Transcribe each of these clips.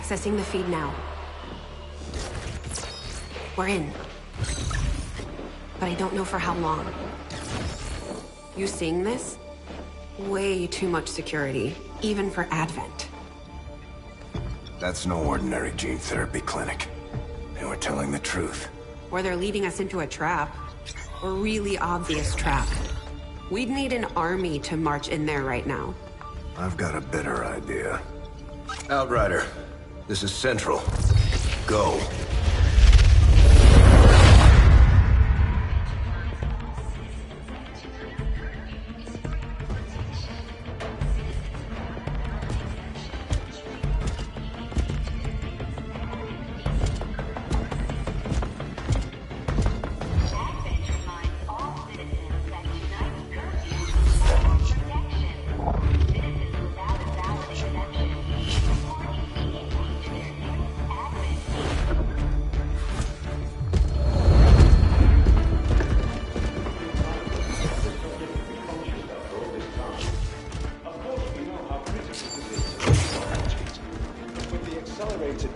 Accessing the feed now. We're in. But I don't know for how long. You seeing this? Way too much security, even for Advent. That's no ordinary gene therapy clinic. They were telling the truth. Or they're leading us into a trap. A really obvious trap. We'd need an army to march in there right now. I've got a better idea. Outrider, this is Central. Go.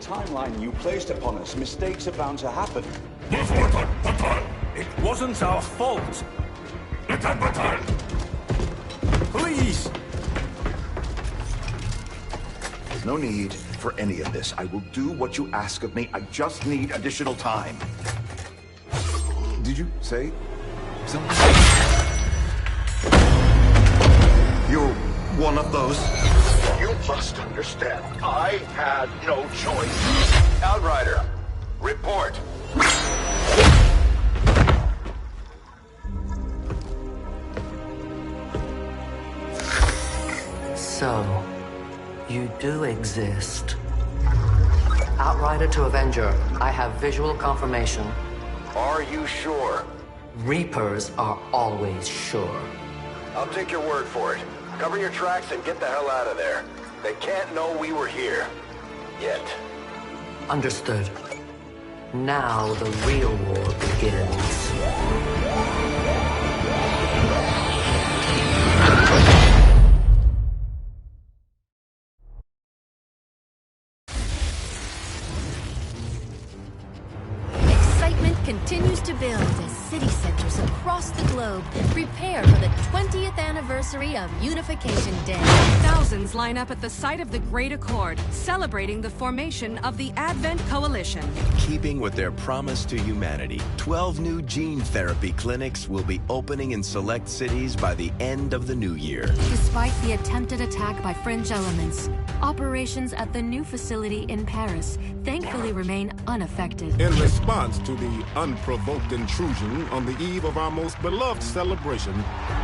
Timeline you placed upon us, mistakes are bound to happen. It wasn't our fault. Please! No need for any of this. I will do what you ask of me. I just need additional time. Did you say something? You're one of those? You must understand, I had no choice. Outrider, report. So, you do exist. Outrider to Avenger, I have visual confirmation. Are you sure? Reapers are always sure. I'll take your word for it. Cover your tracks and get the hell out of there. They can't know we were here. Yet. Understood. Now the real war begins. Continues to build as city centers across the globe prepare for the 20th anniversary of Unification Day. Thousands line up at the site of the Great Accord, celebrating the formation of the Advent Coalition. Keeping with their promise to humanity, 12 new gene therapy clinics will be opening in select cities by the end of the new year. Despite the attempted attack by fringe elements, operations at the new facility in Paris thankfully remain unaffected. In response to the unprovoked intrusion on the eve of our most beloved celebration,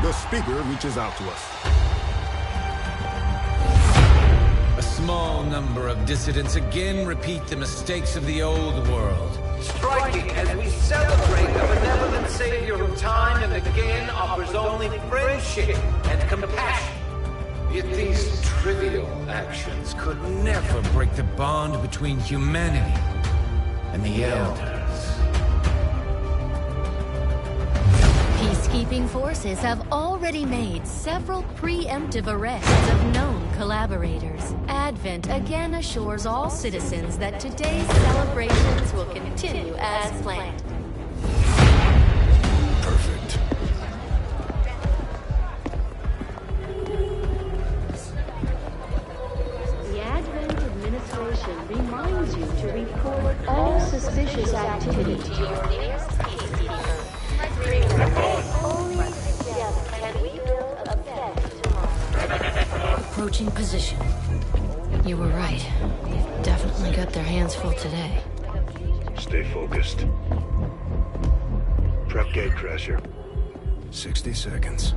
the speaker reaches out to us. A small number of dissidents again repeat the mistakes of the old world. Striking as we celebrate a benevolent savior who time and again offers only friendship and compassion. Yet these trivial actions could never break the bond between humanity and the Elders. Peacekeeping forces have already made several preemptive arrests of known collaborators. Advent again assures all citizens that today's celebrations will continue as planned. Perfect. The Advent administration reminds you to report all suspicious activity to your nearest peacekeeper. Only together can we build a better tomorrow. Approaching position. You were right. They've definitely got their hands full today. Stay focused. Prep gatecrasher. 60 seconds.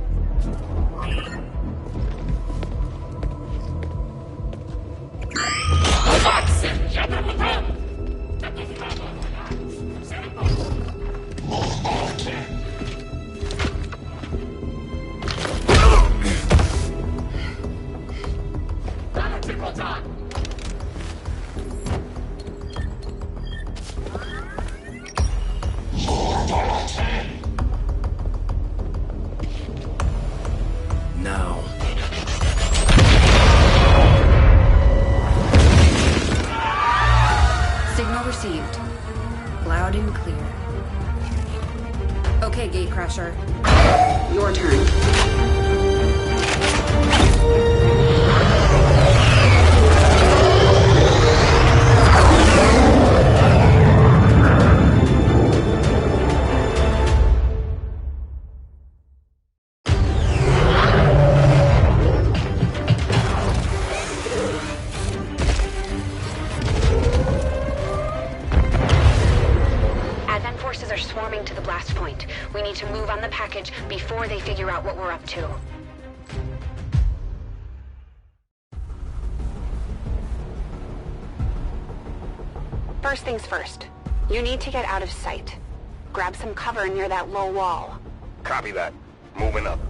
Loud and clear. Okay, Gatecrasher. Your turn. Forces are swarming to the blast point. We need to move on the package before they figure out what we're up to. First things first. You need to get out of sight. Grab some cover near that low wall. Copy that. Moving up.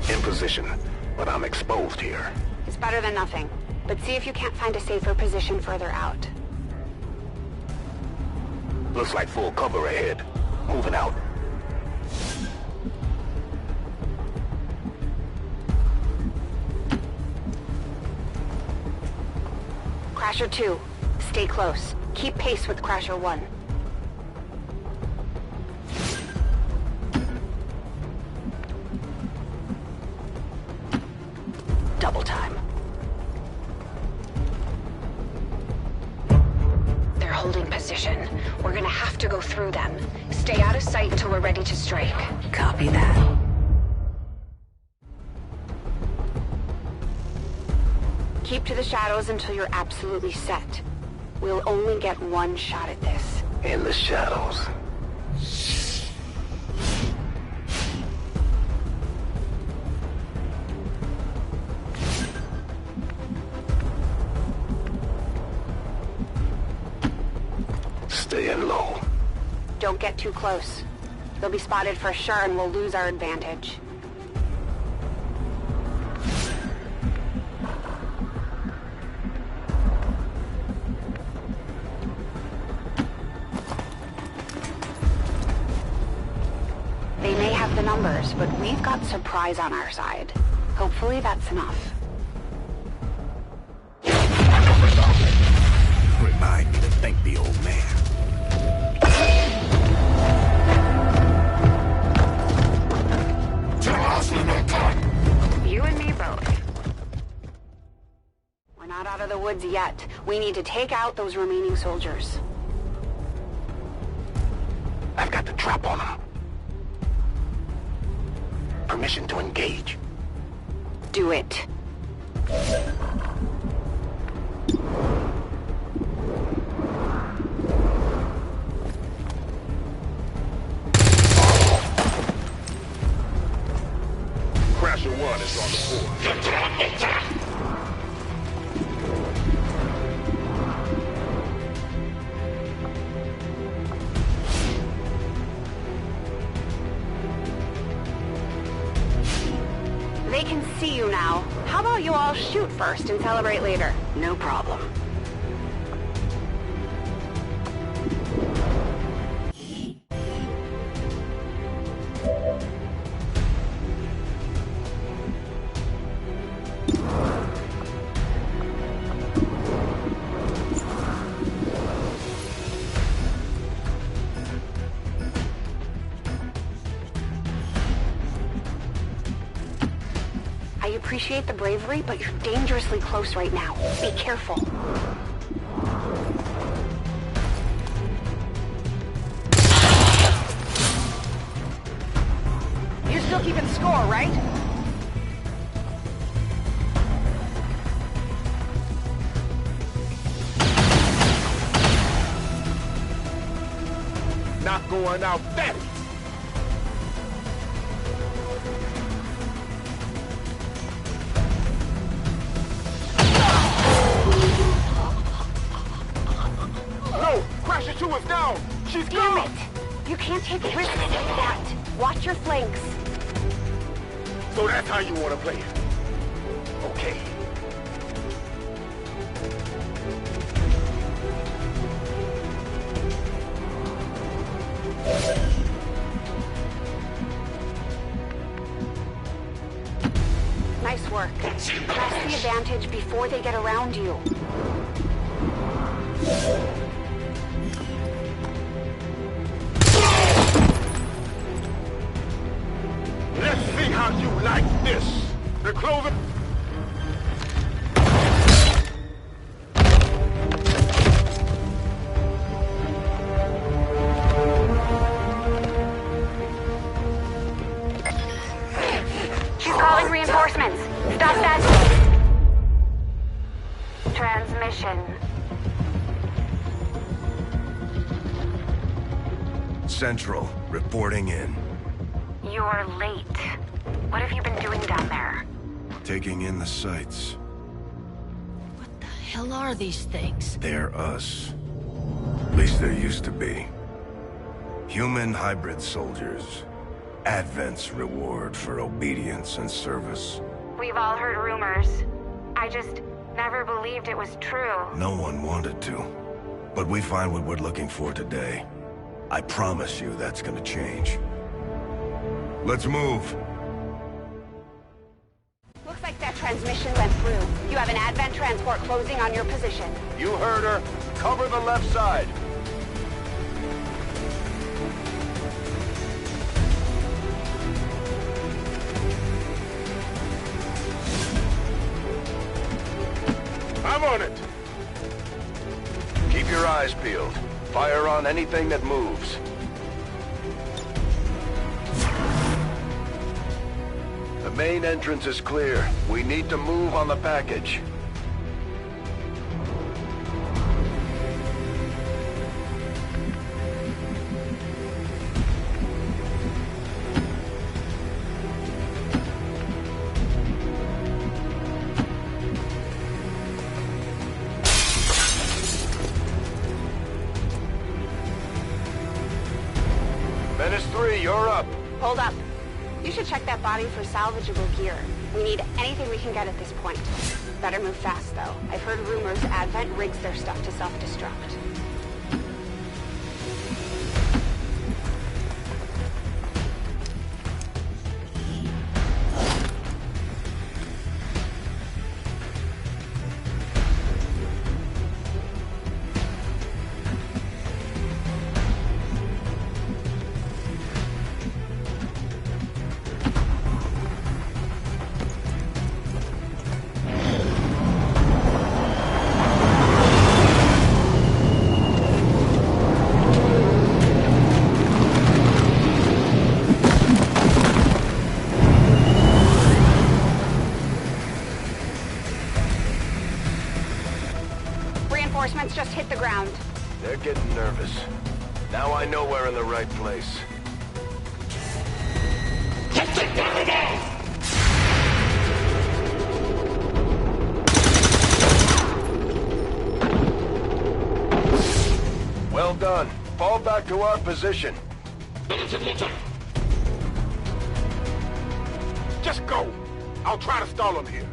In position, but I'm exposed here. It's better than nothing, but see if you can't find a safer position further out. Looks like full cover ahead. Moving out. Crasher 2, stay close. Keep pace with Crasher 1. Double time. They're holding position. We're gonna have to go through them. Stay out of sight until we're ready to strike. Copy that. Keep to the shadows until you're absolutely set. We'll only get one shot at this. In the shadows. Staying low. Don't get too close. They'll be spotted for sure and we'll lose our advantage. They may have the numbers, but we've got surprise on our side. Hopefully that's enough. Remind me to thank the old man. You and me both. We're not out of the woods yet. We need to take out those remaining soldiers. I've got the trap on them. Permission to engage. Do it. Crasher 1 is on the board. They can see you now. How about you all shoot first and celebrate later? No problem. I appreciate the bravery, but you're dangerously close right now. Be careful. You're still keeping score, right? Not going out that. Crasher 2 is down! She's Damn gone! it! You can't take risks like that. Watch your flanks. So that's how you want to play it. Okay. Nice work. Press the advantage before they get around you. Let's see how you like this. The clothing... She's calling reinforcements. Stop that. Transmission. Central, reporting in. You're late. What have you been doing down there? Taking in the sights. What the hell are these things? They're us. At least there used to be. Human hybrid soldiers. Advent's reward for obedience and service. We've all heard rumors. I just never believed it was true. No one wanted to. But we find what we're looking for today. I promise you that's gonna change. Let's move. Looks like that transmission went through. You have an Advent transport closing on your position. You heard her. Cover the left side. I'm on it. Keep your eyes peeled. Fire on anything that moves. The main entrance is clear. We need to move on the package. Menace 3, you're up. Hold up. You should check that body for salvageable gear. We need anything we can get at this point. Better move fast, though. I've heard rumors Advent rigs their stuff to self-destruct. Reinforcements just hit the ground. They're getting nervous. Now I know we're in the right place. Well done. Fall back to our position. Just go. I'll try to stall them here.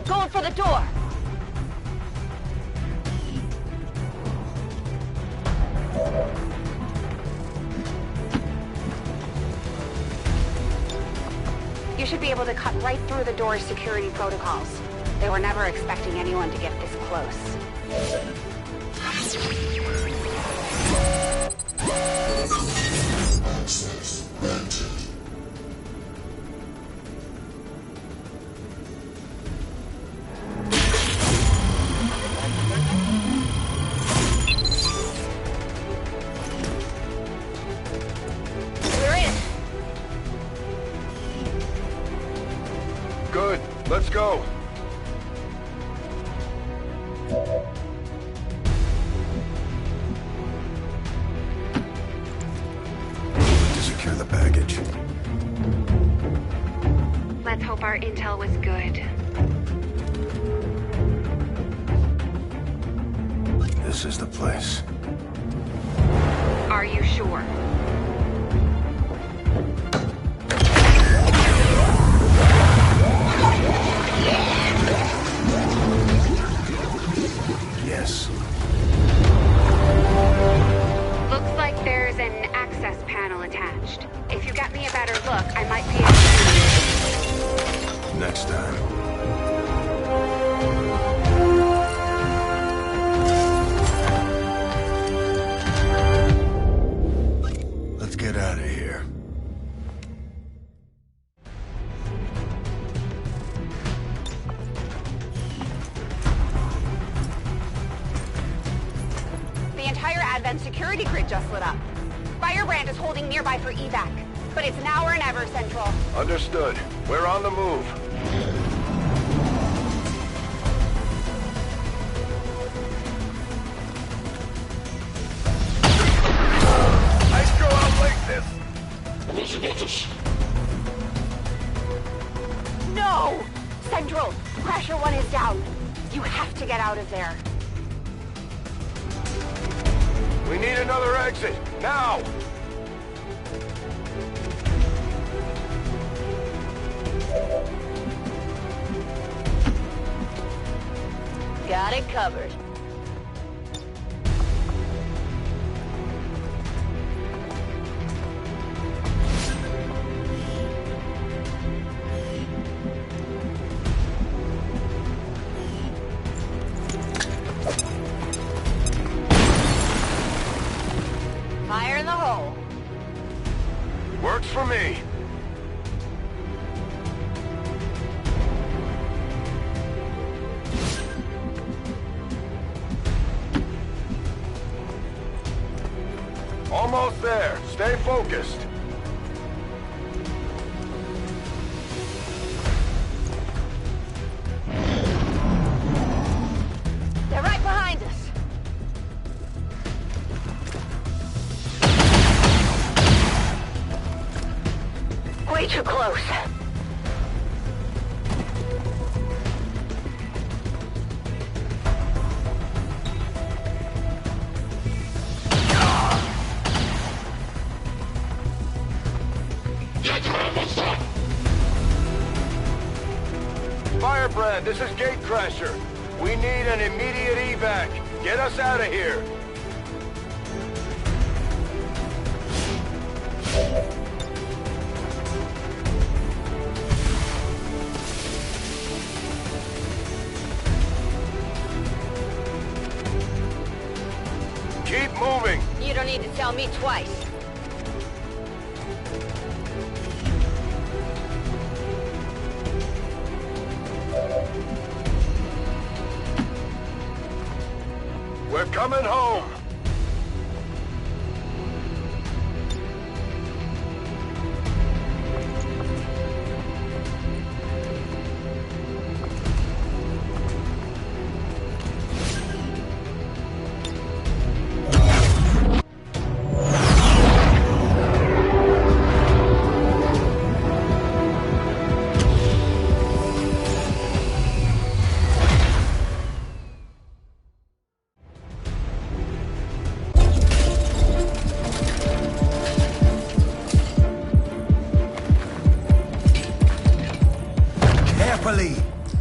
Going for the door. You should be able to cut right through the door's security protocols. They were never expecting anyone to get this close. Access granted. go. To secure the package. Let's hope our intel was good. This is the place. Are you sure? Yes. Looks like there's an access panel attached. If you got me a better look, I might be able to... Next time. Let's get out of here. The entire Advent security grid just lit up. Firebrand is holding nearby for evac, but it's now or never, Central. Understood. We're on the move. Let's go out like this. No! Central, Crasher 1 is down. You have to get out of there. We need another exit, now! Got it covered. Fire in the hole. Works for me. Almost there. Stay focused. They're right behind us. Way too close. Firebrand, this is Gatecrasher. We need an immediate evac. Get us out of here. Keep moving. You don't need to tell me twice. We're coming home.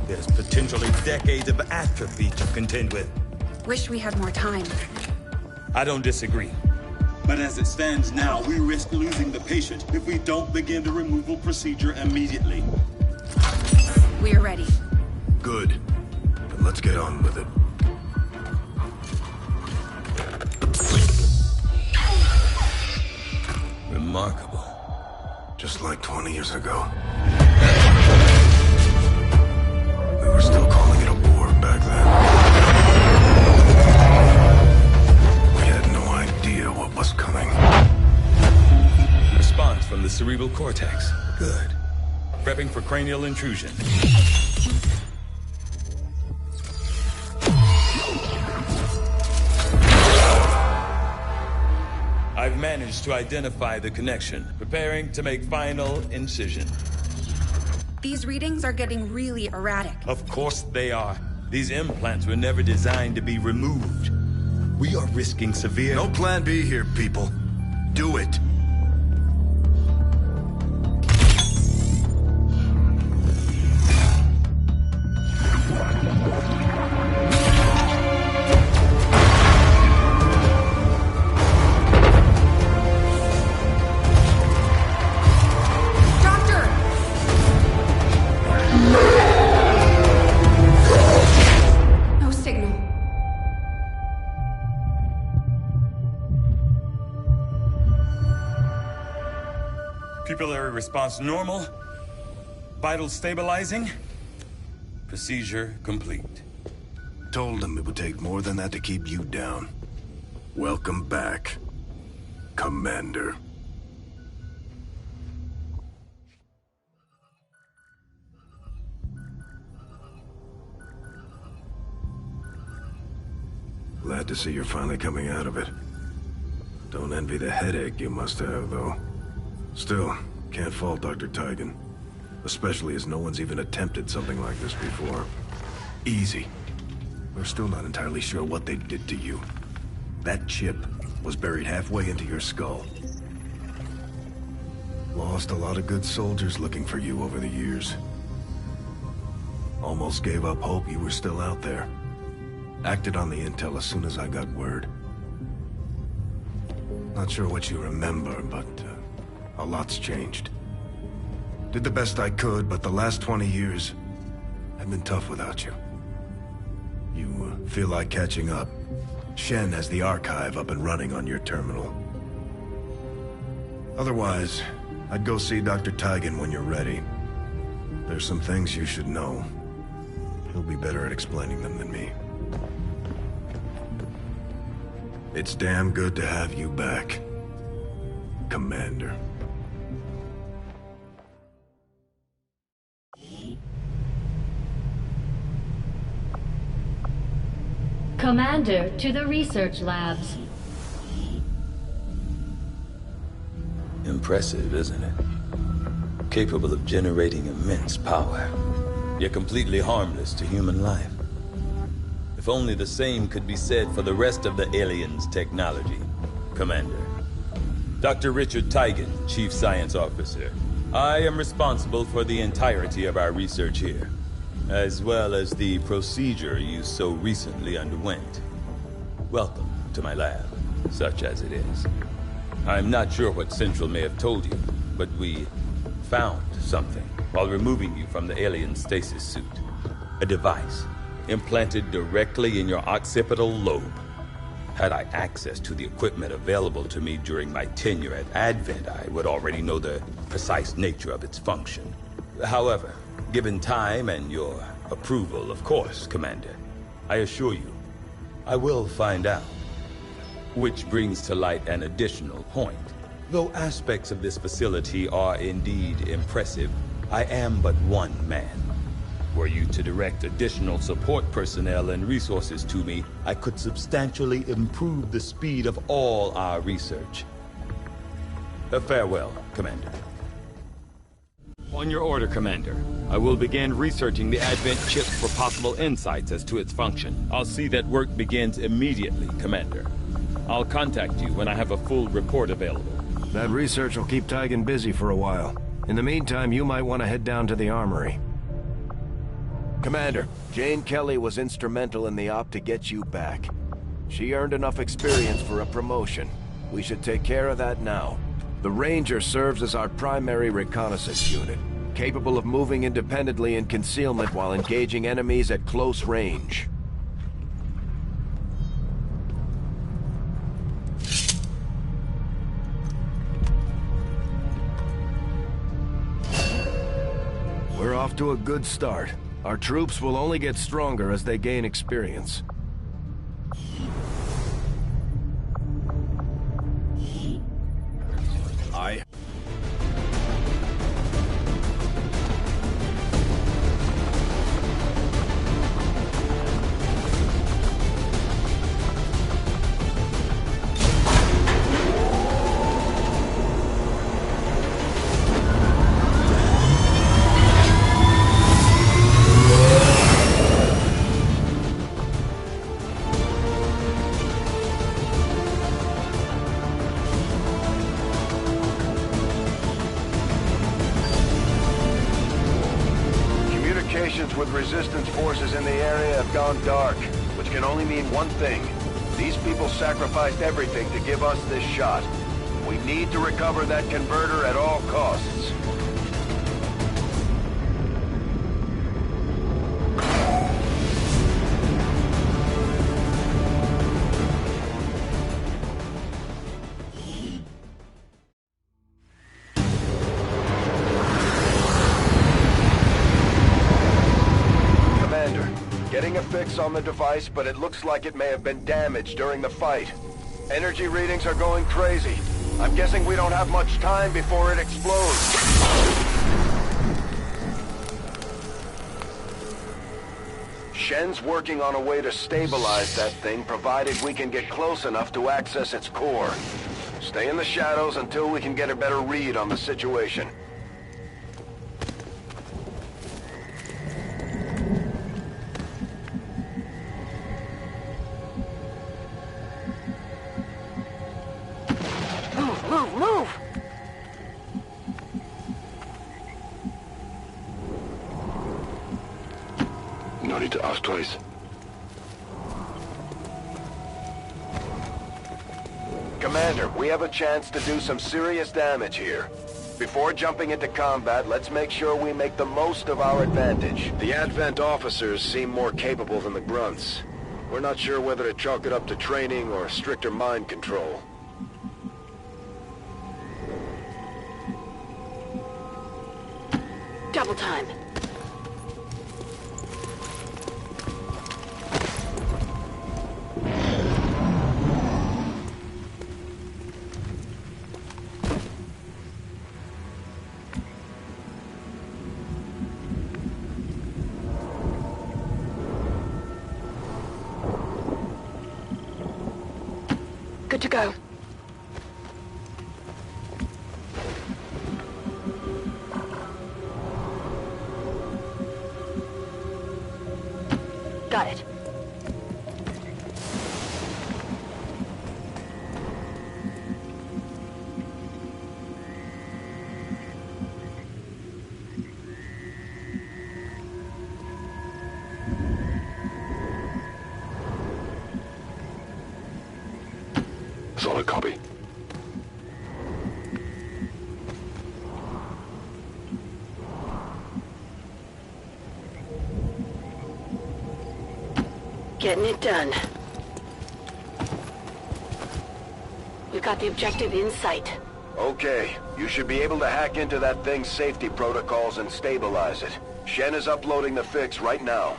There's potentially decades of atrophy to contend with. Wish we had more time. I don't disagree. But as it stands now, we risk losing the patient if we don't begin the removal procedure immediately. We're ready. Good. Then let's get on with it. Remarkable. Just like 20 years ago. We were still calling it a war back then. We had no idea what was coming. Response from the cerebral cortex. Good. Prepping for cranial intrusion. I've managed to identify the connection, preparing to make final incision. These readings are getting really erratic. Of course they are. These implants were never designed to be removed. We are risking severe... No plan B here, people. Do it. Pupillary response normal. Vital stabilizing. Procedure complete. Told him it would take more than that to keep you down. Welcome back, Commander. Glad to see you're finally coming out of it. Don't envy the headache you must have, though. Still, can't fault Dr. Tigan. Especially as no one's even attempted something like this before. Easy. We're still not entirely sure what they did to you. That chip was buried halfway into your skull. Lost a lot of good soldiers looking for you over the years. Almost gave up hope you were still out there. Acted on the intel as soon as I got word. Not sure what you remember, but a lot's changed. Did the best I could, but the last 20 years have been tough without you. You feel like catching up. Shen has the archive up and running on your terminal. Otherwise, I'd go see Dr. Tigan when you're ready. There's some things you should know. He'll be better at explaining them than me. It's damn good to have you back, Commander. Commander, to the research labs. Impressive, isn't it? Capable of generating immense power, yet completely harmless to human life. If only the same could be said for the rest of the aliens' technology, Commander. Dr. Richard Tigan, Chief Science Officer. I am responsible for the entirety of our research here, as well as the procedure you so recently underwent. Welcome to my lab, such as it is. I'm not sure what Central may have told you, but we found something while removing you from the alien stasis suit. A device implanted directly in your occipital lobe. Had I access to the equipment available to me during my tenure at Advent, I would already know the precise nature of its function. However, given time and your approval, of course, Commander, I assure you, I will find out. Which brings to light an additional point. Though aspects of this facility are indeed impressive, I am but one man. Were you to direct additional support personnel and resources to me, I could substantially improve the speed of all our research. Farewell, Commander. On your order, Commander. I will begin researching the Advent chip for possible insights as to its function. I'll see that work begins immediately, Commander. I'll contact you when I have a full report available. That research will keep Tigan busy for a while. In the meantime, you might want to head down to the armory. Commander, Jane Kelly was instrumental in the op to get you back. She earned enough experience for a promotion. We should take care of that now. The Ranger serves as our primary reconnaissance unit, capable of moving independently in concealment while engaging enemies at close range. We're off to a good start. Our troops will only get stronger as they gain experience. resistance forces in the area have gone dark, which can only mean one thing. These people sacrificed everything to give us this shot. We need to recover that converter at all costs. On the device, but it looks like it may have been damaged during the fight. Energy readings are going crazy. I'm guessing we don't have much time before it explodes. Shen's working on a way to stabilize that thing, provided we can get close enough to access its core. Stay in the shadows until we can get a better read on the situation. Move! No need to ask twice. Commander, we have a chance to do some serious damage here. Before jumping into combat, let's make sure we make the most of our advantage. The Advent officers seem more capable than the grunts. We're not sure whether to chalk it up to training or stricter mind control. Double time. Good to go. Got it. Solid copy. Getting it done. We've got the objective in sight. Okay, you should be able to hack into that thing's safety protocols and stabilize it. Shen is uploading the fix right now.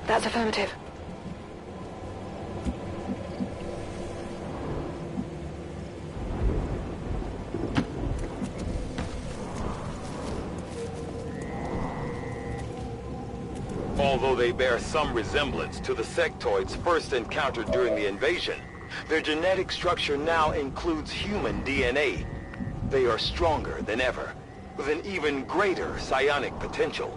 That's affirmative. Although they bear some resemblance to the sectoids first encountered during the invasion, their genetic structure now includes human DNA. They are stronger than ever, with an even greater psionic potential.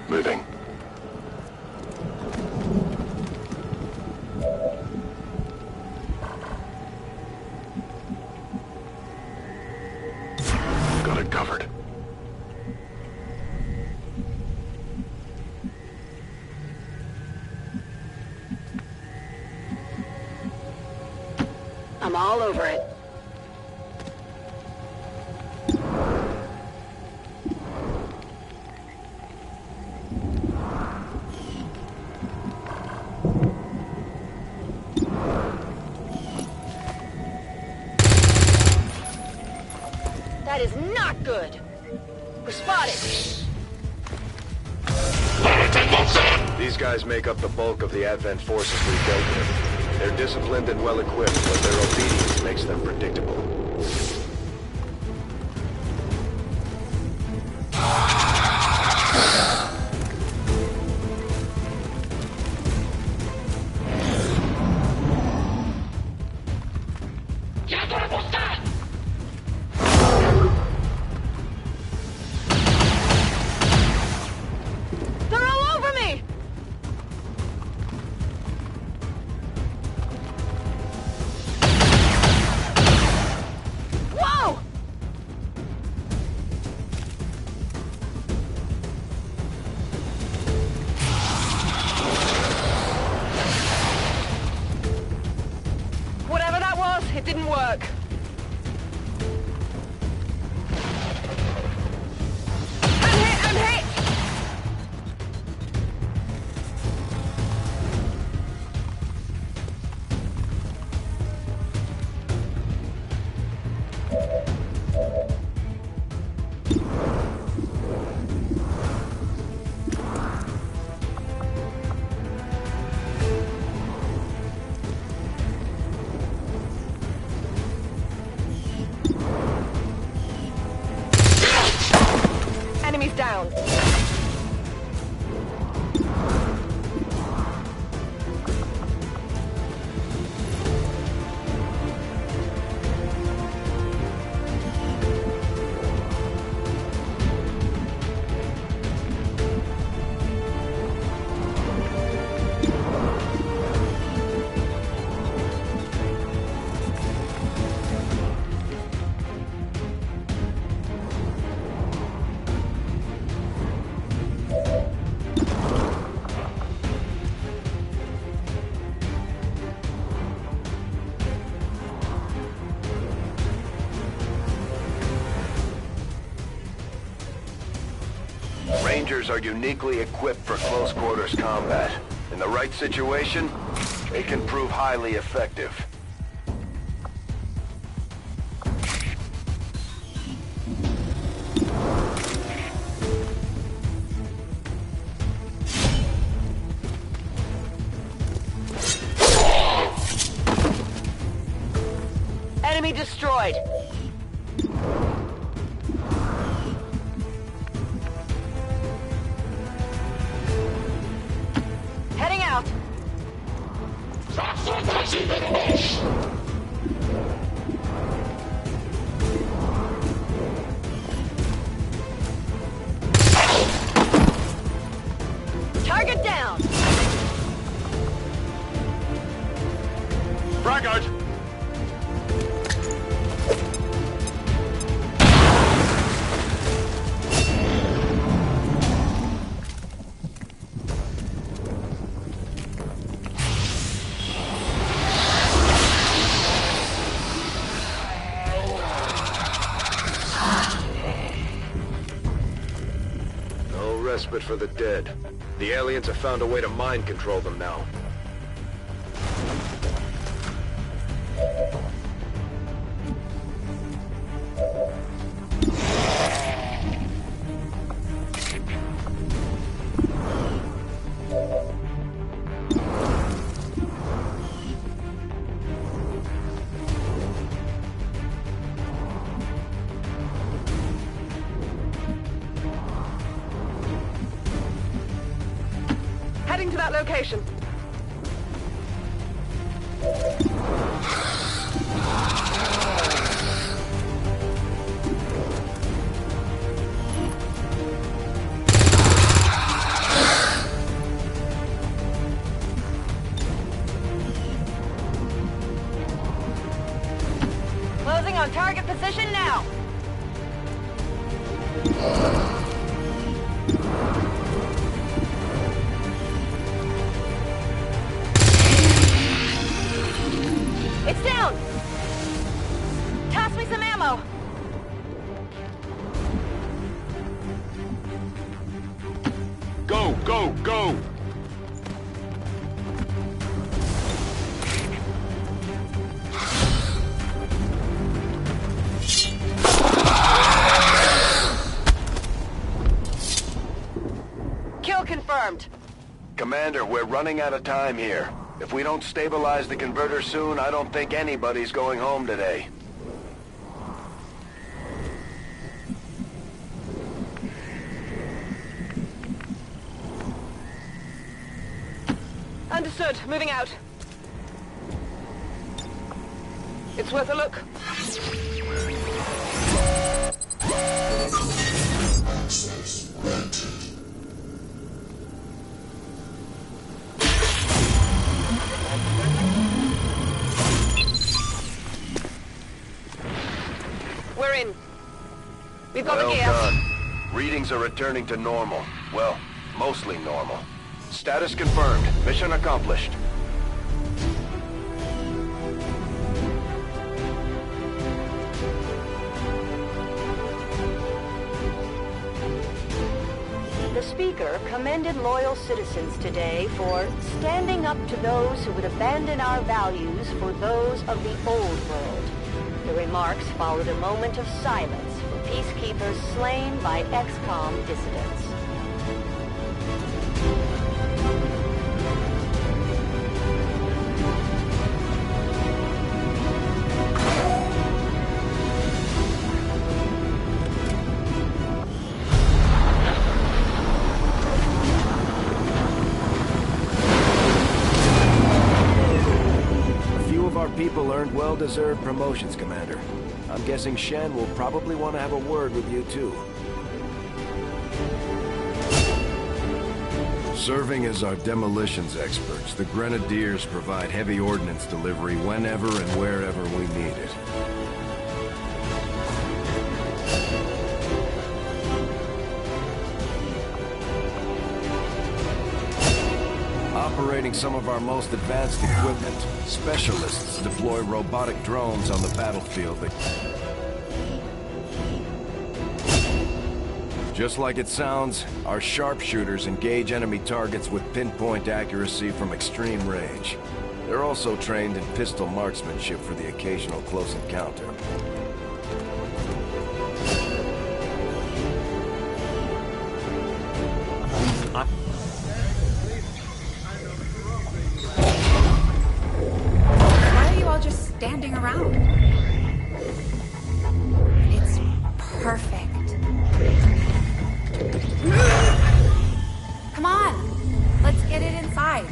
Moving. Got it covered. I'm all over it. That is not good. guys make up the bulk of the Advent forces we dealt with. They're disciplined and well-equipped, but their obedience makes them predictable. It didn't work. I'm hit! Enemies down. Rangers are uniquely equipped for close quarters combat. In the right situation, they can prove highly effective. Enemy destroyed. Heading out. Target down. Frag out. Respite for the dead. The aliens have found a way to mind control them now. Heading to that location. Closing on target position now. It's down! Toss me some ammo! Go, go, go! Kill confirmed. Commander, we're running out of time here. If we don't stabilize the converter soon, I don't think anybody's going home today. Understood. Moving out. It's worth a look. Access granted. We're in. We've got Well the gear. done. Readings are returning to normal. Well, mostly normal. Status confirmed. Mission accomplished. The speaker commended loyal citizens today for standing up to those who would abandon our values for those of the old world. The remarks followed a moment of silence for peacekeepers slain by XCOM dissidents. People earned well-deserved promotions, Commander. I'm guessing Shen will probably want to have a word with you, too. Serving as our demolitions experts, the Grenadiers provide heavy ordnance delivery whenever and wherever we need it. Operating some of our most advanced equipment, specialists deploy robotic drones on the battlefield. Just like it sounds, our sharpshooters engage enemy targets with pinpoint accuracy from extreme range. They're also trained in pistol marksmanship for the occasional close encounter. Standing around. It's perfect. Come on, let's get it inside.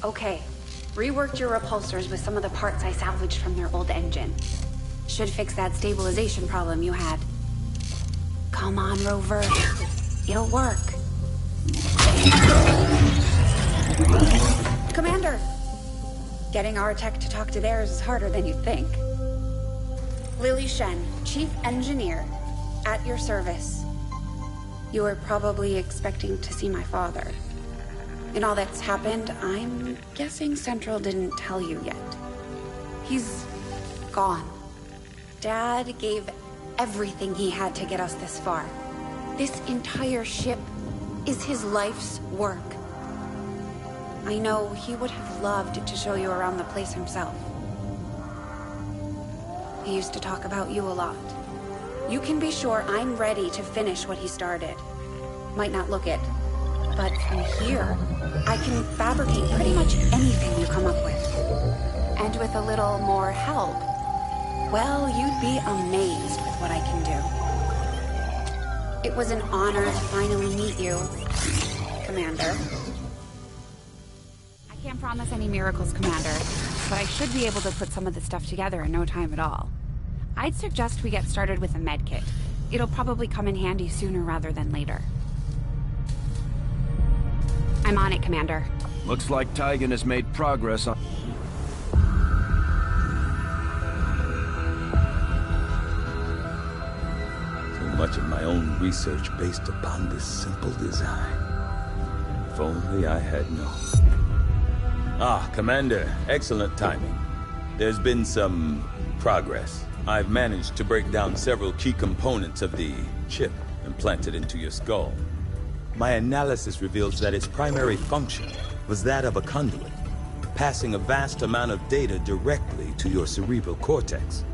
Okay, reworked your repulsors with some of the parts I salvaged from their old engine. Should fix that stabilization problem you had. Come on, Rover. It'll work. Commander! Getting our tech to talk to theirs is harder than you'd think. Lily Shen, Chief Engineer, at your service. You were probably expecting to see my father. In all that's happened, I'm guessing Central didn't tell you yet. He's gone. Dad gave everything he had to get us this far. This entire ship is his life's work. I know he would have loved to show you around the place himself. He used to talk about you a lot. You can be sure I'm ready to finish what he started. Might not look it, but from here, I can fabricate pretty much anything you come up with. And with a little more help, well, you'd be amazed with what I can do. It was an honor to finally meet you, Commander. I can't promise any miracles, Commander, but I should be able to put some of the stuff together in no time at all. I'd suggest we get started with a medkit. It'll probably come in handy sooner rather than later. I'm on it, Commander. Looks like Tygan has made progress on... So much of my own research based upon this simple design. If only I had known. Ah, Commander, excellent timing. There's been some progress. I've managed to break down several key components of the chip implanted into your skull. My analysis reveals that its primary function was that of a conduit, passing a vast amount of data directly to your cerebral cortex.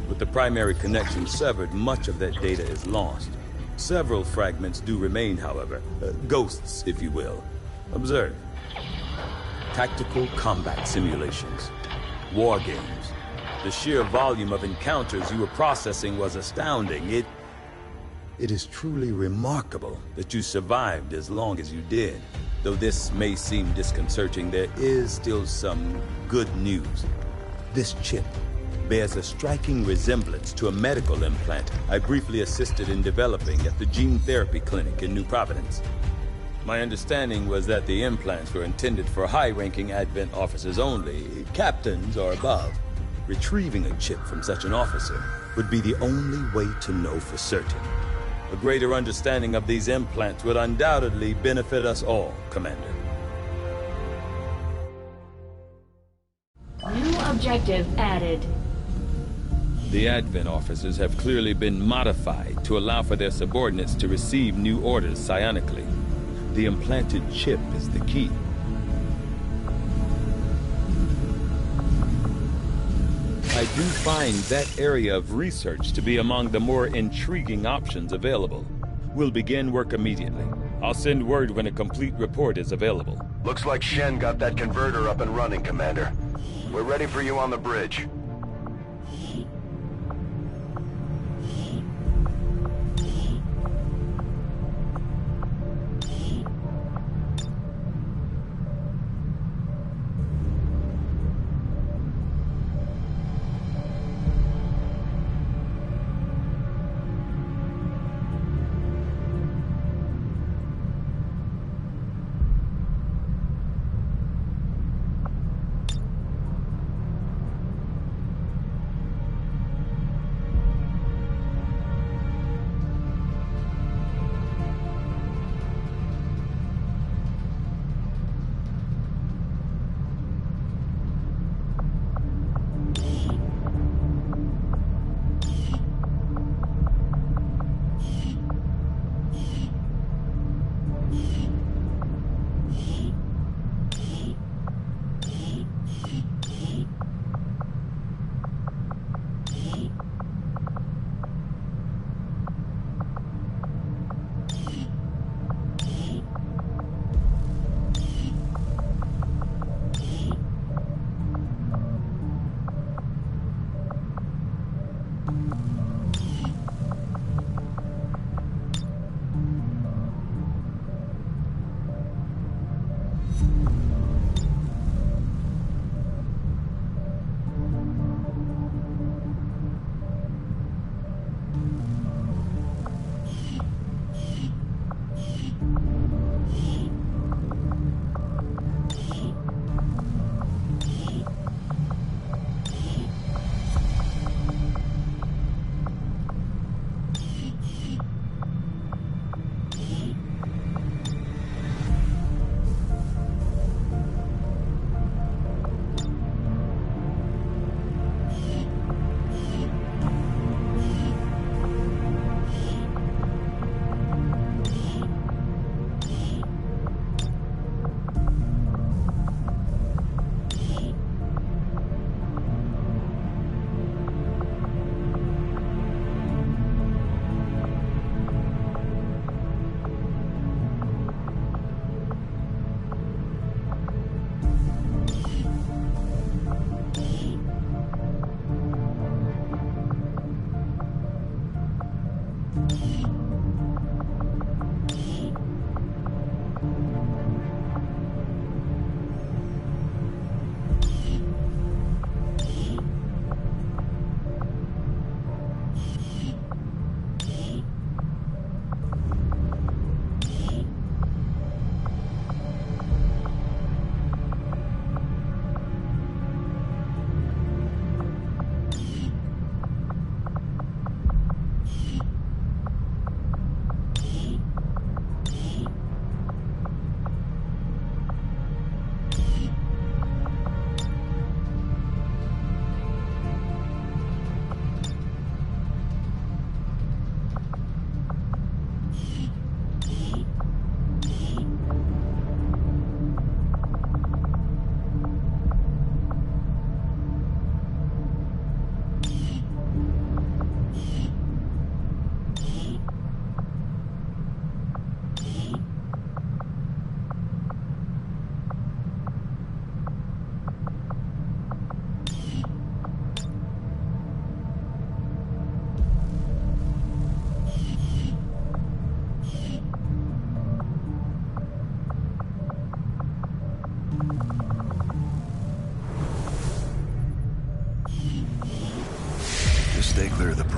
With the primary connection severed, much of that data is lost. Several fragments do remain, however. Ghosts, if you will. Observe. Tactical combat simulations. War games. The sheer volume of encounters you were processing was astounding. It is truly remarkable that you survived as long as you did. Though this may seem disconcerting, there is still some good news. This chip bears a striking resemblance to a medical implant I briefly assisted in developing at the gene therapy clinic in New Providence. My understanding was that the implants were intended for high-ranking Advent officers only, captains or above. Retrieving a chip from such an officer would be the only way to know for certain. A greater understanding of these implants would undoubtedly benefit us all, Commander. New objective added. The Advent officers have clearly been modified to allow for their subordinates to receive new orders psionically. The implanted chip is the key. I do find that area of research to be among the more intriguing options available. We'll begin work immediately. I'll send word when a complete report is available. Looks like Shen got that converter up and running, Commander. We're ready for you on the bridge.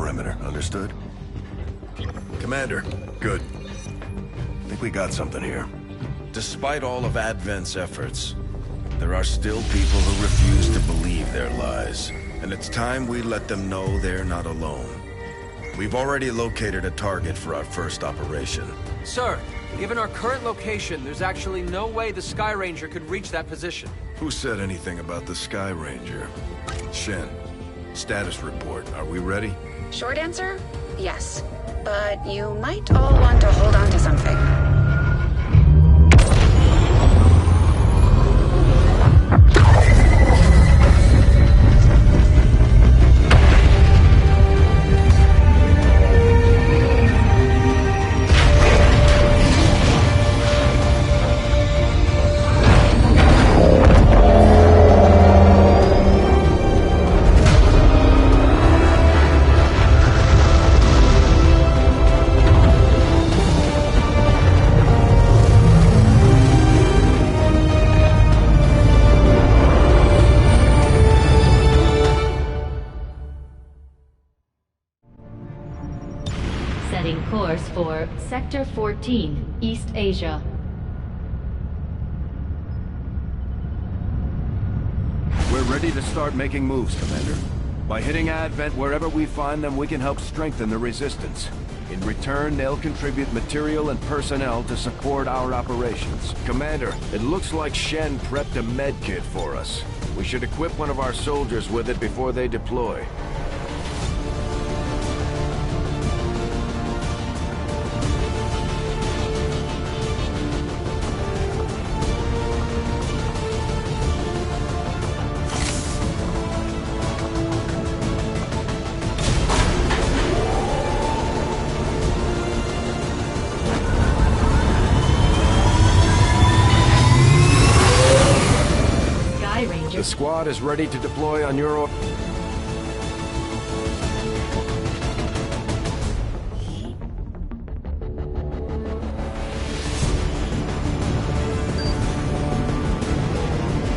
perimeter, understood? Commander, good. Think we got something here. Despite all of Advent's efforts, there are still people who refuse to believe their lies. And it's time we let them know they're not alone. We've already located a target for our first operation. Sir, given our current location, there's actually no way the Sky Ranger could reach that position. Who said anything about the Sky Ranger? Shen, status report. Are we ready? Short answer, yes. But you might all want to hold on to something. Setting course for Sector 14, East Asia. We're ready to start making moves, Commander. By hitting Advent wherever we find them, we can help strengthen the Resistance. In return, they'll contribute material and personnel to support our operations. Commander, it looks like Shen prepped a med kit for us. We should equip one of our soldiers with it before they deploy. The squad is ready to deploy on your order.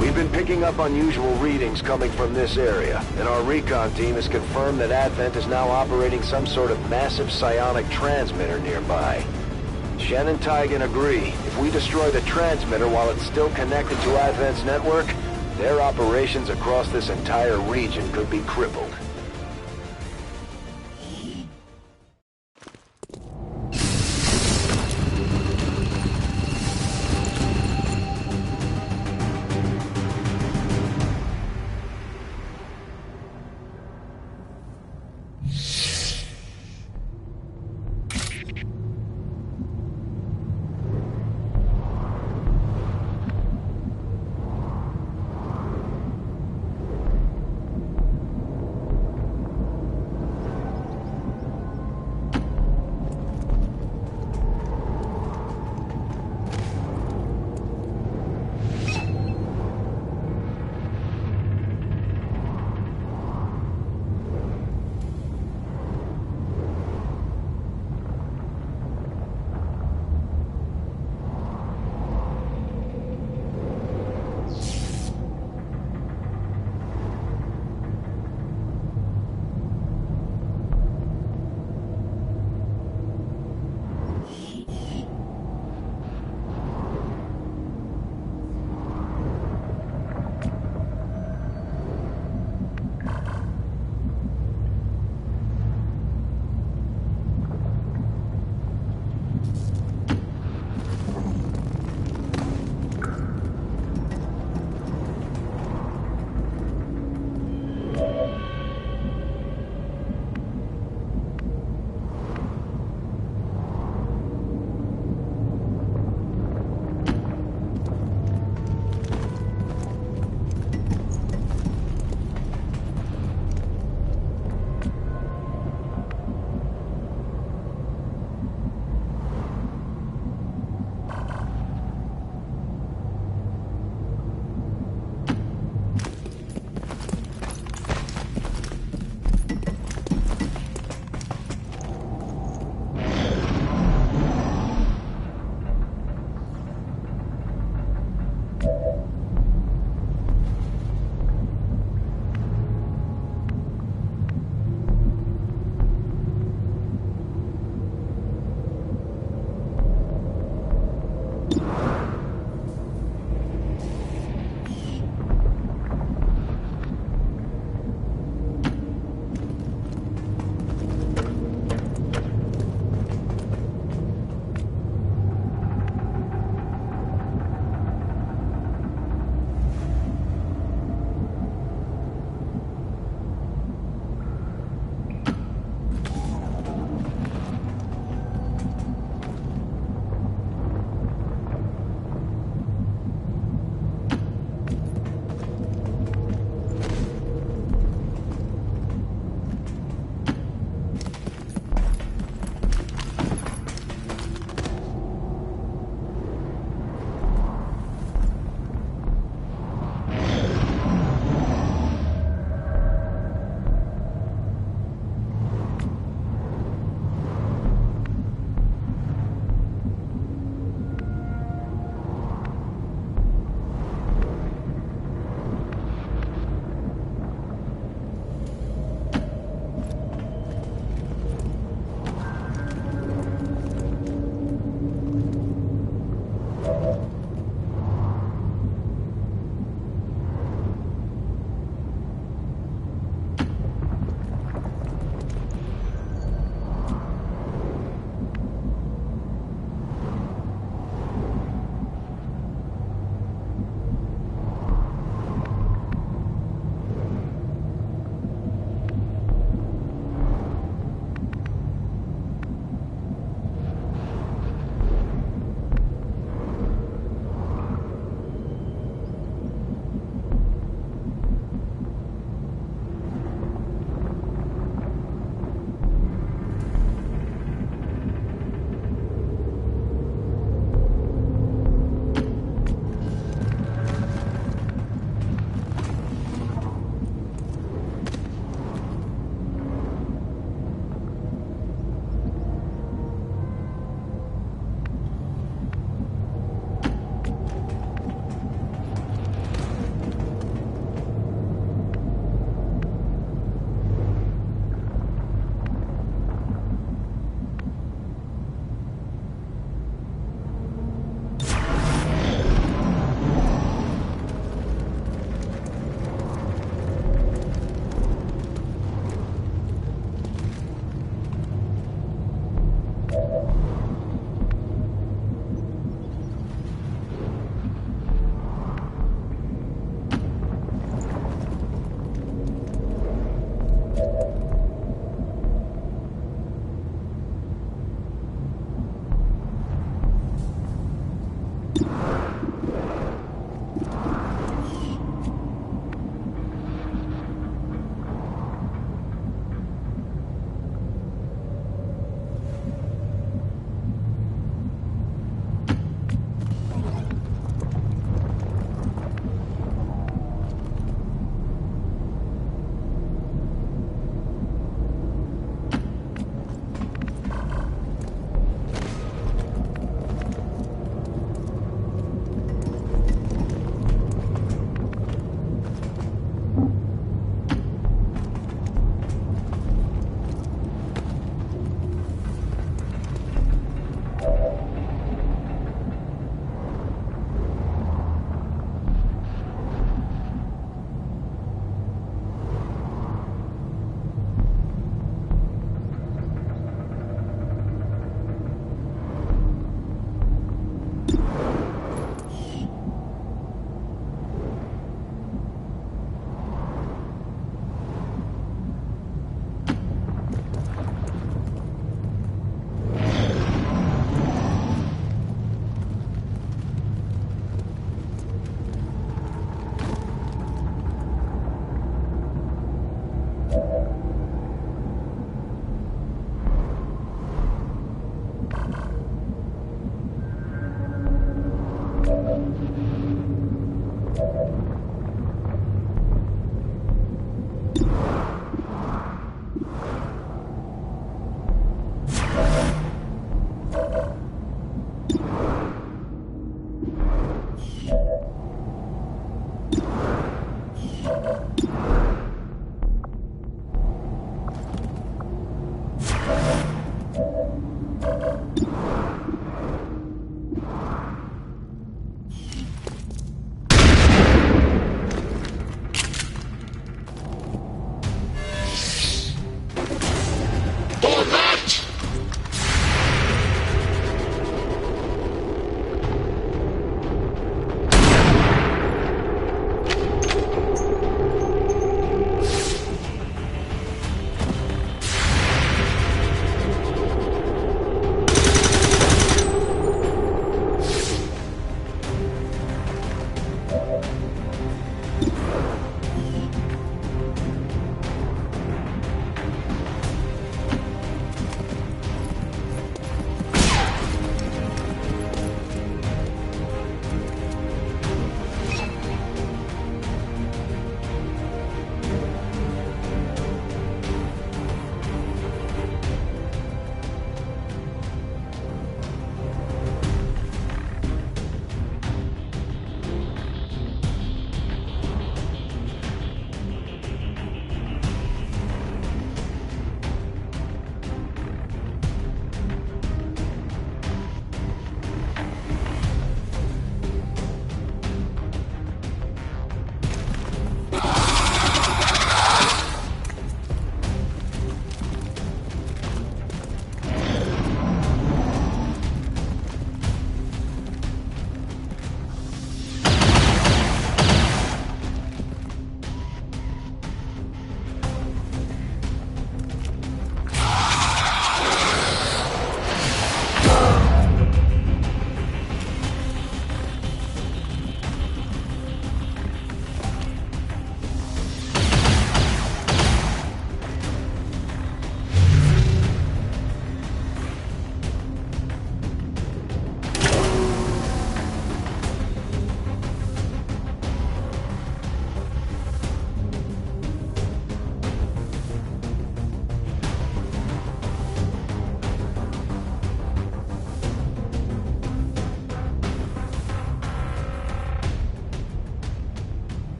We've been picking up unusual readings coming from this area, and our recon team has confirmed that Advent is now operating some sort of massive psionic transmitter nearby. Shen and Tigan agree. If we destroy the transmitter while it's still connected to Advent's network, their operations across this entire region could be crippled.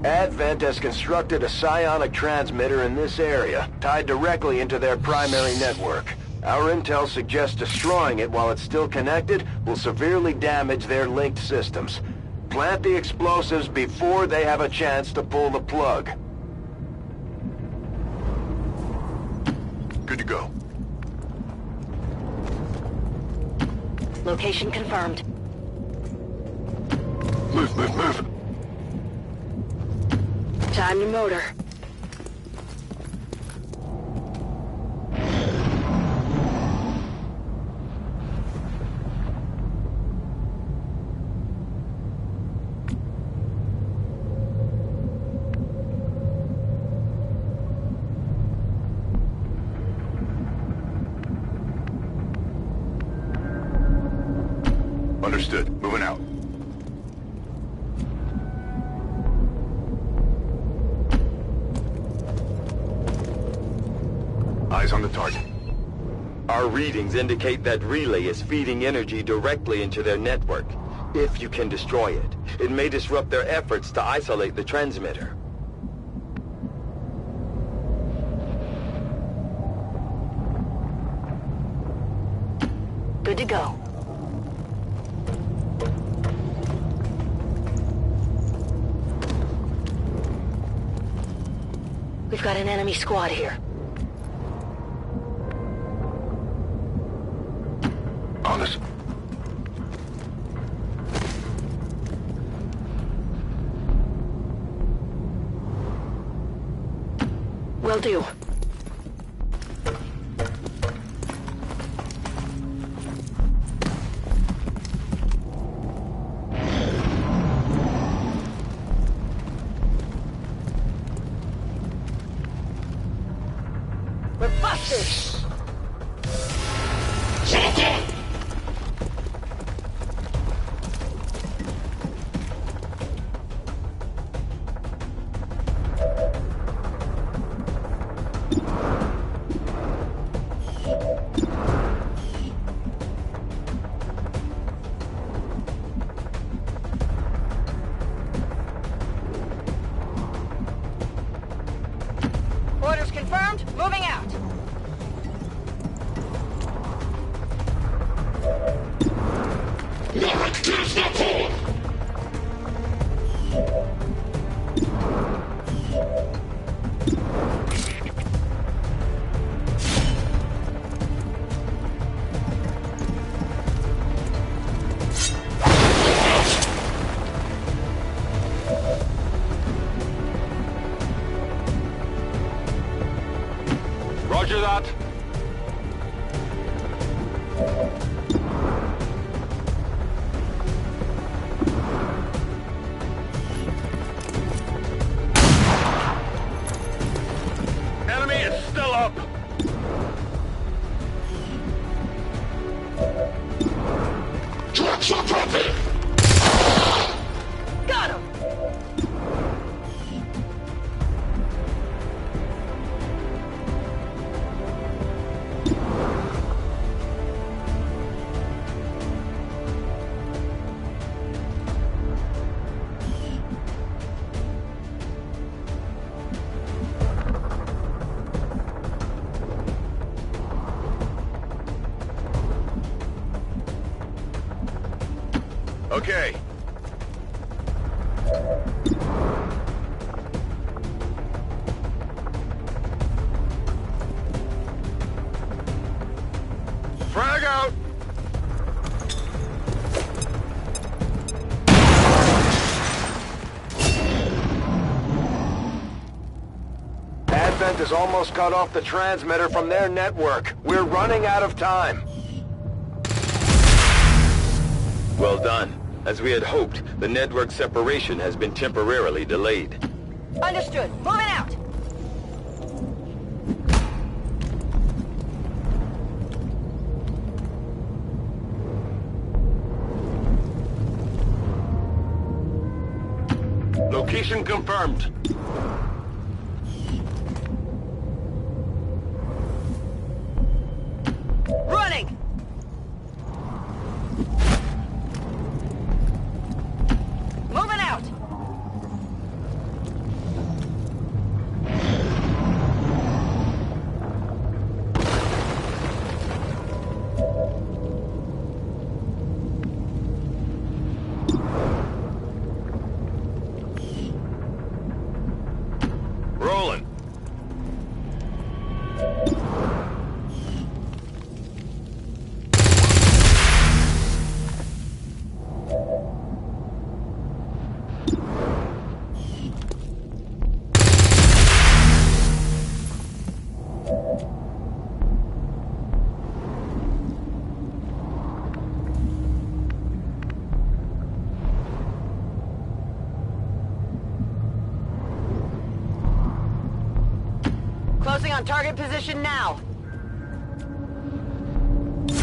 Advent has constructed a psionic transmitter in this area, tied directly into their primary network. Our intel suggests destroying it while it's still connected will severely damage their linked systems. Plant the explosives before they have a chance to pull the plug. Good to go. Location confirmed. Move, move, move. Time to motor. Understood. Moving out. Eyes on the target. Our readings indicate that relay is feeding energy directly into their network. If you can destroy it, it may disrupt their efforts to isolate the transmitter. Good to go. We've got an enemy squad here. On us. Will do. We're busted! Orders confirmed. Moving out. Roger that. Enemy is still up. Trucks are dropping! Got him! Okay. Frag out! Advent has almost cut off the transmitter from their network. We're running out of time. Well done. As we had hoped, the network separation has been temporarily delayed. Understood. Moving out. Location confirmed. Running. Moving out. on target position now.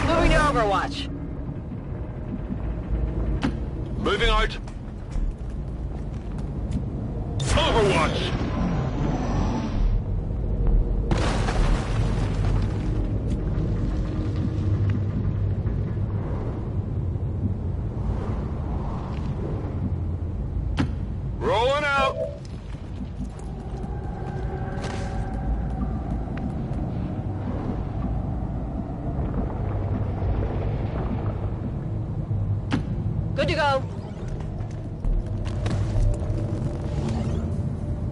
Moving to Overwatch. Moving out. Overwatch! Rolling out! Good to go.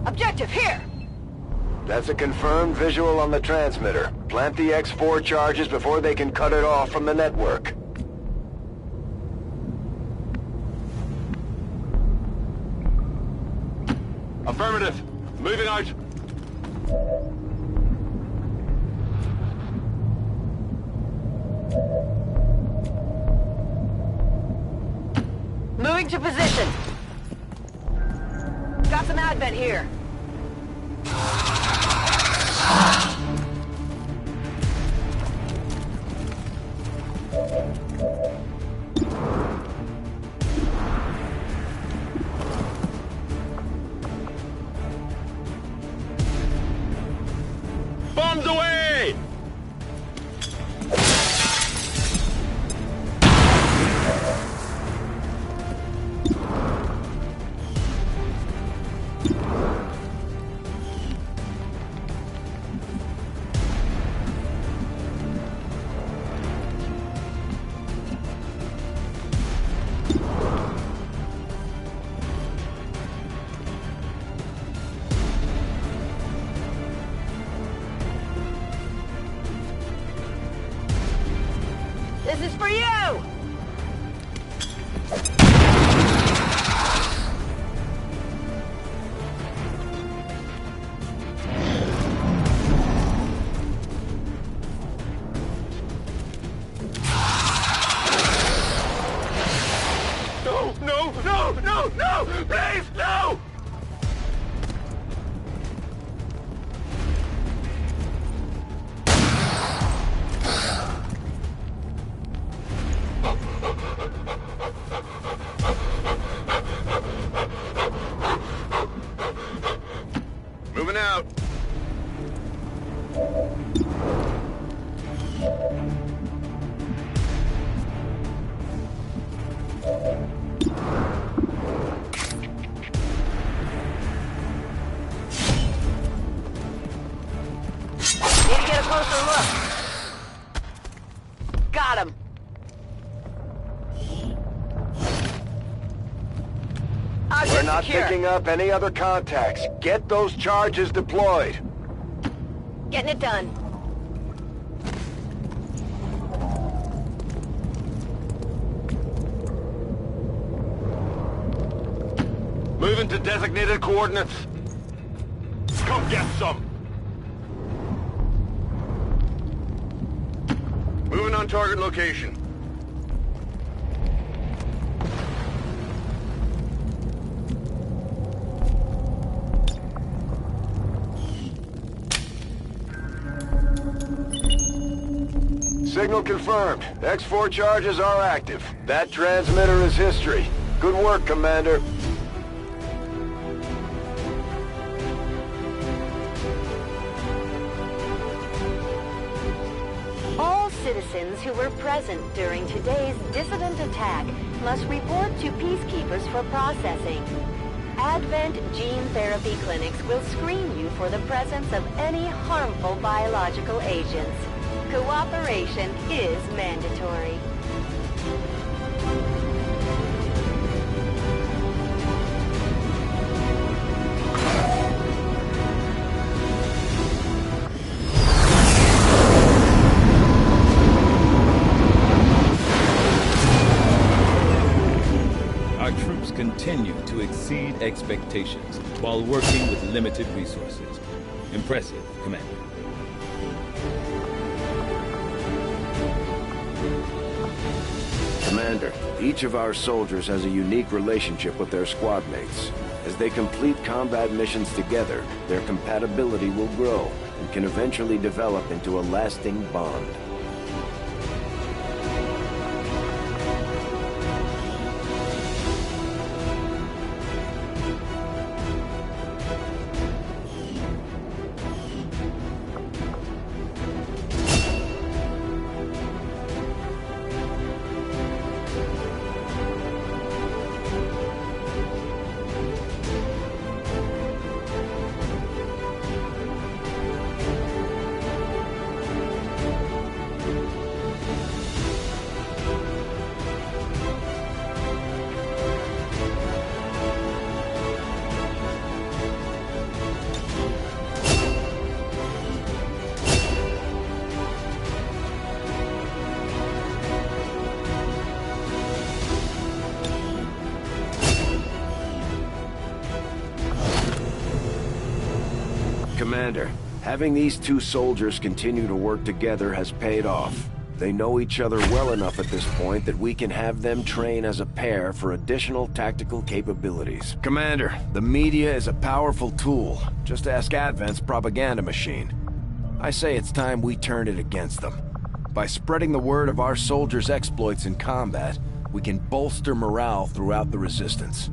Objective here! That's a confirmed visual on the transmitter. Plant the X4 charges before they can cut it off from the network. Affirmative. Moving out. Moving to position. Got some advent here. Bombs away! This is for you! No, no, no, no, no! Please, no! Moving out. Need to get a closer look. Got him. We're not picking up any other contacts. Get those charges deployed. Getting it done. Moving to designated coordinates. Come get some. Moving on target location. Signal confirmed. X4 charges are active. That transmitter is history. Good work, Commander. All citizens who were present during today's dissident attack must report to peacekeepers for processing. Advent Gene Therapy Clinics will screen you for the presence of any harmful biological agents. Cooperation is mandatory. Our troops continue to exceed expectations while working with limited resources. Impressive, Commander. Commander, each of our soldiers has a unique relationship with their squad mates. As they complete combat missions together, their compatibility will grow. and can eventually develop into a lasting bond. Commander, having these two soldiers continue to work together has paid off. They know each other well enough at this point that we can have them train as a pair for additional tactical capabilities. Commander, the media is a powerful tool. Just ask Advent's propaganda machine. I say it's time we turned it against them. By spreading the word of our soldiers' exploits in combat, we can bolster morale throughout the Resistance.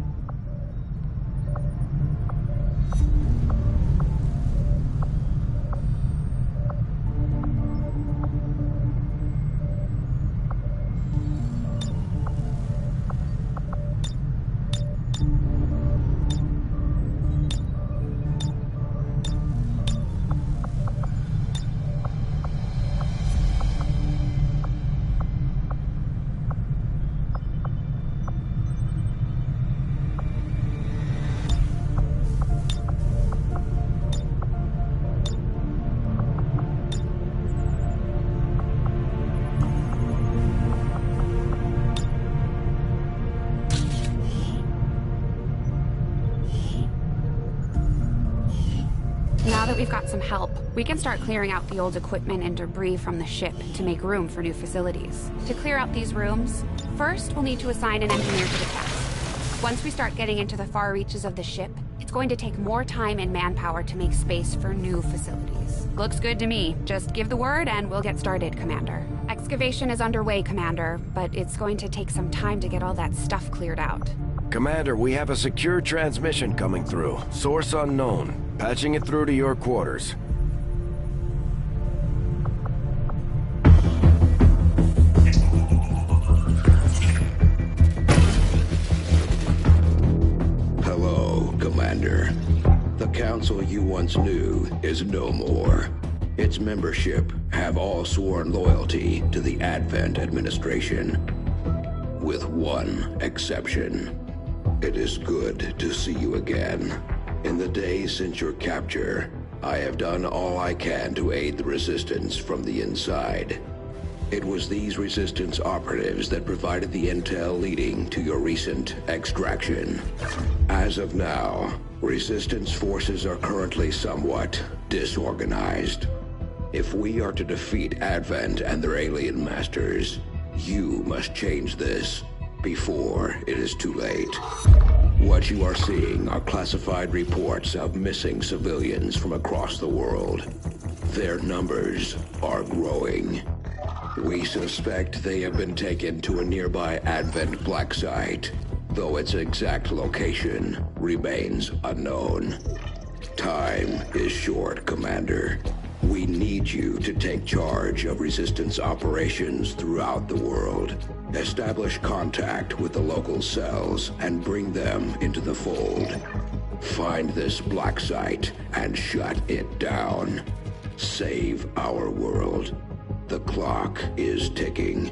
Now that we've got some help, we can start clearing out the old equipment and debris from the ship to make room for new facilities. To clear out these rooms, first we'll need to assign an engineer to the task. Once we start getting into the far reaches of the ship, it's going to take more time and manpower to make space for new facilities. Looks good to me. Just give the word and we'll get started, Commander. Excavation is underway, Commander, but it's going to take some time to get all that stuff cleared out. Commander, we have a secure transmission coming through. Source unknown. Patching it through to your quarters. Hello, Commander. The council you once knew is no more. Its membership have all sworn loyalty to the Advent administration. With one exception. It is good to see you again. In the days since your capture, I have done all I can to aid the Resistance from the inside. It was these Resistance operatives that provided the intel leading to your recent extraction. As of now, Resistance forces are currently somewhat disorganized. If we are to defeat Advent and their alien masters, you must change this before it is too late. What you are seeing are classified reports of missing civilians from across the world. Their numbers are growing. We suspect they have been taken to a nearby Advent black site, though its exact location remains unknown. Time is short, Commander. We need you to take charge of Resistance operations throughout the world. Establish contact with the local cells and bring them into the fold. Find this black site and shut it down. Save our world. The clock is ticking.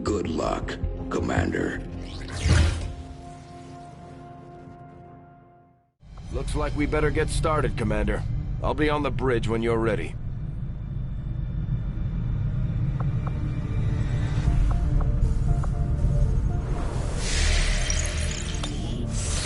Good luck, Commander. Looks like we better get started, Commander. I'll be on the bridge when you're ready.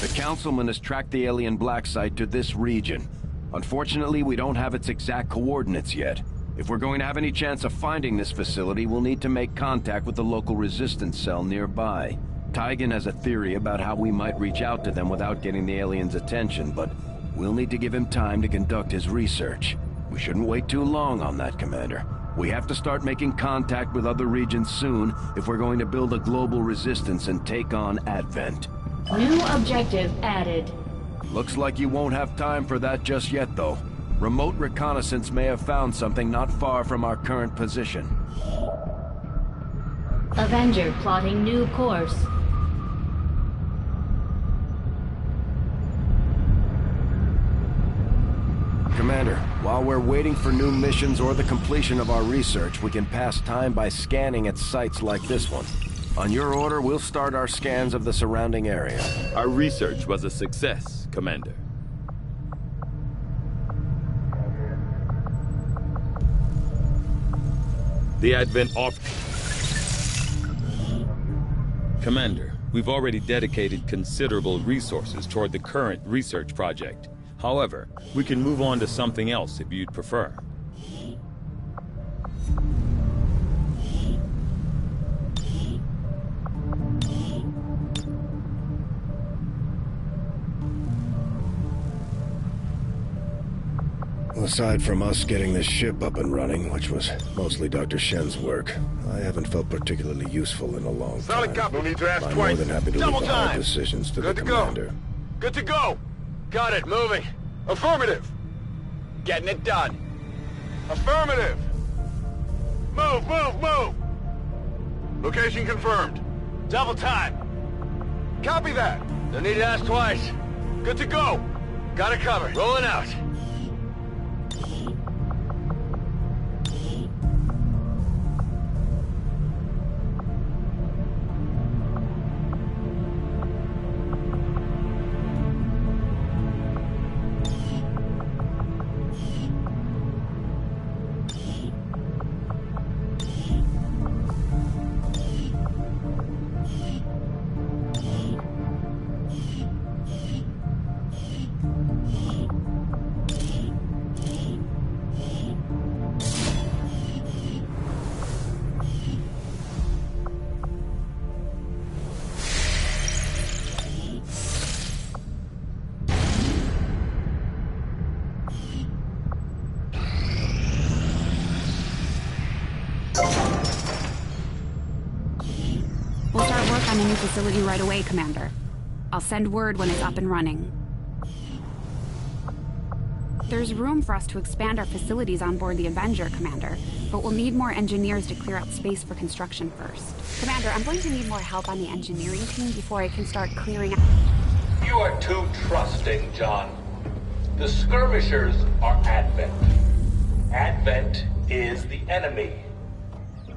The Councilman has tracked the alien black site to this region. Unfortunately, we don't have its exact coordinates yet. If we're going to have any chance of finding this facility, we'll need to make contact with the local Resistance cell nearby. Tygan has a theory about how we might reach out to them without getting the aliens' attention, but we'll need to give him time to conduct his research. We shouldn't wait too long on that, Commander. We have to start making contact with other regions soon if we're going to build a global resistance and take on Advent. New objective added. Looks like you won't have time for that just yet, though. Remote reconnaissance may have found something not far from our current position. Avenger plotting new course. Commander, while we're waiting for new missions or the completion of our research, we can pass time by scanning at sites like this one. On your order, we'll start our scans of the surrounding area. Our research was a success, Commander. The Advent off... Commander, we've already dedicated considerable resources toward the current research project. However, we can move on to something else if you'd prefer. Aside from us getting this ship up and running, which was mostly Dr. Shen's work, I haven't felt particularly useful in a long time. Solid cop, no need to ask I'm twice. more than happy to Double leave the hard time. decisions to Good the to go. commander. Good to go. Got it, moving. Affirmative. Getting it done. Affirmative. Move, move, move. Location confirmed. Double time. Copy that. No need to ask twice. Good to go. Got it covered. Rolling out. We'll start work on a new facility right away, Commander. I'll send word when it's up and running. There's room for us to expand our facilities on board the Avenger, Commander, but we'll need more engineers to clear out space for construction first. Commander, I'm going to need more help on the engineering team before I can start clearing out... You are too trusting, John. The skirmishers are Advent. Advent is the enemy.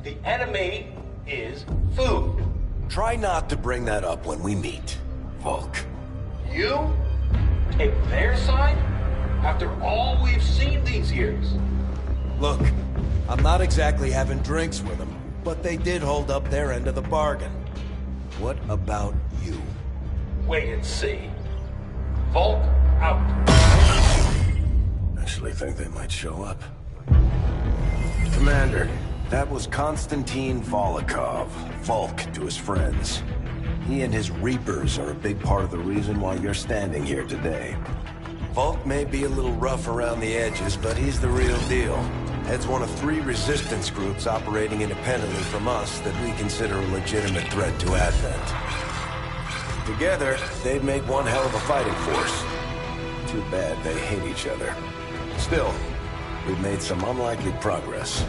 The enemy is food. Try not to bring that up when we meet, Volk. You take their side after all we've seen these years. Look, I'm not exactly having drinks with them, but they did hold up their end of the bargain. What about you? Wait and see. Volk out. Actually think they might show up. Commander, that was Konstantin Volokov, Volk to his friends. He and his Reapers are a big part of the reason why you're standing here today. Volk may be a little rough around the edges, but he's the real deal. Heads one of 3 resistance groups operating independently from us that we consider a legitimate threat to Advent. Together, they'd make one hell of a fighting force. Too bad they hate each other. Still, we've made some unlikely progress.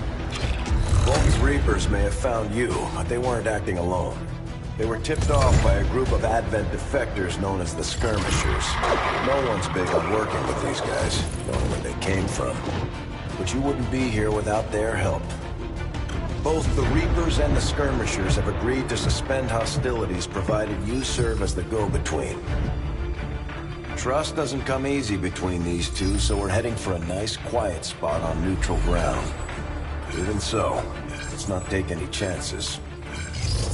Volk's Reapers may have found you, but they weren't acting alone. They were tipped off by a group of Advent defectors known as the Skirmishers. No one's big on working with these guys, knowing where they came from. But you wouldn't be here without their help. Both the Reapers and the Skirmishers have agreed to suspend hostilities provided you serve as the go-between. Trust doesn't come easy between these two, so we're heading for a nice, quiet spot on neutral ground. Even so, let's not take any chances.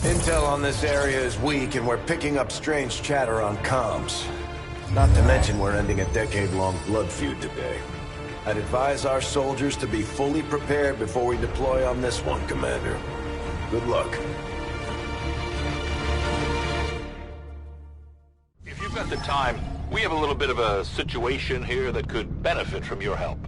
Intel on this area is weak, and we're picking up strange chatter on comms. Not to mention we're ending a decade-long blood feud today. I'd advise our soldiers to be fully prepared before we deploy on this one, Commander. Good luck. If you've got the time, we have a little bit of a situation here that could benefit from your help.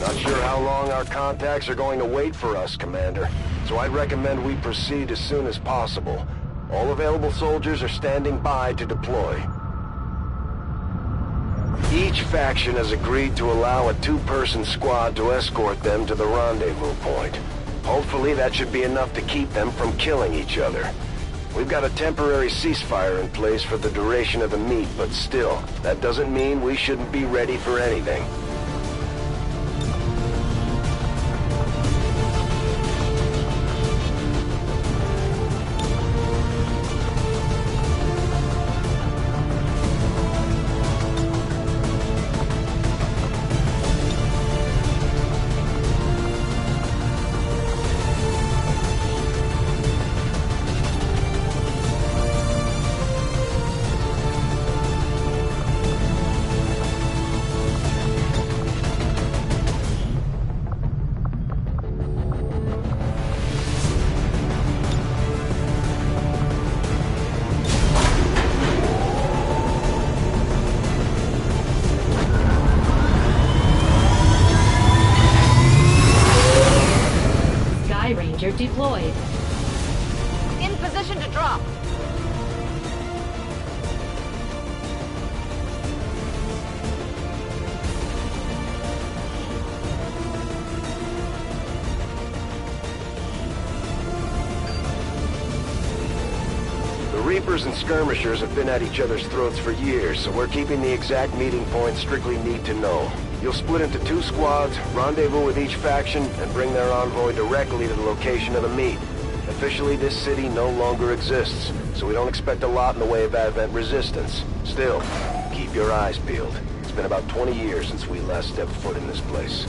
Not sure how long our contacts are going to wait for us, Commander. So I'd recommend we proceed as soon as possible. All available soldiers are standing by to deploy. Each faction has agreed to allow a two-person squad to escort them to the rendezvous point. Hopefully that should be enough to keep them from killing each other. We've got a temporary ceasefire in place for the duration of the meet, but still, that doesn't mean we shouldn't be ready for anything. Deployed. In position to drop. The Reapers and Skirmishers have been at each other's throats for years, so we're keeping the exact meeting point strictly need to know. You'll split into two squads, rendezvous with each faction, and bring their envoy directly to the location of the meet. Officially, this city no longer exists, so we don't expect a lot in the way of Advent resistance. Still, keep your eyes peeled. It's been about 20 years since we last stepped foot in this place.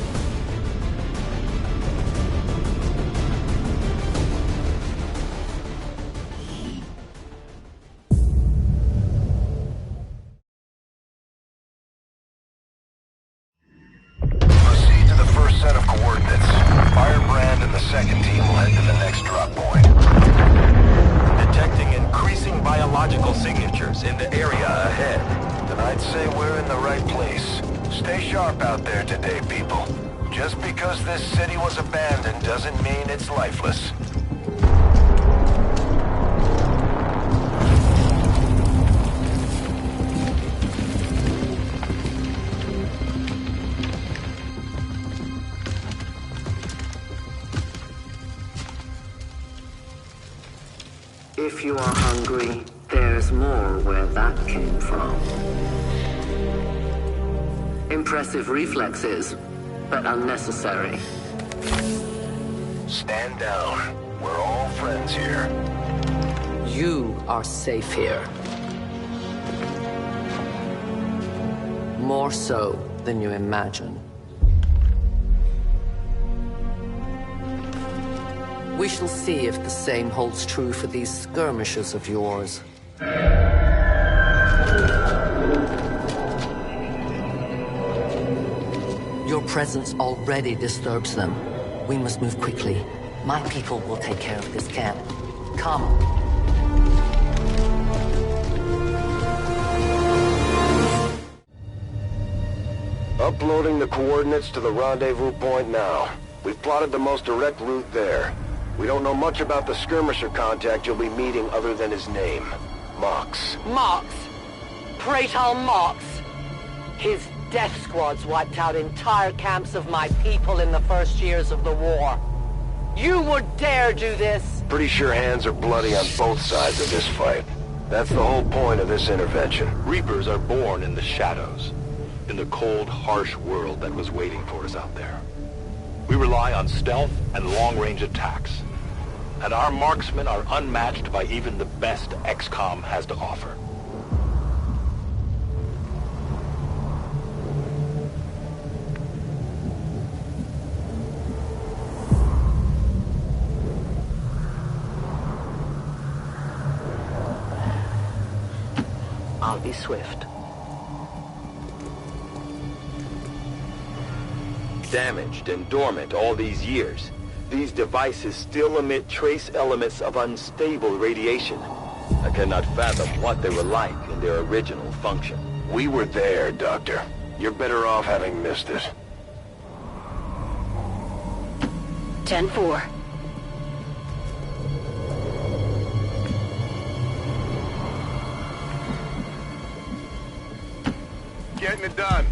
If you are hungry, there's more where that came from. Impressive reflexes, but unnecessary. Stand down. We're all friends here. You are safe here. More so than you imagine. We shall see if the same holds true for these skirmishes of yours. Your presence already disturbs them. We must move quickly. My people will take care of this camp. Come. Uploading the coordinates to the rendezvous point now. We've plotted the most direct route there. We don't know much about the skirmisher contact you'll be meeting other than his name. Mox. Mox? Praetor Mox? His death squads wiped out entire camps of my people in the first years of the war. You would dare do this? Pretty sure hands are bloody on both sides of this fight. That's the whole point of this intervention. Reapers are born in the shadows, in the cold, harsh world that was waiting for us out there. We rely on stealth and long-range attacks, and our marksmen are unmatched by even the best XCOM has to offer. I'll be swift. Damaged and dormant all these years, these devices still emit trace elements of unstable radiation. I cannot fathom what they were like in their original function. We were there, Doctor. You're better off having missed it. 10-4. Getting it done.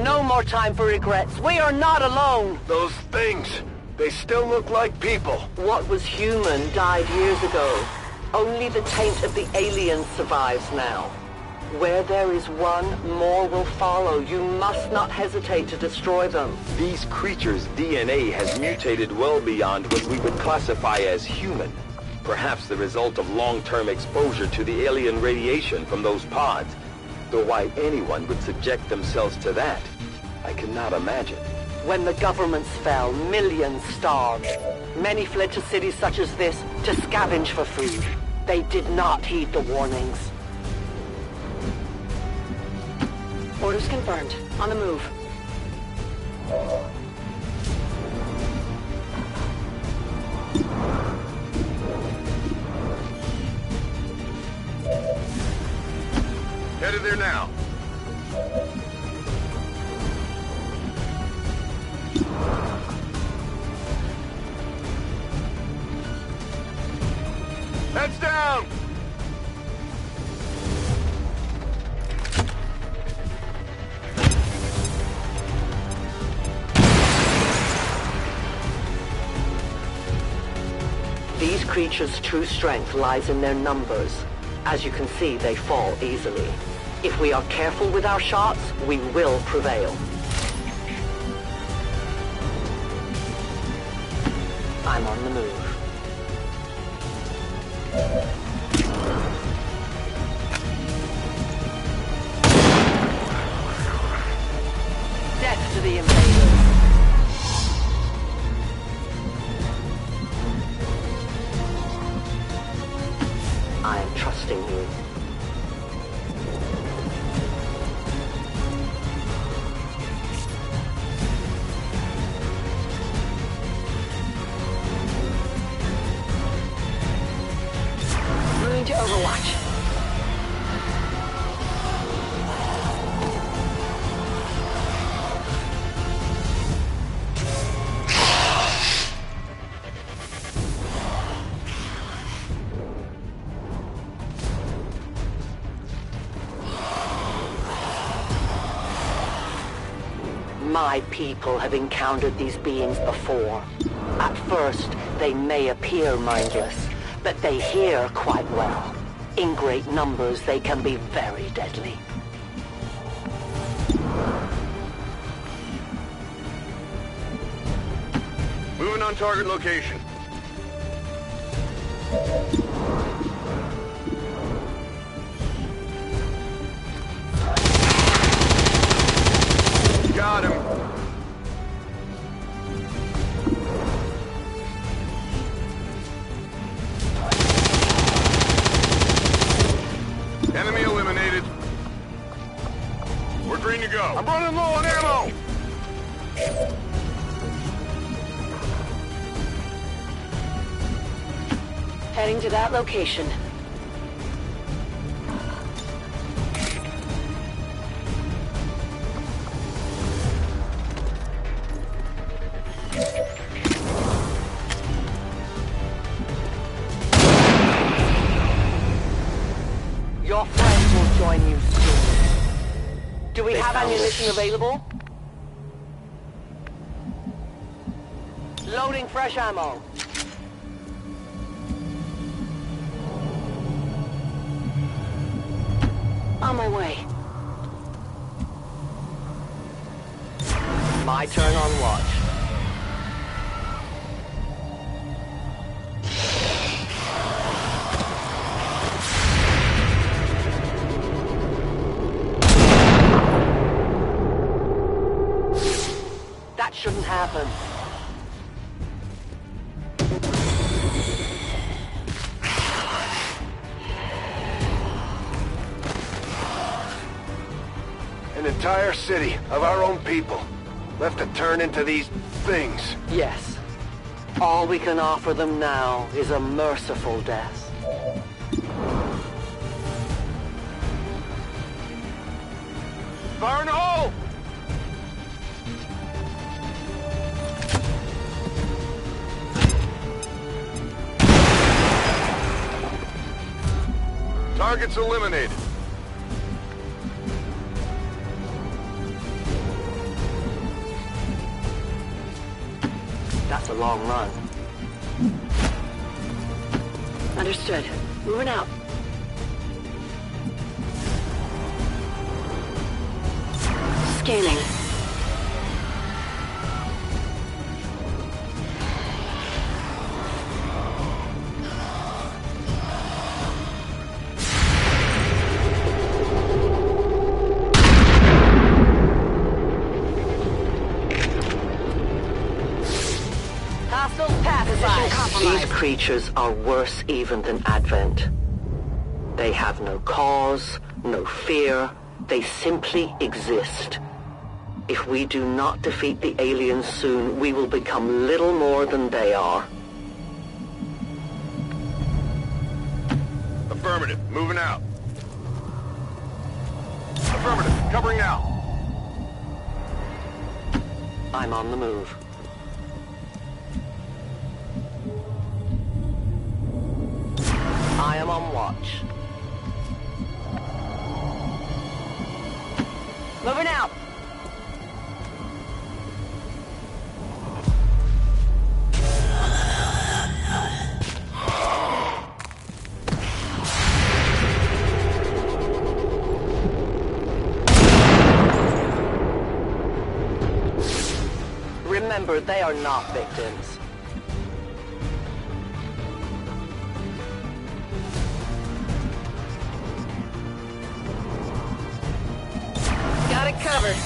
No more time for regrets. We are not alone. Those things, they still look like people. What was human died years ago. Only the taint of the aliens survives now. Where there is one, more will follow. You must not hesitate to destroy them. These creatures' DNA has mutated well beyond what we would classify as human. Perhaps the result of long-term exposure to the alien radiation from those pods. Though why anyone would subject themselves to that, I cannot imagine. When the governments fell, millions starved. Many fled to cities such as this to scavenge for food. They did not heed the warnings. Orders confirmed. On the move. Headed there now. Heads down! These creatures' true strength lies in their numbers. As you can see, they fall easily. If we are careful with our shots, we will prevail. I'm on the move. Death to the invaders. I am trusting you. Moving to Overwatch. My people have encountered these beings before. At first, they may appear mindless, but they hear quite well. In great numbers, they can be very deadly. Moving on target location. Got him. Enemy eliminated. We're green to go. I'm running low on ammo. Heading to that location. Your friends will join you soon. Do we have ammunition available? Loading fresh ammo. On my way. My turn on watch. That shouldn't happen. An entire city of our own people left to turn into these things. Yes. All we can offer them now is a merciful death. Fire in the hole! Target's eliminated. That's a long run. Understood. Moving out. Scanning. These creatures are worse even than Advent. They have no cause, no fear. They simply exist. If we do not defeat the aliens soon, we will become little more than they are. Affirmative. Moving out. Affirmative. Covering now. I'm on the move. I am on watch. Moving out. Remember, they are not victims. Got it covered.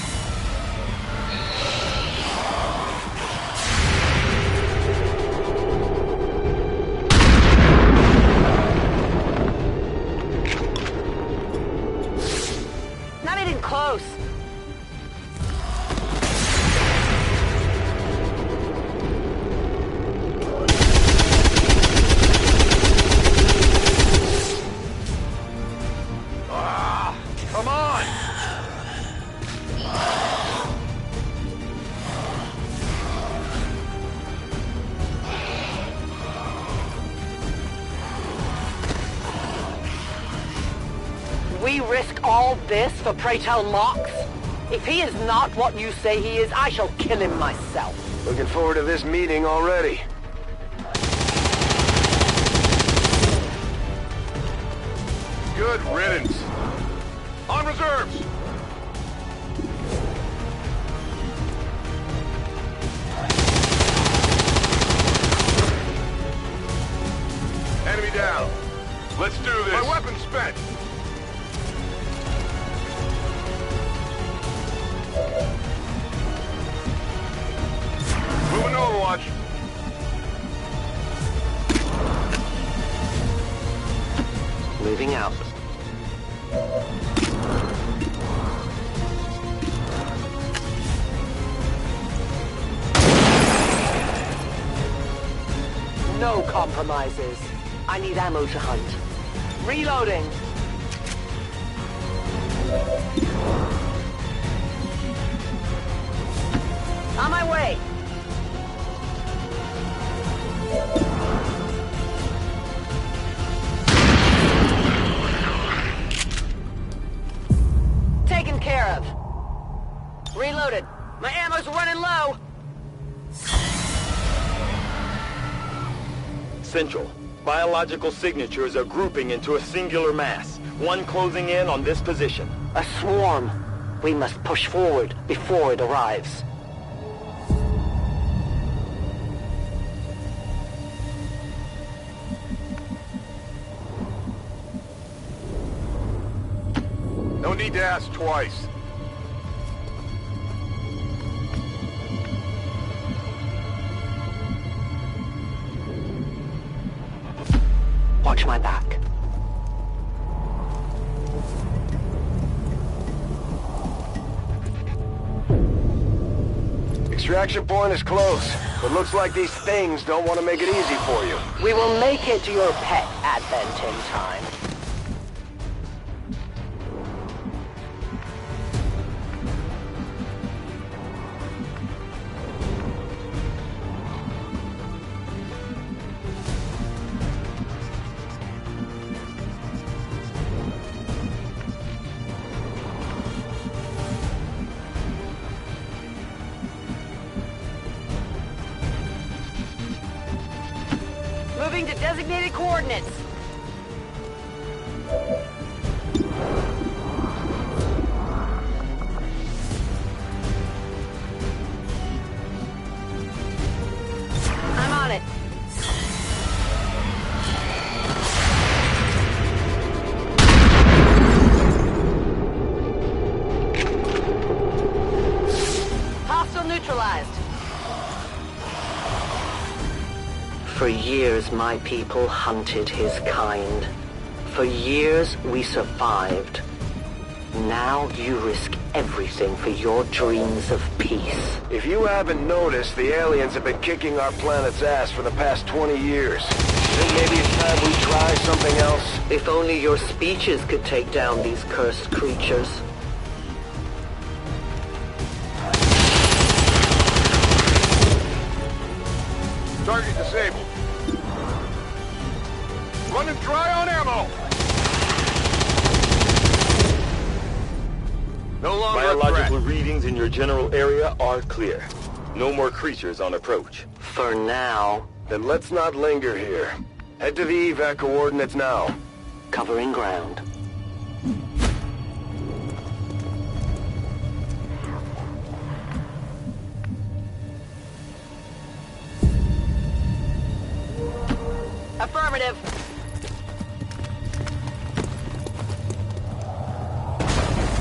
Not even close. Come on! We risk all this for pray tell Mox? If he is not what you say he is, I shall kill him myself. Looking forward to this meeting already. Good riddance. On reserves! Enemy down. Let's do this. My weapon's spent. Moving to Overwatch. Moving out. No compromises. I need ammo to hunt. Reloading. On my way. Taken care of. Reloaded. My ammo's running low. Central. Biological signatures are grouping into a singular mass. One closing in on this position. A swarm. We must push forward before it arrives. No need to ask twice. Watch my back. Extraction point is close, but looks like these things don't want to make it easy for you. We will make it to your pet Advent in time. Moving to designated coordinates. I'm on it. Hostile neutralized. For years, my people hunted his kind. For years, we survived. Now you risk everything for your dreams of peace. If you haven't noticed, the aliens have been kicking our planet's ass for the past 20 years. Think maybe it's time we try something else? If only your speeches could take down these cursed creatures. Target disabled. Running dry on ammo! No longer Biological readings in your general area are clear. No more creatures on approach. For now. Then let's not linger here. Head to the evac coordinates now. Covering ground. Affirmative.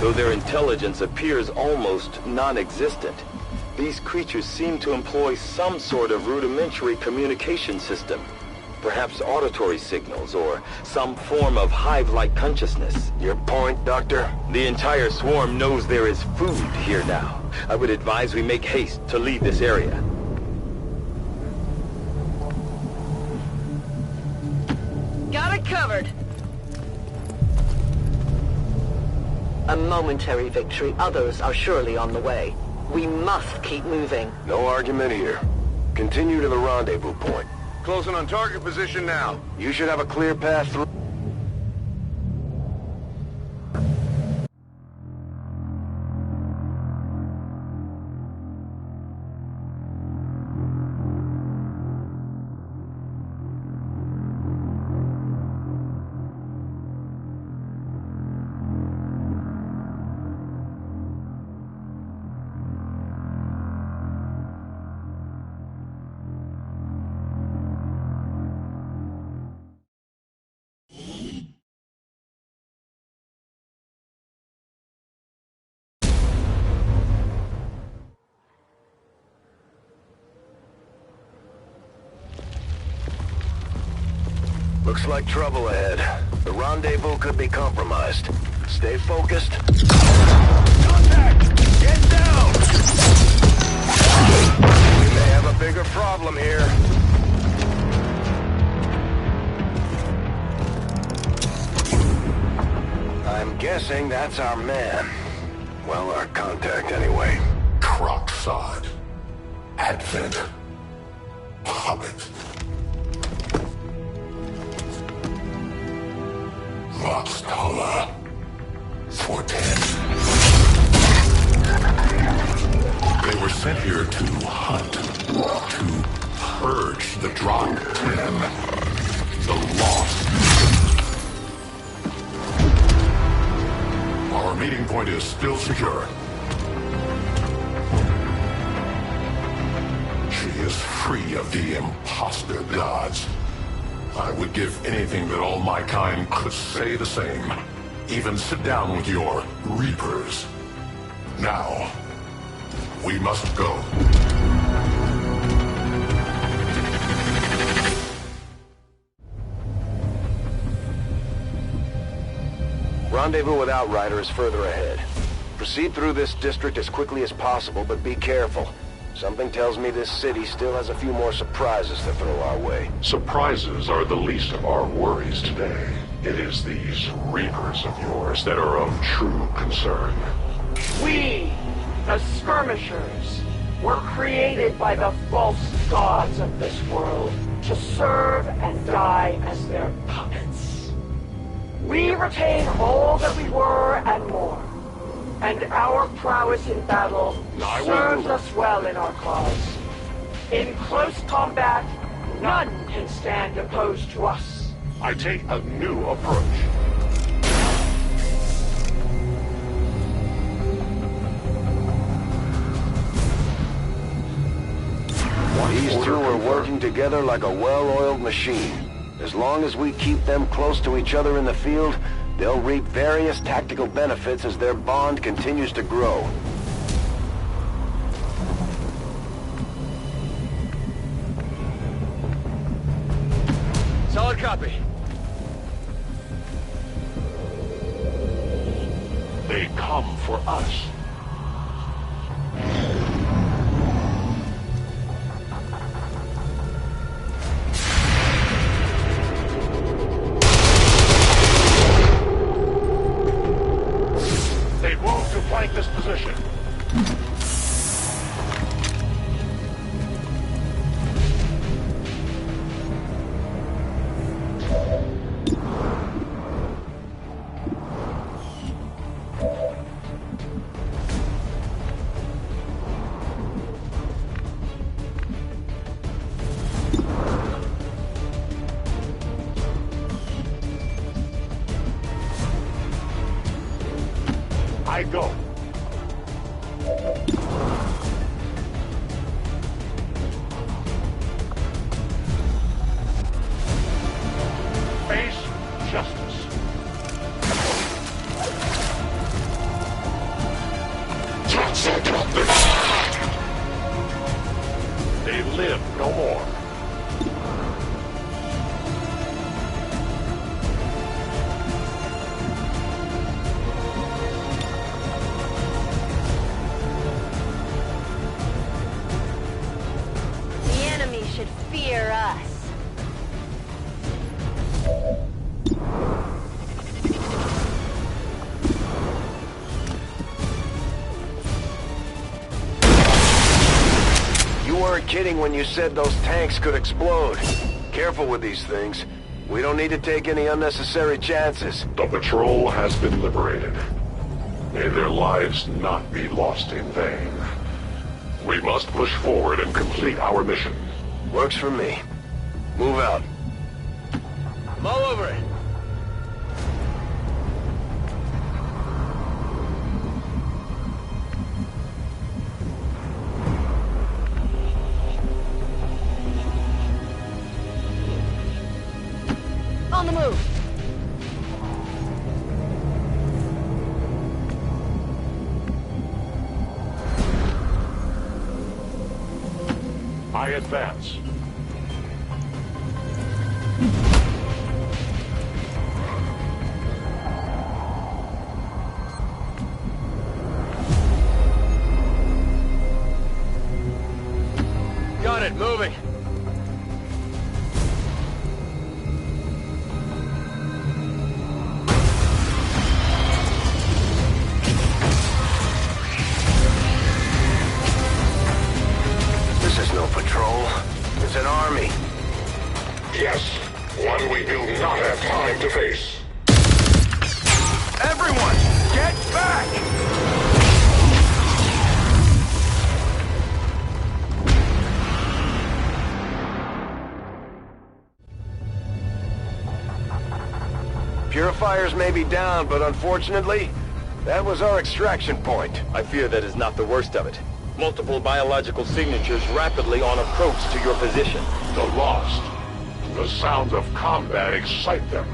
Though their intelligence appears almost non-existent, these creatures seem to employ some sort of rudimentary communication system. Perhaps auditory signals or some form of hive-like consciousness. Your point, Doctor? The entire swarm knows there is food here now. I would advise we make haste to leave this area. Got it covered. A momentary victory. Others are surely on the way. We must keep moving. No argument here. Continue to the rendezvous point. Closing on target position now. You should have a clear path through. Looks like trouble ahead. The rendezvous could be compromised. Stay focused. Contact! Get down! We may have a bigger problem here. I'm guessing that's our man. Well, our contact anyway. Crocksod. Advent. Puppet. Voxtala. 410. They were sent here to hunt, to purge the Drop 10, the Lost. Our meeting point is still secure. She is free of the imposter gods. I would give anything that all my kind could say the same. Even sit down with your Reapers. Now, we must go. Rendezvous with Outrider is further ahead. Proceed through this district as quickly as possible, but be careful. Something tells me this city still has a few more surprises to throw our way. Surprises are the least of our worries today. It is these Reapers of yours that are of true concern. We, the Skirmishers, were created by the false gods of this world to serve and die as their puppets. We retain all that we were and more. And our prowess in battle serves us well in our cause. In close combat, none can stand opposed to us. I take a new approach. These two are working together like a well-oiled machine. As long as we keep them close to each other in the field, they'll reap various tactical benefits as their bond continues to grow. Solid copy. They come for us. They move to flank this position. I go. Face justice. They live no more. Should fear us. You weren't kidding when you said those tanks could explode. Careful with these things. We don't need to take any unnecessary chances. The patrol has been liberated. May their lives not be lost in vain. We must push forward and complete our mission. Works for me. Move out. I'm all over it. On the move. I advance. Got it, moving. This is no patrol. It's an army. Yes, one we do not have time to face. Everyone, get back! Purifiers may be down, but unfortunately, that was our extraction point. I fear that is not the worst of it. Multiple biological signatures rapidly on approach to your position. The lost. The sounds of combat excite them.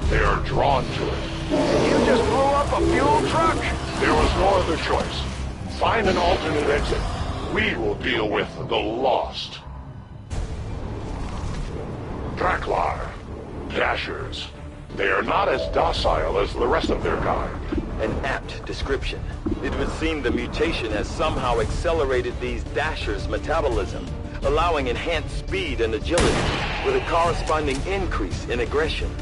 They are drawn to it. You just blew up a fuel truck? There was no other choice. Find an alternate exit. We will deal with the lost. Draklar. Dashers. They are not as docile as the rest of their kind. An apt description. It would seem the mutation has somehow accelerated these Dashers' metabolism, allowing enhanced speed and agility, with a corresponding increase in aggression.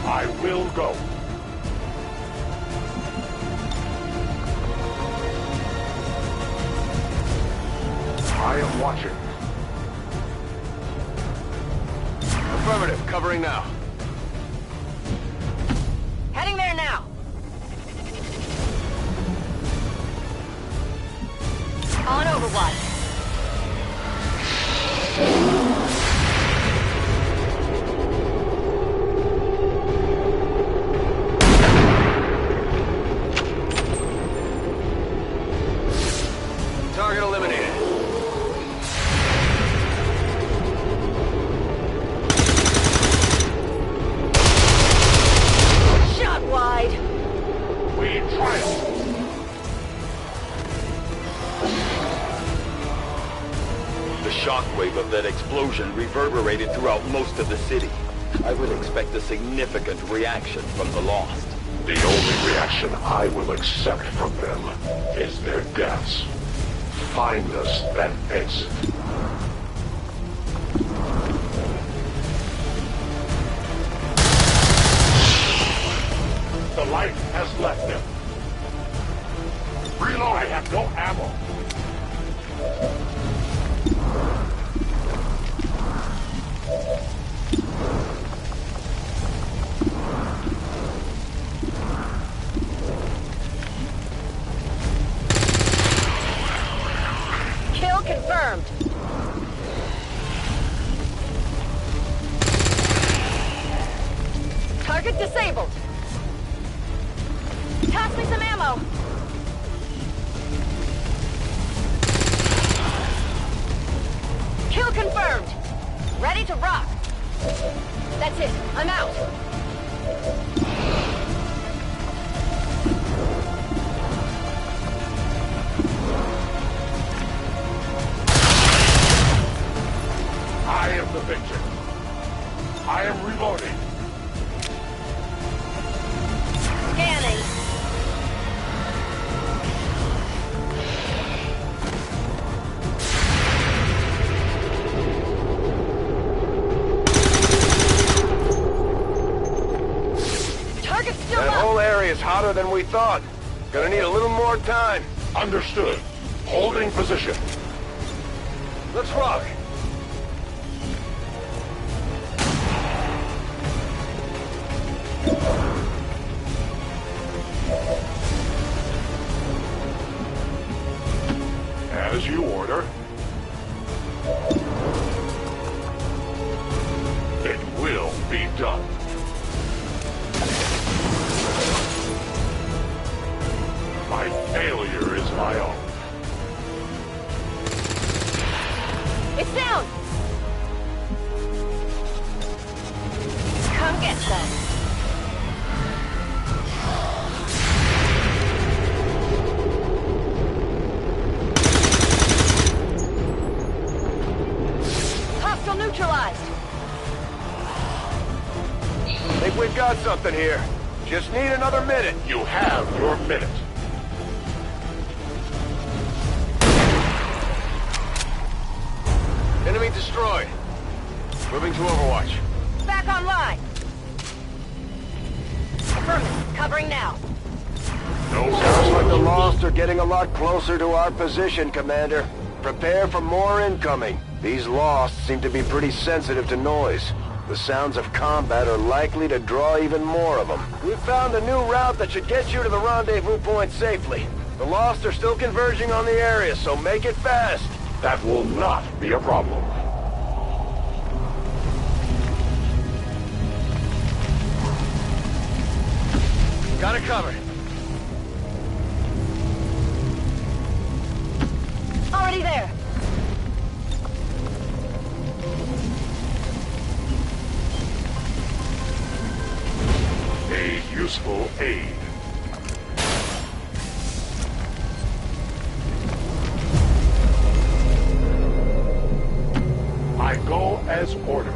I will go. I am watching. Affirmative, covering now. Heading there now. On Overwatch. Target eliminated. Shot wide. We triumph. The shockwave of that explosion reverberated throughout most of the city. I would expect a significant reaction from the Lost. The only reaction I will accept from them is their deaths. Find us that exit. The light has left them. Reload! I have no ammo. Kill confirmed. Target disabled. Toss me some ammo. Kill confirmed. Ready to rock. That's it. I'm out. I am the victor. I am reloading. Scanning. Target's still That up. whole area is hotter than we thought. Gonna need a little more time. Understood. Holding position. Let's rock. As you order. It will be done. My failure is my own. It's down. Come get some. Hostile neutralized. Think we've got something here. Just need another minute. You have your minute. Enemy destroyed. Moving to Overwatch. Back online. Affirmative. Covering now. Sounds like the Lost are getting a lot closer to our position, Commander. Prepare for more incoming. These Lost seem to be pretty sensitive to noise. The sounds of combat are likely to draw even more of them. We've found a new route that should get you to the rendezvous point safely. The Lost are still converging on the area, so make it fast. That will not be a problem. Got it covered. Already there. A useful aid. I go as ordered.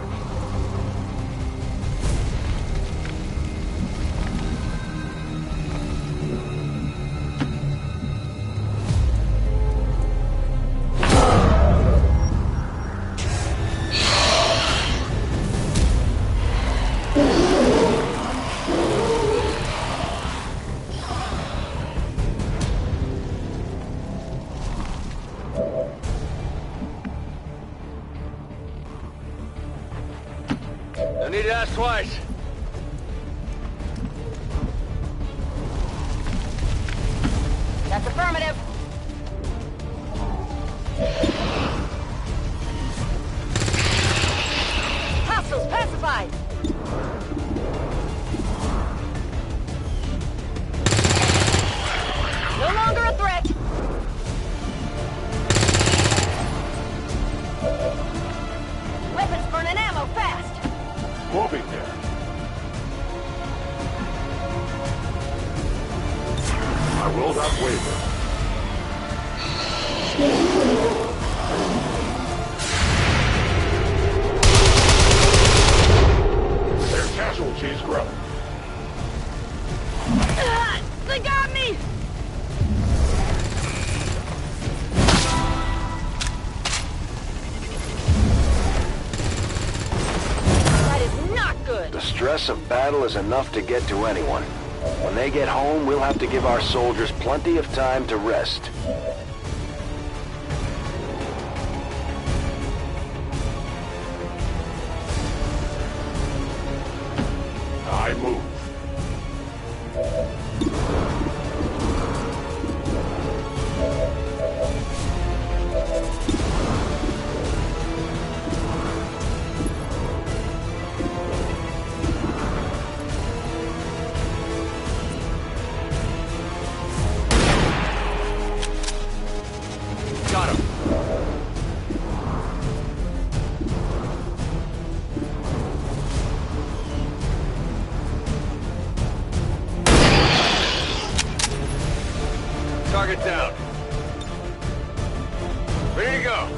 No need to ask twice. That's affirmative. Hostiles pacified. No longer a threat. Weapons burning ammo fast. Moving there. I will not waver. Their casualties grow. They got me! That is not good. The stress of battle is enough to get to anyone. When they get home, we'll have to give our soldiers plenty of time to rest. I move. Got him. Target down. Ready to go.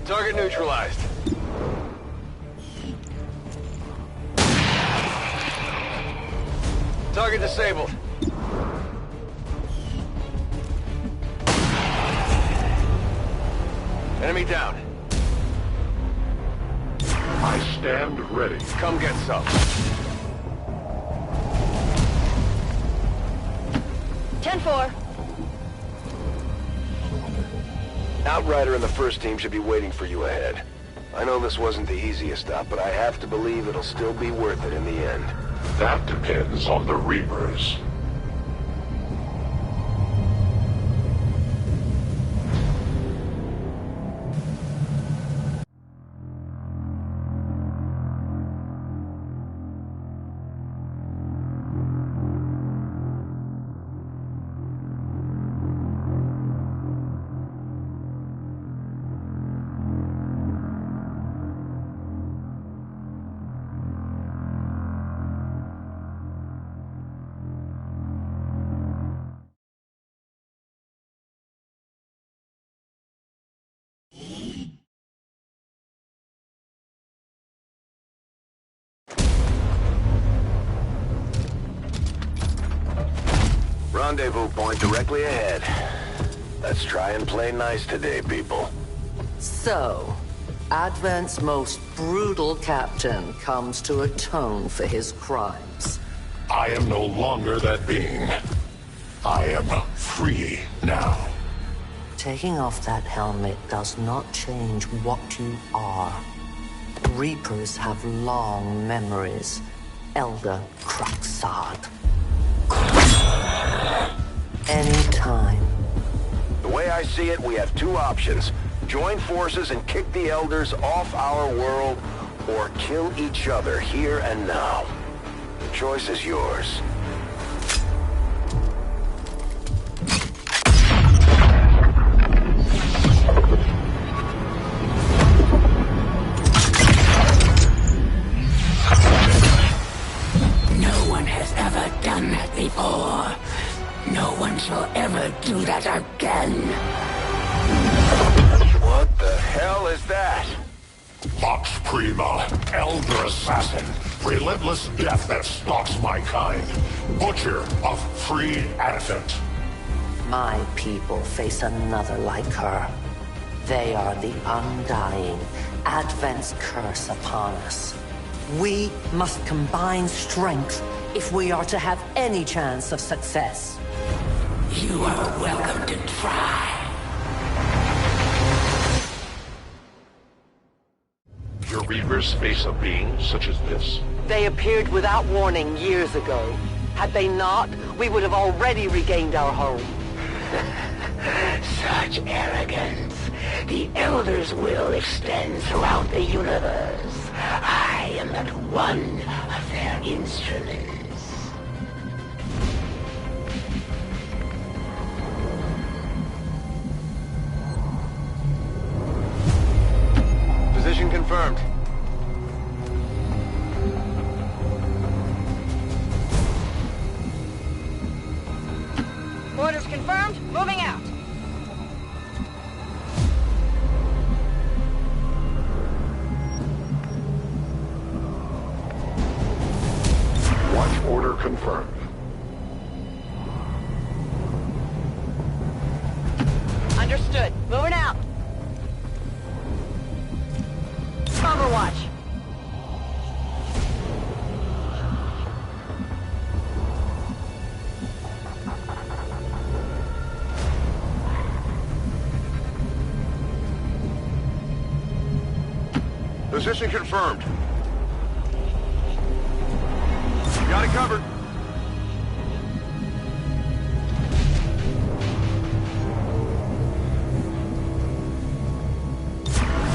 Target neutralized. Target disabled. Enemy down. I stand ready. Come get some. 10-4. Outrider and the first team should be waiting for you ahead. I know this wasn't the easiest stop, but I have to believe it'll still be worth it in the end. That depends on the Reapers. Rendezvous point directly ahead. Let's try and play nice today, people. So, Advent's most brutal captain comes to atone for his crimes. I am no longer that being. I am free now. Taking off that helmet does not change what you are. Reapers have long memories. Elder Craxard. Anytime. The way I see it, we have two options. Join forces and kick the Elders off our world, or kill each other here and now. The choice is yours. No one has ever done that before. No one shall ever do that again. What the hell is that? Vox Prima, Elder Assassin, relentless death that stalks my kind. Butcher of free Advent. My people face another like her. They are the undying. Advent's curse upon us. We must combine strength if we are to have any chance of success. You are welcome to try. Your Reapers face a being such as this? They appeared without warning years ago. Had they not, we would have already regained our home. Such arrogance. The Elder's will extends throughout the universe. I am but one of their instruments. Position confirmed. Orders confirmed. Moving out. Watch order confirmed. Understood. Moving out. Overwatch. Position confirmed. Got it covered.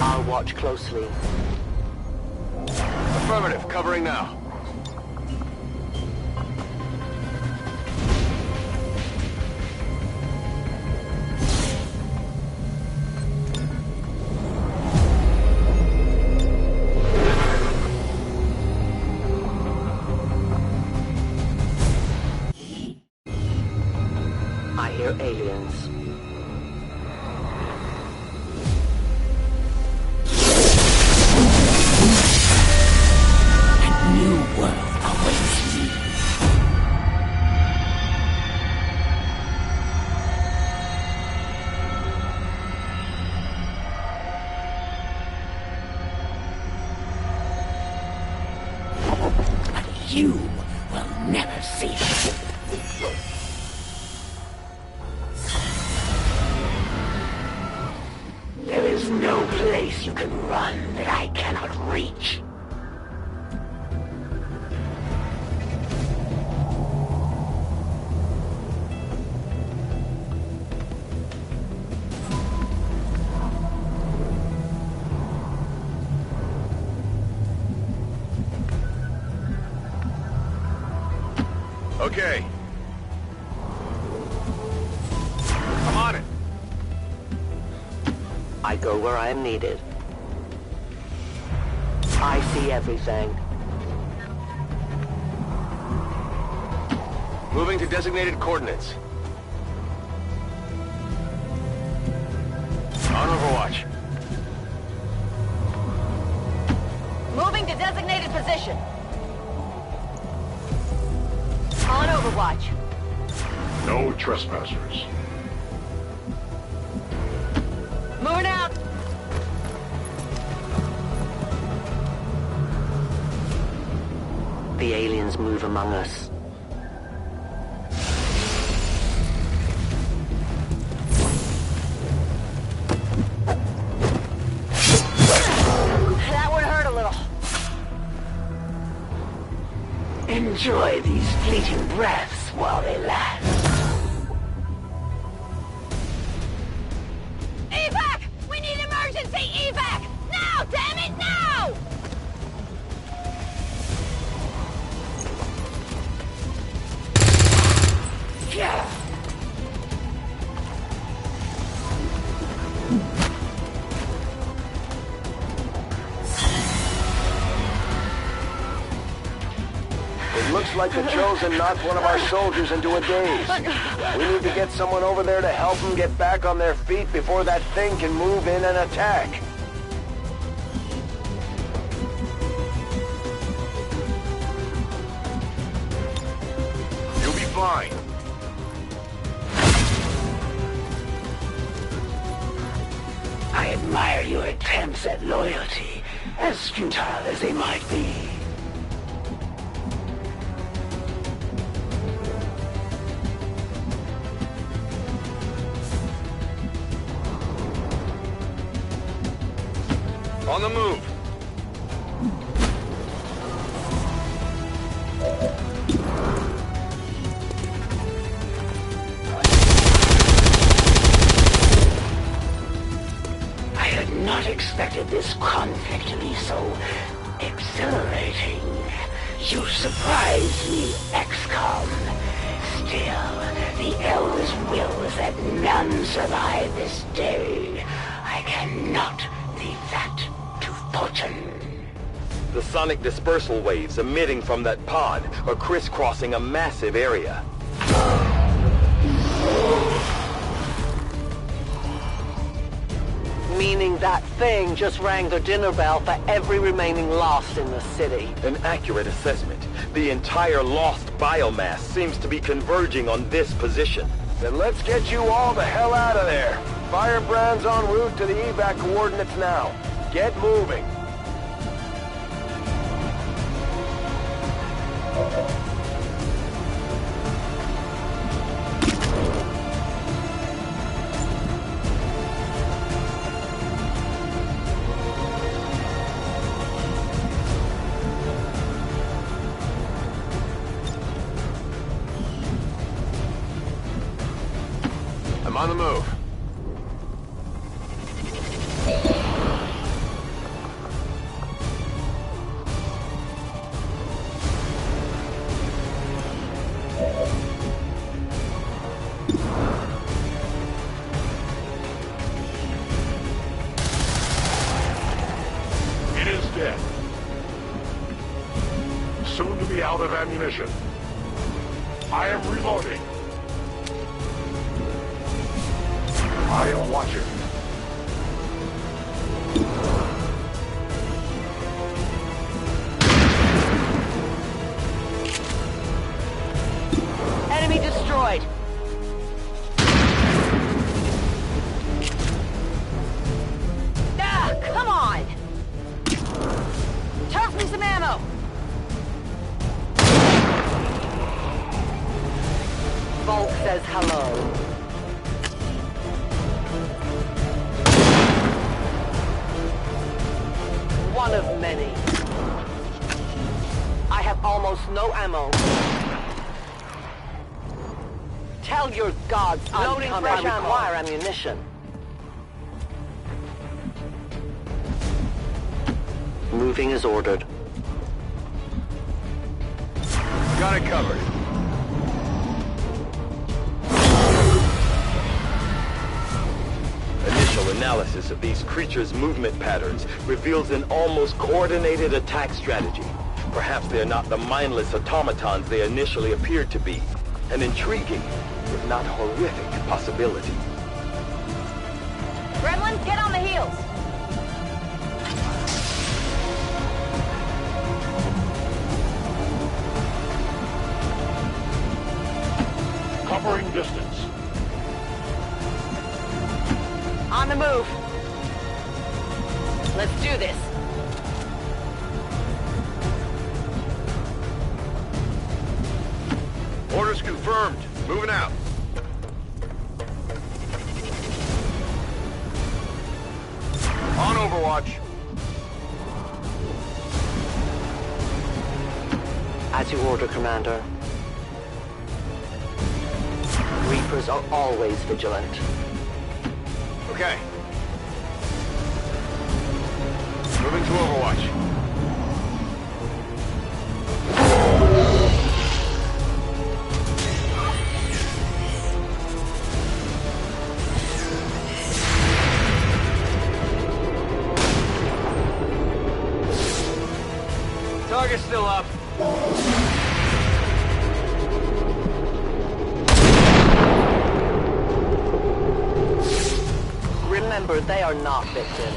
I'll watch closely. Affirmative, covering now. I hear aliens. New world awaits me. But you will never see it. There is no place you can run that I cannot reach. Okay. I'm on it. I go where I am needed. I see everything. Moving to designated coordinates. On Overwatch. Moving to designated position. On Overwatch. No trespassers. Moving out. The aliens move among us. That would hurt a little. Enjoy these fleeting breaths while they last. Evac! We need emergency evac! Now, damn it, now! Yeah. It looks like the Chosen knocked one of our soldiers into a daze. We need to get someone over there to help them get back on their feet before that thing can move in and attack. You'll be fine. I admire your attempts at loyalty, as futile as they might be. On the move. I had not expected this conflict to be so exhilarating. You surprised me, XCOM. Still, the Elder's will is that none survive this day. I cannot leave that to fortune. The sonic dispersal waves emitting from that pod are crisscrossing a massive area. Meaning that thing just rang the dinner bell for every remaining Lost in the city. An accurate assessment. The entire Lost biomass seems to be converging on this position. Then let's get you all the hell out of there. Firebrand's en route to the evac coordinates now. Get moving. I'm on the move. It is dead. Soon to be out of ammunition. I am reloading. I am watching. Enemy destroyed. Ah, come on! Toss me some ammo! Volk says hello. One of many. I have almost no ammo. Tell your gods I'm coming. I require ammunition. Moving as ordered. Got it covered. Initial analysis of these creatures' movement patterns reveals an almost coordinated attack strategy. Perhaps they're not the mindless automatons they initially appeared to be. An intriguing, if not horrific, possibility. Gremlins, get on the heels! Covering distance. On the move. Let's do this. Orders confirmed. Moving out. On Overwatch. As you order, Commander. Reapers are always vigilant. Okay. Moving to Overwatch. Target's still up. Remember, they are not victims.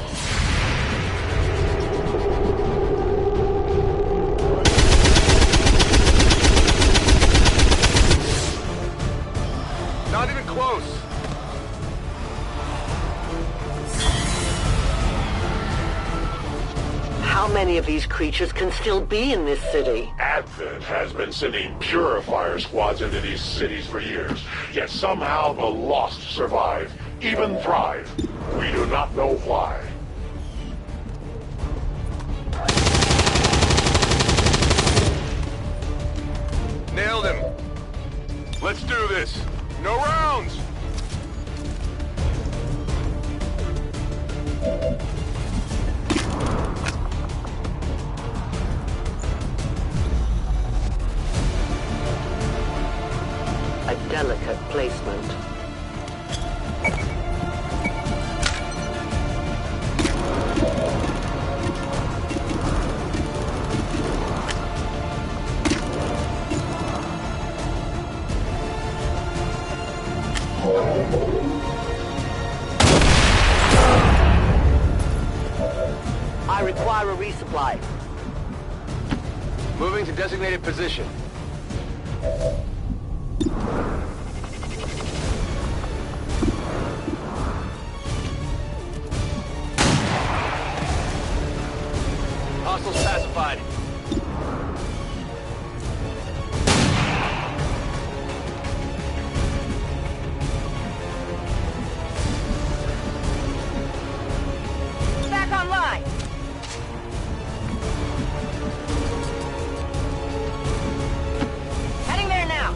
Not even close. How many of these creatures can still be in this city? Advent has been sending purifier squads into these cities for years, yet somehow the Lost survive, even thrive. We do not know why. Let's do this. No rounds! A delicate placement. I require a resupply. Moving to designated position. Hostiles pacified. Back online! Heading there now!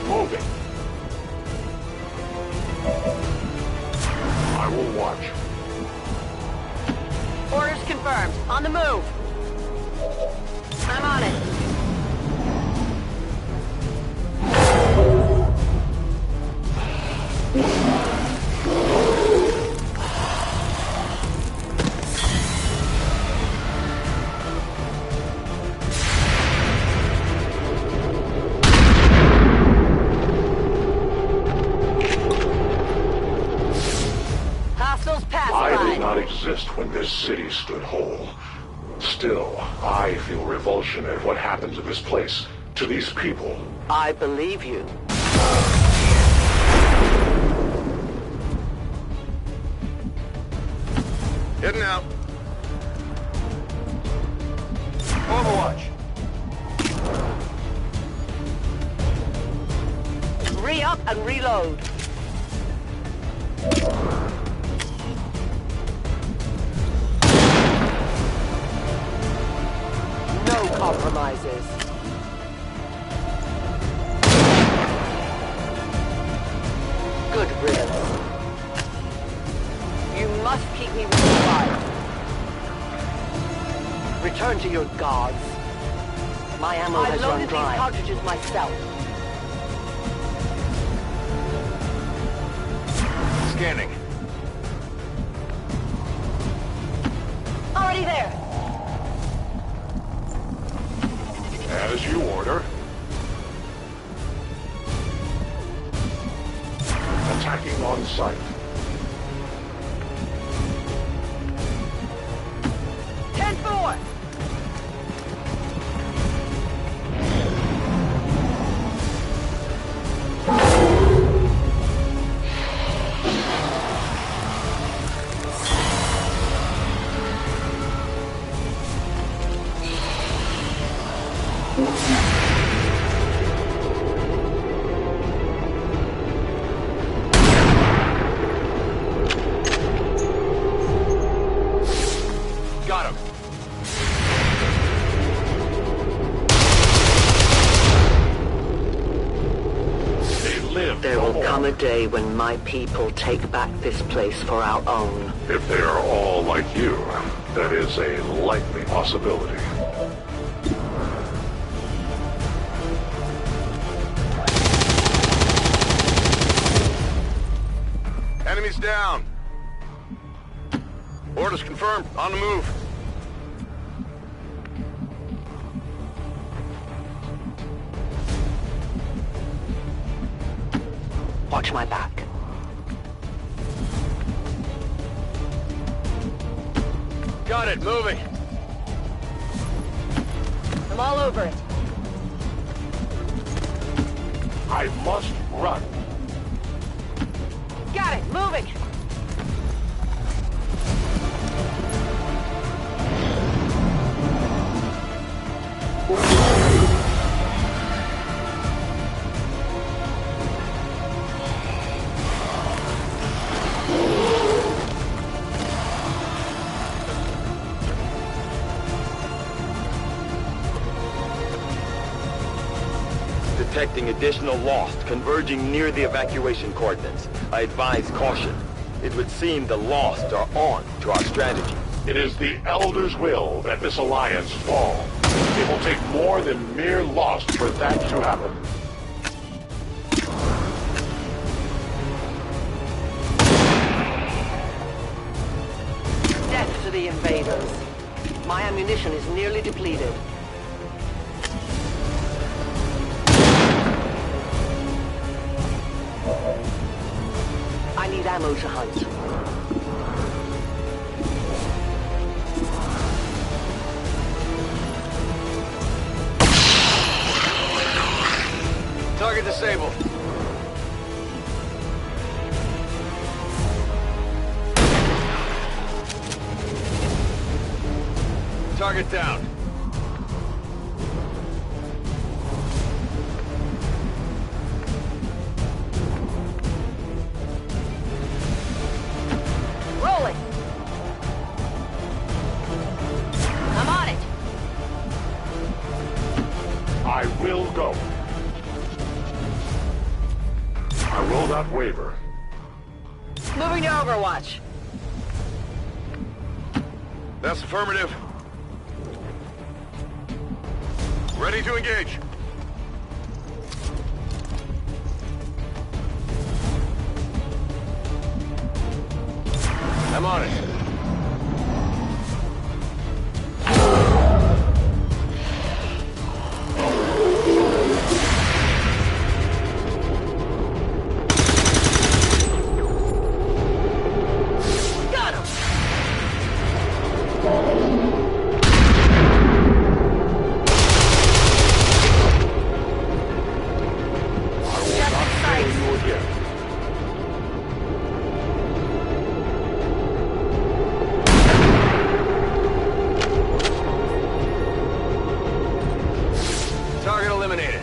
Moving. I will watch. Orders confirmed. On the move. I'm on it. Hostiles I pacified. did not exist when this city stood whole. Still, I feel revulsion at what happened to this place, to these people. I believe you. Heading out. Overwatch. Re-up and reload. No compromises. Good riddance. You must keep me alive. Return to your gods. My ammo has run dry. I loaded these cartridges myself. Scanning. Already there. As you order. Attacking on sight. 10-4. Got him. There will come a day when my people take back this place for our own. If they are all like you, that is a likely possibility. Enemies down. Orders confirmed. On the move. Watch my back. Got it. Moving. I'm all over it. I must run. Got it. Moving. detecting additional Lost converging near the evacuation coordinates. I advise caution. It would seem the Lost are on to our strategy. It is the Elder's will that this alliance fall. It will take more than mere Lost for that to happen. Death to the invaders. My ammunition is nearly depleted. I need ammo to hunt. Target disabled. Target down. Rolling. I'm on it. I will go. I will not waver. Moving to Overwatch. That's affirmative. Ready to engage. I'm on it. Got him. Target eliminated.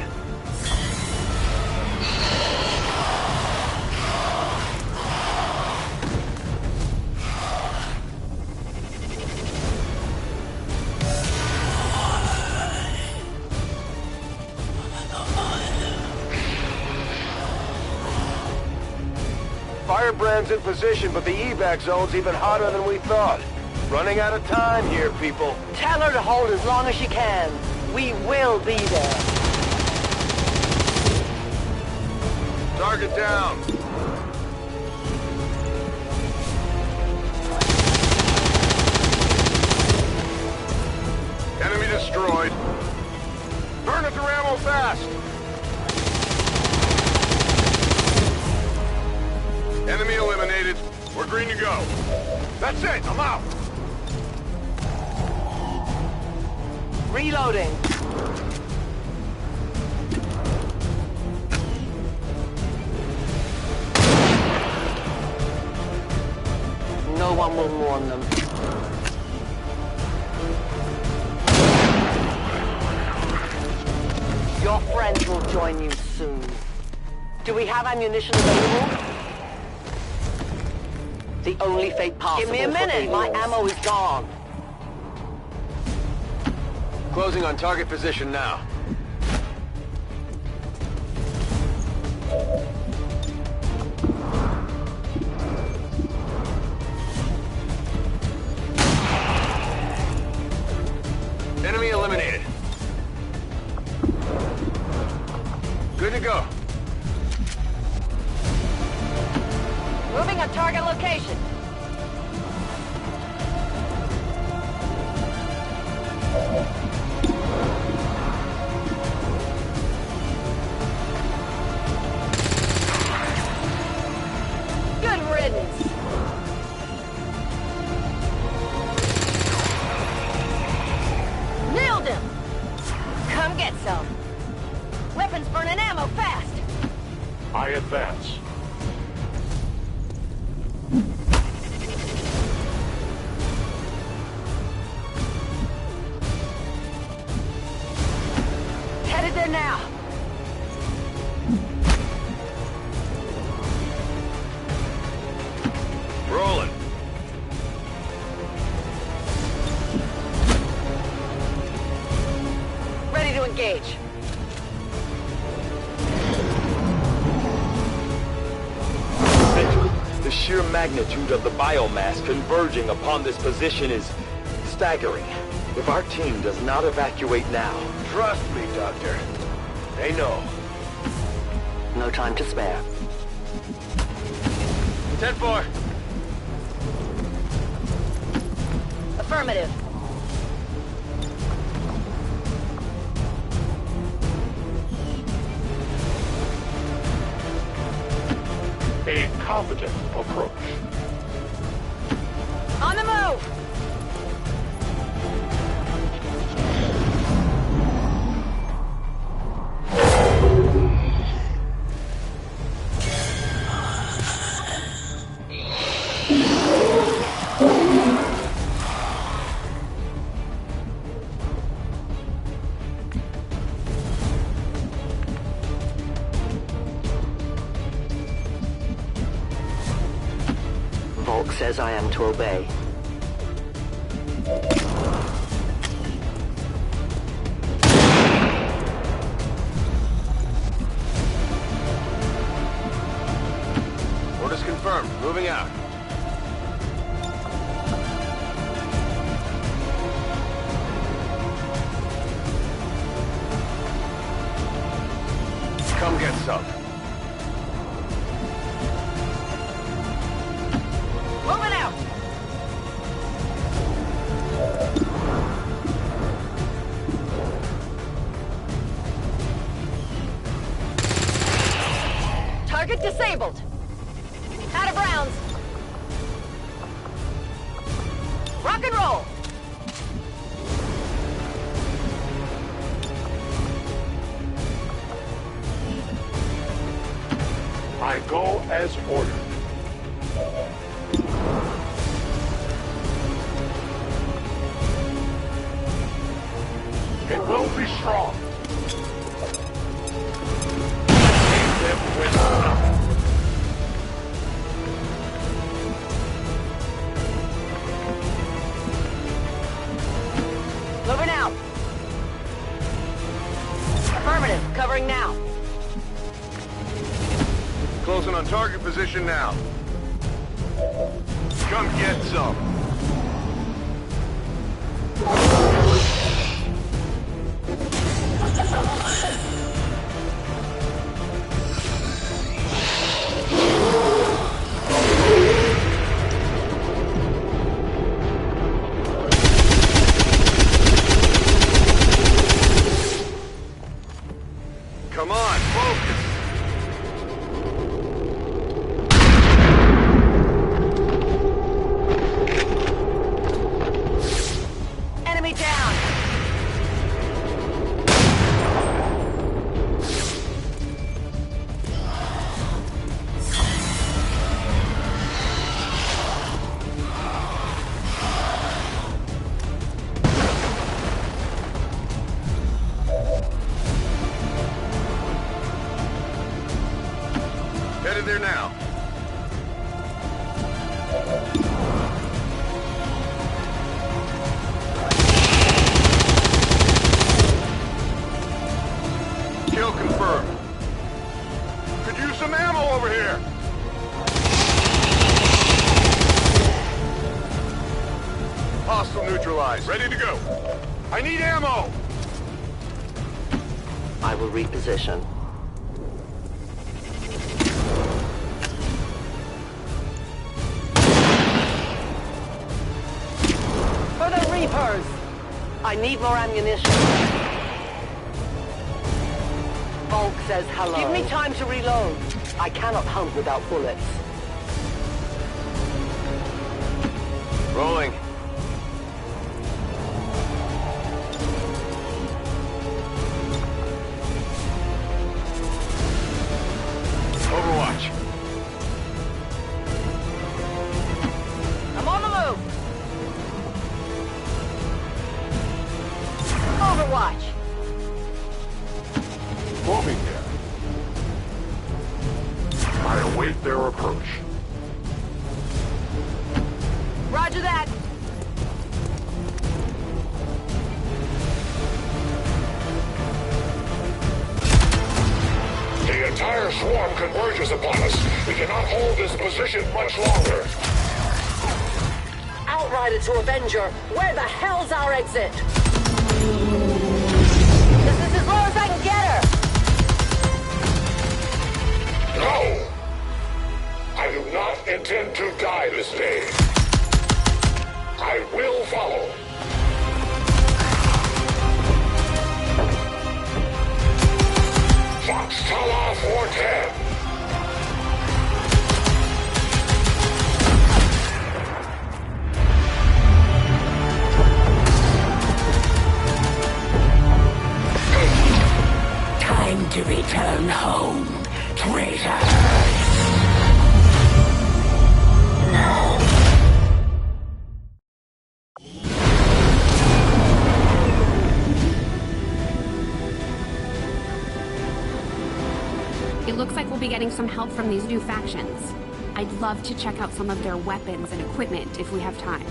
Firebrand's in position, but the evac zone's even hotter than we thought. Running out of time here, people. Tell her to hold as long as she can. We will be there. Target down. Enemy destroyed. Burn it through ammo fast. Enemy eliminated. We're green to go. That's it. I'm out. Reloading. No one will mourn them. Your friends will join you soon. Do we have ammunition available? The only fate possible. Give me a minute. My ammo is gone. Closing on target position now. Enemy eliminated. Good to go. Moving on target location. Good riddance. Nailed him. Come get some. Weapons burning ammo fast. I advance. Headed there now. Rolling. Ready to engage. sheer magnitude of the biomass converging upon this position is staggering. If our team does not evacuate now... Trust me, Doctor. They know. No time to spare. 10-4. Affirmative. A competent approach. On the move! Volk says I am to obey. Orders confirmed. Moving out. Come get some. Moving out! Target disabled. Out of rounds. Rock and roll. I go as ordered. It will be strong. Save them with nothing. Moving out. Affirmative. Covering now. Closing on target position now. Come get some. Come on, focus. Enemy down. Headed there now. Kill confirmed. Could use some ammo over here. Hostile neutralized. Ready to go. I need ammo. I will reposition. For the Reapers. I need more ammunition. Volk says hello. Give me time to reload. I cannot hunt without bullets. Rolling. Overwatch. I'm on the move. Overwatch. Moving here. I await their approach. Roger that. The entire swarm converges upon us. We cannot hold this position much longer. Outrider to Avenger, where the hell's our exit? This is as low as I can get her! No! I do not intend to die this day. I will follow. Foxtrot 410. Time to return home, traitor. It looks like we'll be getting some help from these new factions. I'd love to check out some of their weapons and equipment if we have time.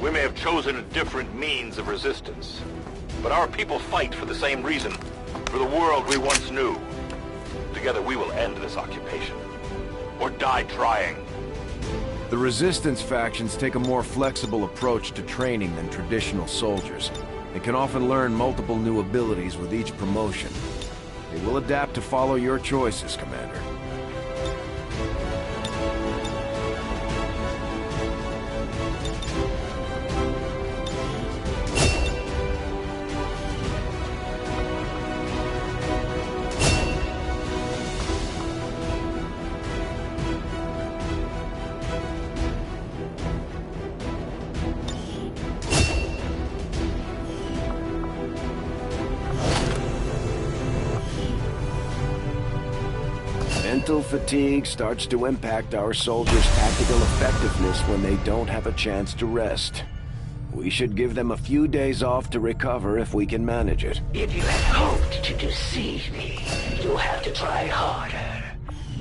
We may have chosen a different means of resistance, but our people fight for the same reason, for the world we once knew. Together we will end this occupation, or die trying. The Resistance factions take a more flexible approach to training than traditional soldiers. They can often learn multiple new abilities with each promotion. They will adapt to follow your choices, Commander. Mental fatigue starts to impact our soldiers' tactical effectiveness when they don't have a chance to rest. We should give them a few days off to recover if we can manage it. If you had hoped to deceive me, you'll have to try harder.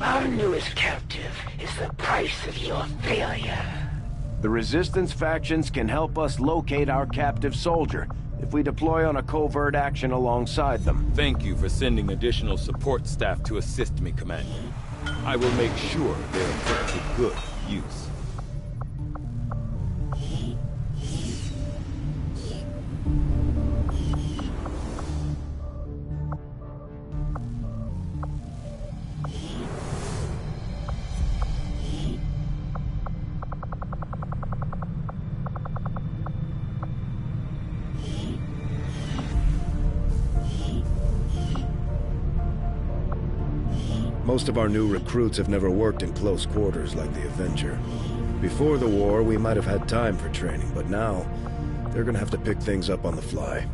Our newest captive is the price of your failure. The Resistance factions can help us locate our captive soldier if we deploy on a covert action alongside them. Thank you for sending additional support staff to assist me, Commander. I will make sure they're put to good use. Most of our new recruits have never worked in close quarters like the Avenger. Before the war, we might have had time for training, but now, they're gonna have to pick things up on the fly.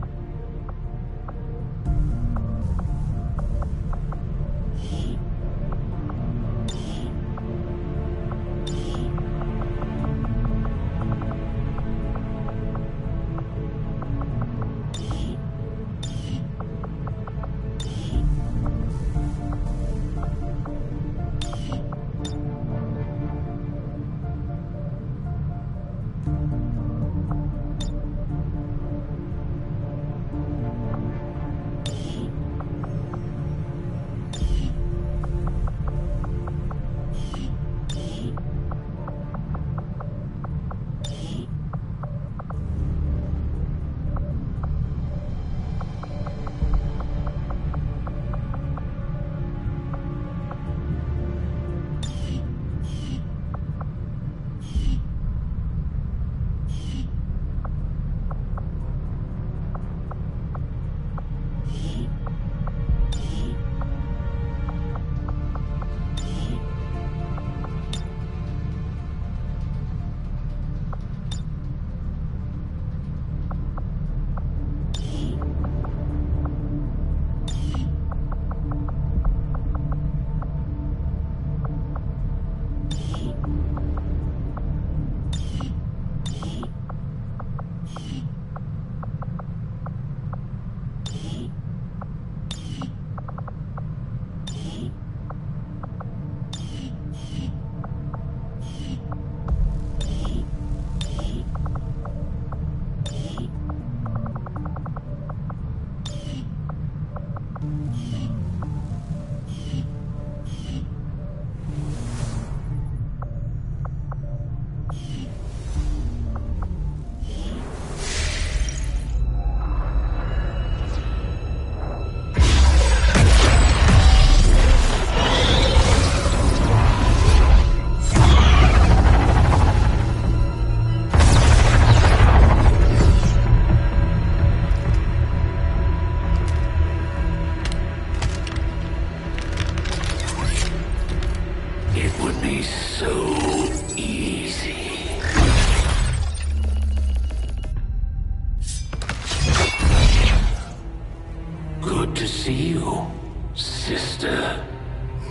Good to see you, sister.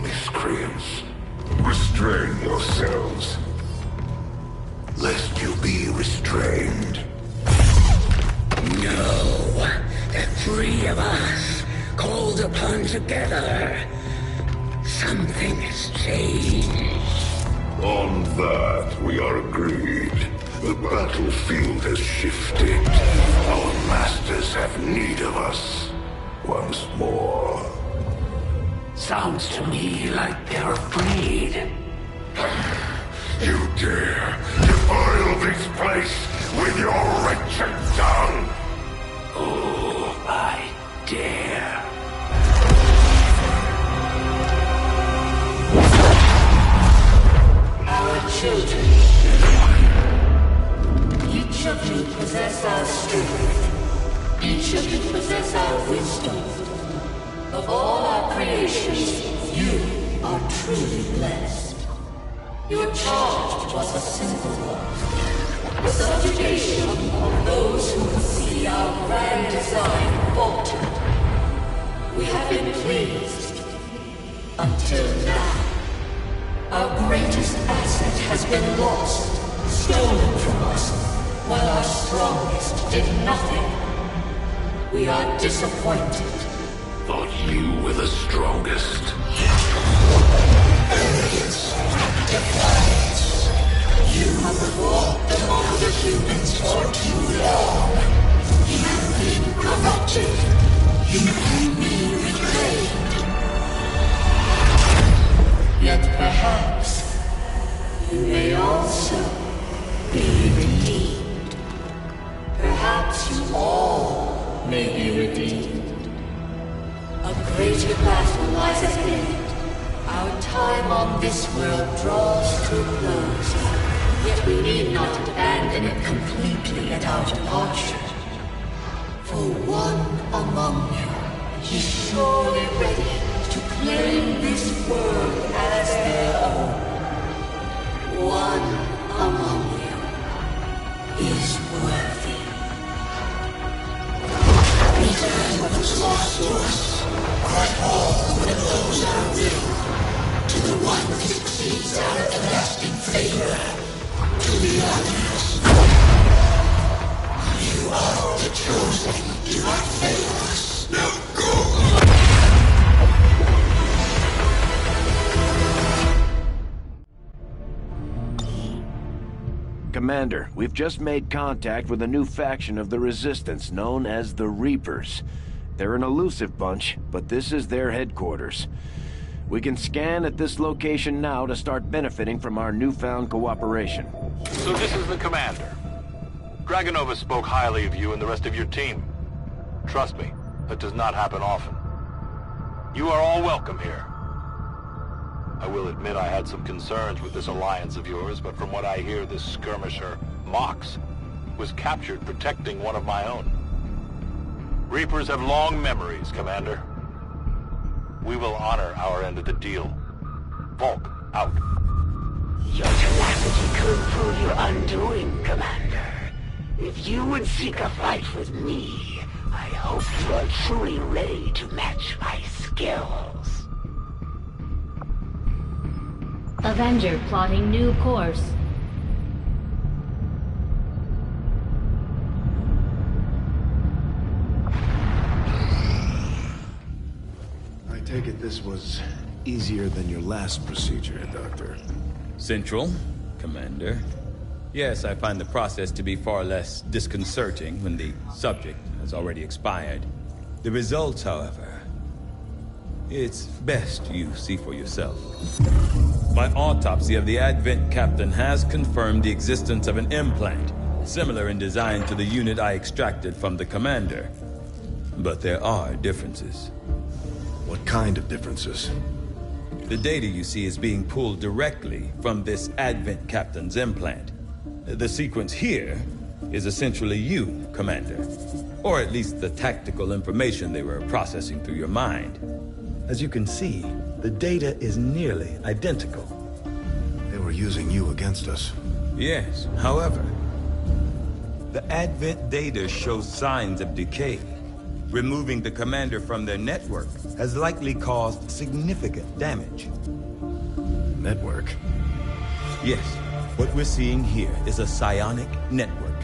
Miscreants, restrain yourselves, lest you be restrained. No, the three of us, called upon together. Something has changed. On that, we are agreed. The battlefield has shifted. Our masters have need of us once more. Sounds to me like they're afraid. You dare defile this place with your wretched tongue? Oh, I dare. Our children. Each of you possess our strength. Each of you possess our wisdom. Of all our creations, you are truly blessed. Your charge was a simple one. The subjugation of those who would see our grand design falter. We have been pleased. Until now. Our greatest asset has been lost, stolen from us, while our strongest did nothing. We are disappointed. Thought you were the strongest. Arrogance, defiance. You have walked among the humans for too long. You've been corrupted. You can be reclaimed. Yet perhaps you may also be redeemed. Perhaps you all may be redeemed. A greater battle lies ahead. Our time on this world draws to a close. Yet we need not abandon it completely at our departure. For one among you is surely ready to claim this world as their own. One among you is worthy. Return what was lost to us, that all that those are will, to the one who succeeds our everlasting favor, to the others. You are the chosen, do not fail us. Now go! Commander, we've just made contact with a new faction of the Resistance known as the Reapers. They're an elusive bunch, but this is their headquarters. We can scan at this location now to start benefiting from our newfound cooperation. So this is the commander. Dragonova spoke highly of you and the rest of your team. Trust me, that does not happen often. You are all welcome here. I will admit I had some concerns with this alliance of yours, but from what I hear, this skirmisher, Mox, was captured protecting one of my own. Reapers have long memories, Commander. We will honor our end of the deal. Volk, out. Your tenacity could prove your undoing, Commander. If you would seek a fight with me, I hope you are truly ready to match my skills. Avenger plotting new course. I take it this was easier than your last procedure, Doctor. Central, Commander. Yes, I find the process to be far less disconcerting when the subject has already expired. The results, however, it's best you see for yourself. My autopsy of the Advent captain has confirmed the existence of an implant, similar in design to the unit I extracted from the commander. But there are differences. What kind of differences? The data you see is being pulled directly from this Advent captain's implant. The sequence here is essentially you, Commander. Or at least the tactical information they were processing through your mind. As you can see, the data is nearly identical. They were using you against us. Yes, however, the Advent data shows signs of decay. Removing the commander from their network has likely caused significant damage. Network? Yes, what we're seeing here is a psionic network.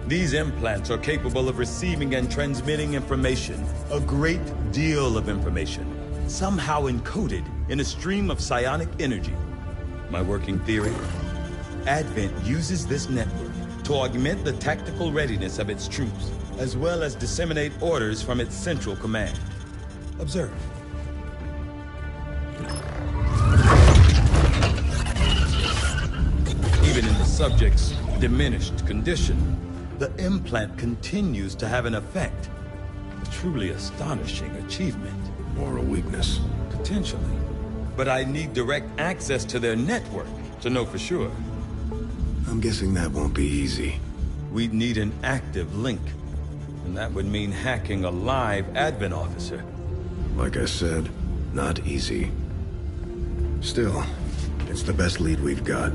These implants are capable of receiving and transmitting information, a great deal of information, somehow encoded in a stream of psionic energy. My working theory? Advent uses this network to augment the tactical readiness of its troops, as well as disseminate orders from its central command. Observe. Even in the subject's diminished condition, the implant continues to have an effect. A truly astonishing achievement. Or a weakness. Potentially. But I need direct access to their network to know for sure. I'm guessing that won't be easy. We'd need an active link. And that would mean hacking a live Advent officer. Like I said, not easy. Still, it's the best lead we've got.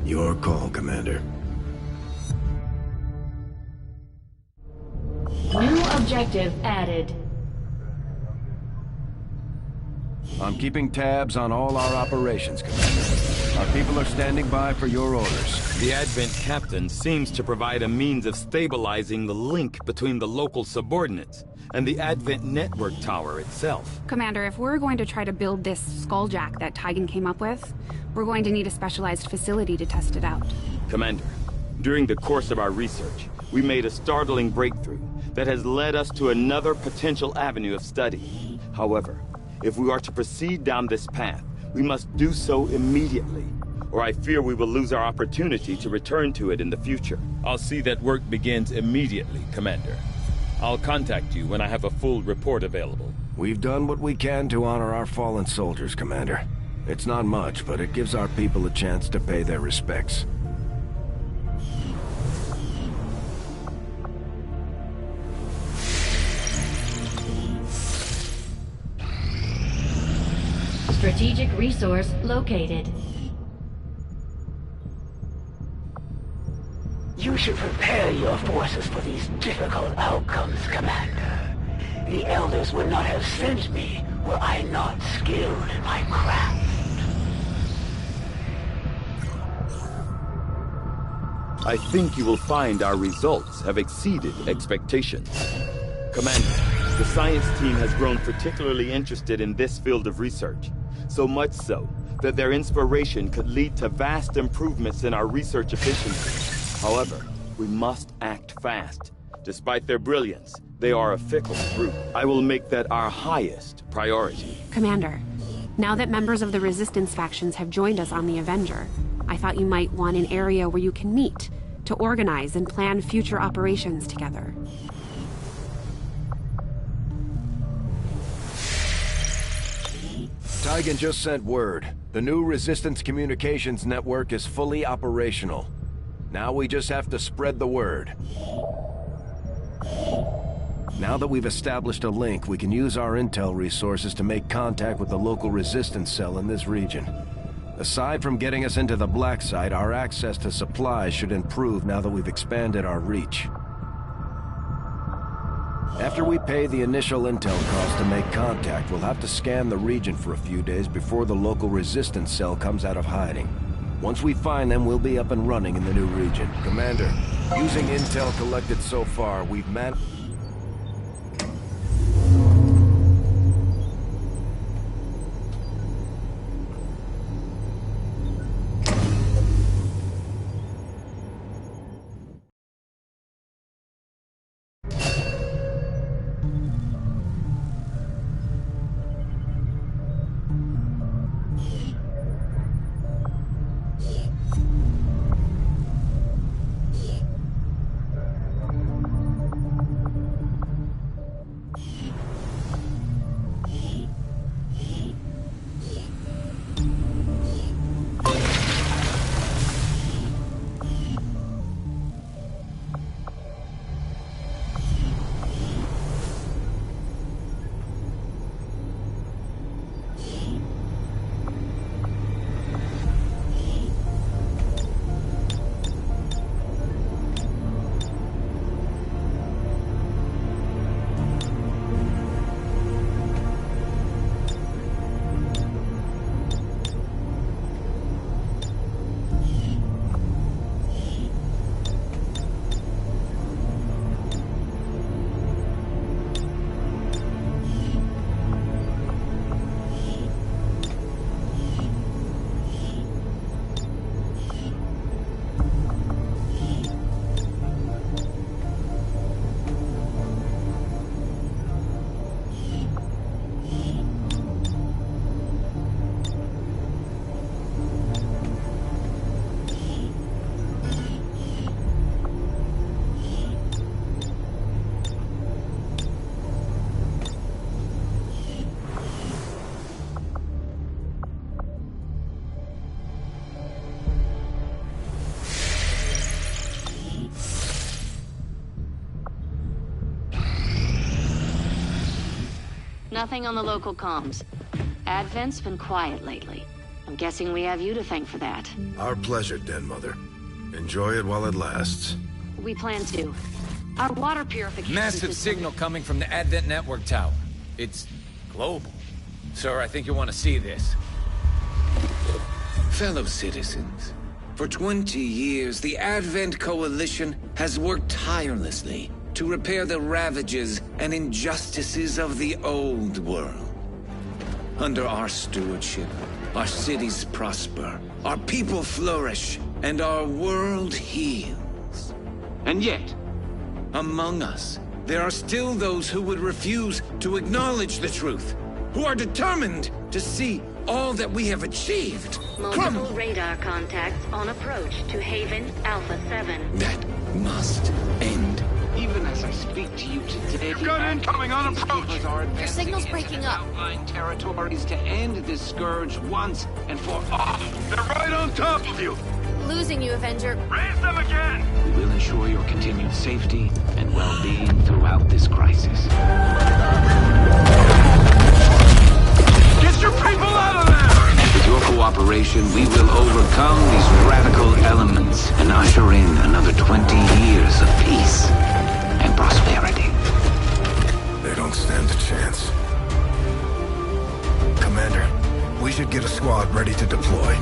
Your call, Commander. New objective added. I'm keeping tabs on all our operations, Commander. Our people are standing by for your orders. The Advent captain seems to provide a means of stabilizing the link between the local subordinates and the Advent network tower itself. Commander, if we're going to try to build this skulljack that Tigan came up with, we're going to need a specialized facility to test it out. Commander, during the course of our research, we made a startling breakthrough that has led us to another potential avenue of study. However, if we are to proceed down this path, we must do so immediately, or I fear we will lose our opportunity to return to it in the future. I'll see that work begins immediately, Commander. I'll contact you when I have a full report available. We've done what we can to honor our fallen soldiers, Commander. It's not much, but it gives our people a chance to pay their respects. Strategic resource located. You should prepare your forces for these difficult outcomes, Commander. The Elders would not have sent me were I not skilled in my craft. I think you will find our results have exceeded expectations. Commander, the science team has grown particularly interested in this field of research. So much so that their inspiration could lead to vast improvements in our research efficiency. However, we must act fast. Despite their brilliance, they are a fickle group. I will make that our highest priority. Commander, now that members of the Resistance factions have joined us on the Avenger, I thought you might want an area where you can meet to organize and plan future operations together. Tigan just sent word. The new Resistance communications network is fully operational. Now we just have to spread the word. Now that we've established a link, we can use our intel resources to make contact with the local Resistance cell in this region. Aside from getting us into the black site, our access to supplies should improve now that we've expanded our reach. After we pay the initial intel cost to make contact, we'll have to scan the region for a few days before the local Resistance cell comes out of hiding. Once we find them, we'll be up and running in the new region. Commander, using intel collected so far, we've managed... Nothing on the local comms. Advent's been quiet lately. I'm guessing we have you to thank for that. Our pleasure, Den Mother. Enjoy it while it lasts. We plan to. Our water purification Massive system... signal coming from the Advent Network Tower. It's global. Sir, I think you'll want to see this. Fellow citizens, for 20 years, the Advent Coalition has worked tirelessly to repair the ravages and injustices of the old world. Under our stewardship, our cities prosper, our people flourish, and our world heals. And yet, among us, there are still those who would refuse to acknowledge the truth, who are determined to see all that we have achieved Multiple radar contacts on approach to Haven Alpha 7. That must end. Even as I speak to you today, You've got incoming on approach! Your signal's breaking up. Outlying territories to end this scourge once and for all. They're right on top of you! Losing you, Avenger. Raise them again! We will ensure your continued safety and well-being throughout this crisis. Get your people out of there! With your cooperation, we will overcome these radical elements and usher in another 20 years of peace and prosperity. They don't stand a chance. Commander, we should get a squad ready to deploy.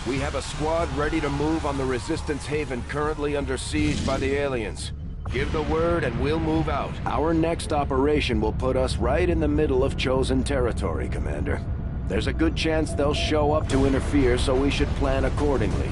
We have a squad ready to move on the Resistance Haven currently under siege by the aliens. Give the word and we'll move out. Our next operation will put us right in the middle of chosen territory, Commander. There's a good chance they'll show up to interfere, so we should plan accordingly.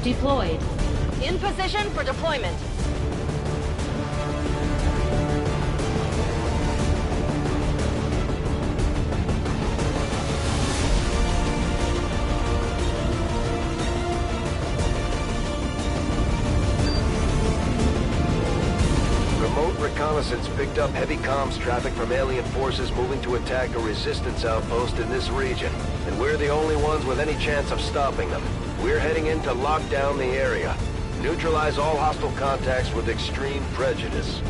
Deployed. In position for deployment. Remote reconnaissance picked up heavy comms traffic from alien forces moving to attack a resistance outpost in this region. And we're the only ones with any chance of stopping them. We're heading in to lock down the area. Neutralize all hostile contacts with extreme prejudice.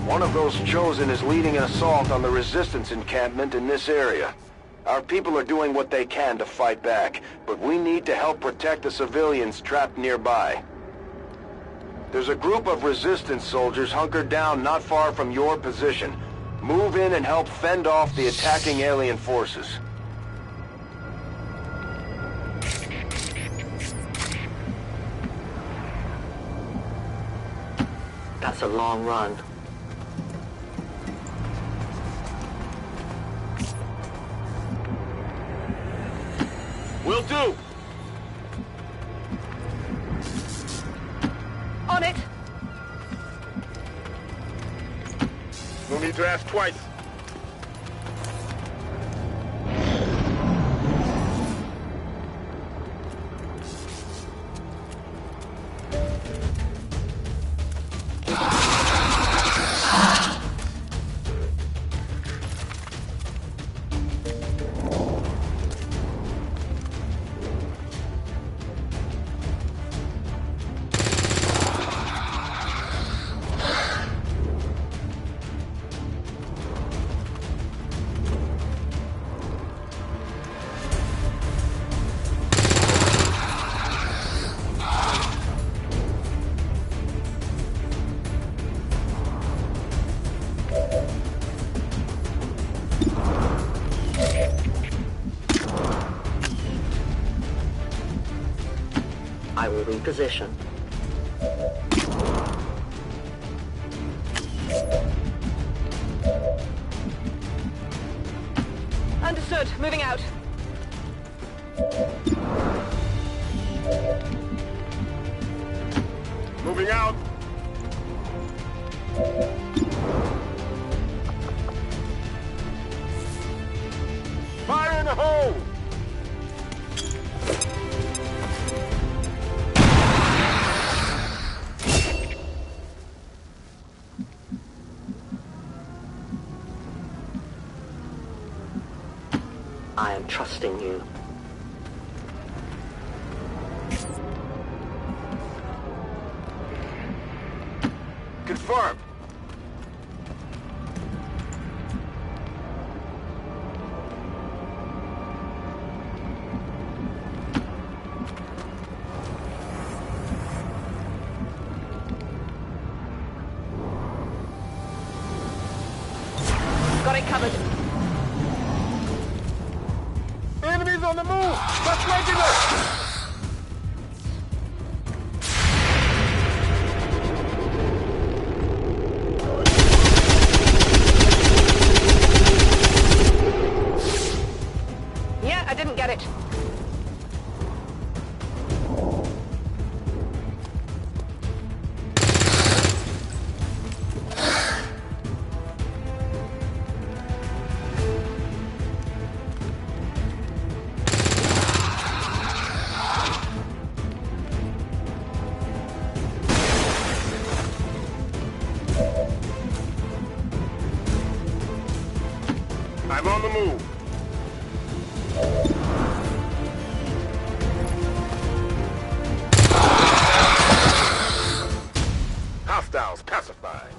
One of those chosen is leading an assault on the Resistance encampment in this area. Our people are doing what they can to fight back, but we need to help protect the civilians trapped nearby. There's a group of Resistance soldiers hunkered down not far from your position. Move in and help fend off the attacking alien forces. That's a long run. Will do! On it! No need to ask twice. in position. Understood. Moving out. Moving out. Fire in the hole! I am trusting you. Confirmed. Got it covered. Enemies on the move! That's regular! Yeah, I didn't get it. I'm on the move. Hostiles pacified.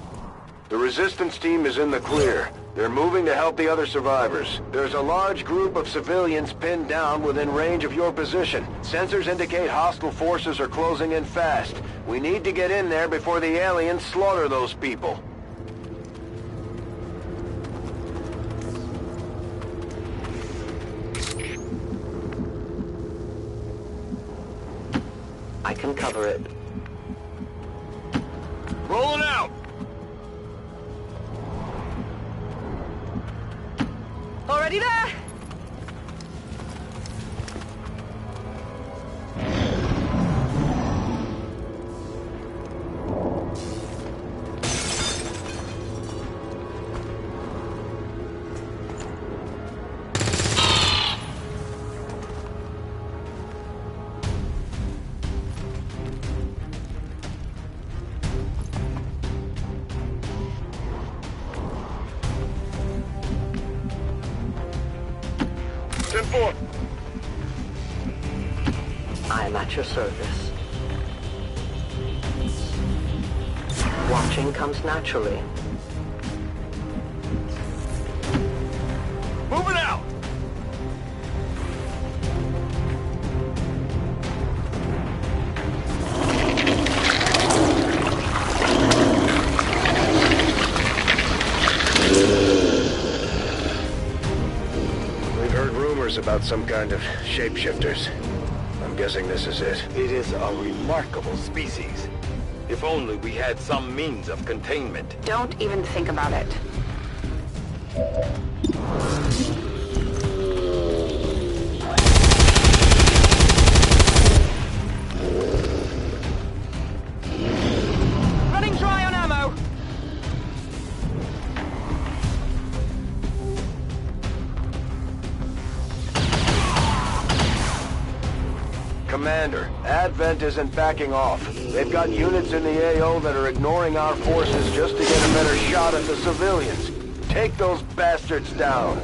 The resistance team is in the clear. They're moving to help the other survivors. There's a large group of civilians pinned down within range of your position. Sensors indicate hostile forces are closing in fast. We need to get in there before the aliens slaughter those people. I can cover it. Rolling out! Already there! I am at your service. Watching comes naturally. Moving out! We've heard rumors about some kind of shapeshifters. I'm guessing this is it. It is a remarkable species. If only we had some means of containment. Don't even think about it. Running dry on ammo! Commander, Advent isn't backing off. They've got units in the AO that are ignoring our forces just to get a better shot at the civilians. Take those bastards down.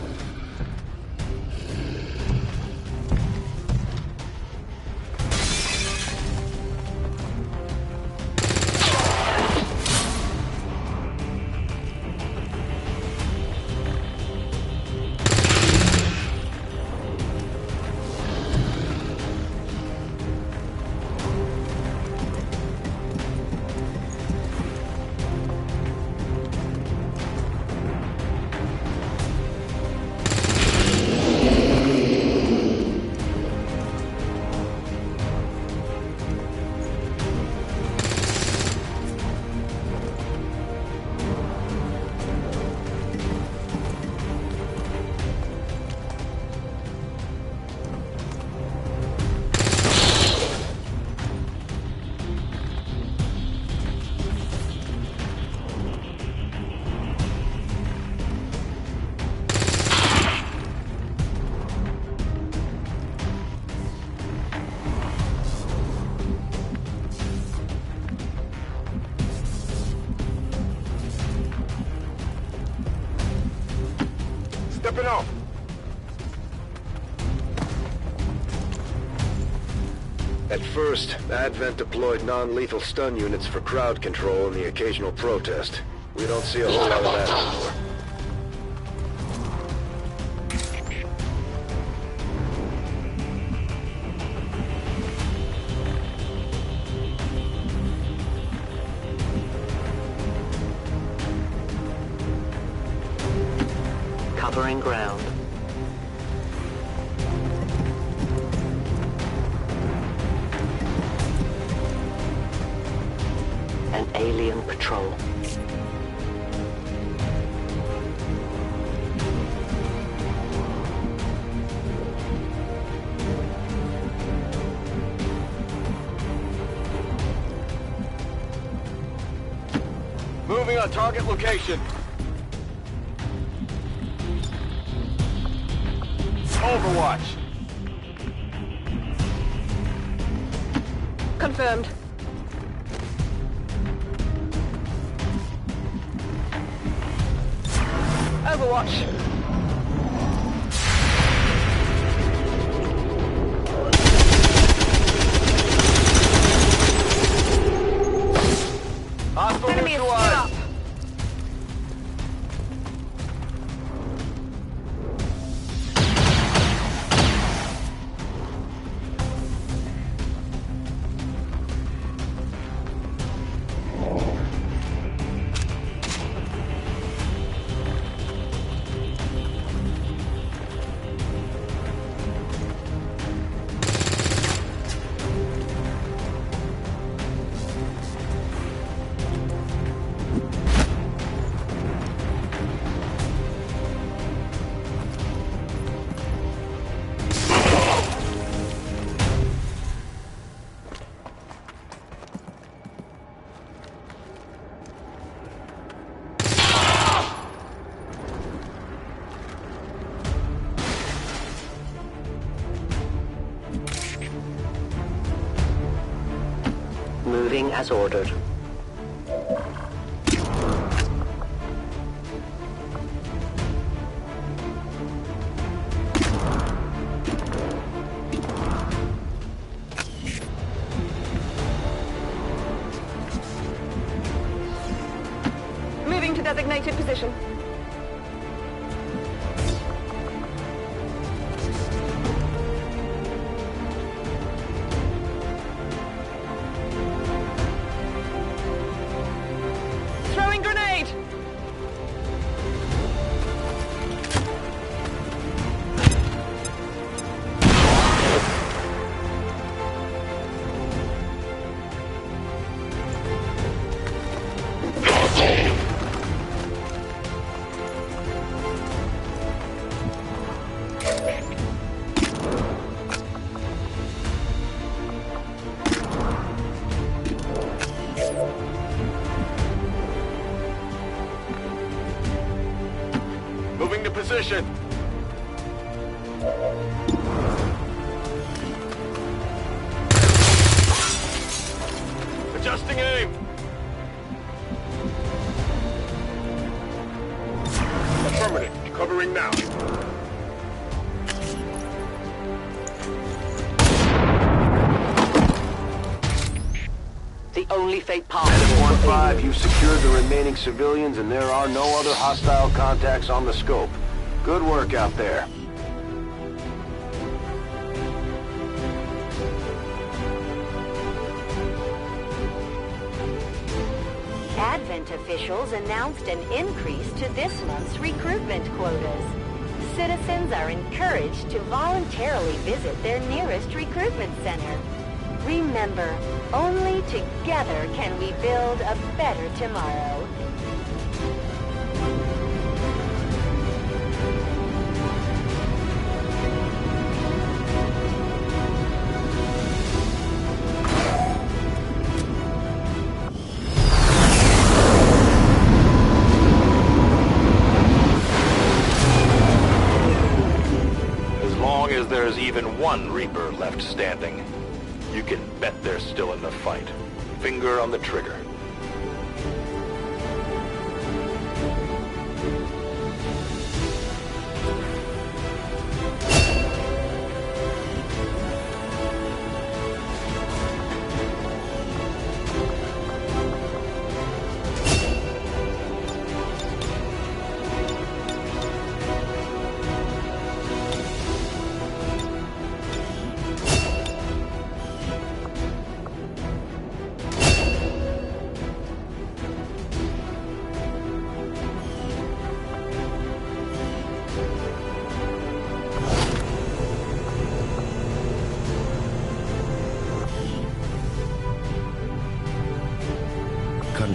Stepping off. At first, Advent deployed non-lethal stun units for crowd control and the occasional protest. We don't see a whole lot of that anymore. Covering ground. An alien patrol. Moving on target location. Overwatch. Confirmed. Overwatch. Hostile Enemy is neutralized. up. Moving as ordered. Moving to designated position. Throwing grenade! Moving to position. Adjusting aim. Affirmative. Covering now. The only fate possible. Edit 1-5, you've secured the remaining civilians and there are no other hostile contacts on the scope. Good work out there. Advent officials announced an increase to this month's recruitment quotas. Citizens are encouraged to voluntarily visit their nearest recruitment center. Remember, only together can we build a better tomorrow. As long as there's even one Reaper left standing, you can bet they're still in the fight. Finger on the trigger.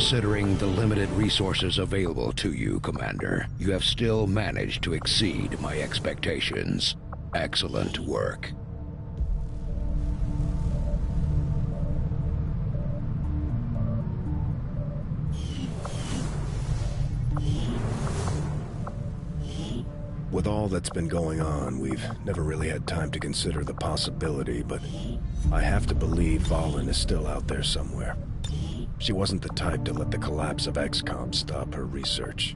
Considering the limited resources available to you, Commander, you have still managed to exceed my expectations. Excellent work. With all that's been going on, we've never really had time to consider the possibility, but I have to believe Valen is still out there somewhere. She wasn't the type to let the collapse of XCOM stop her research.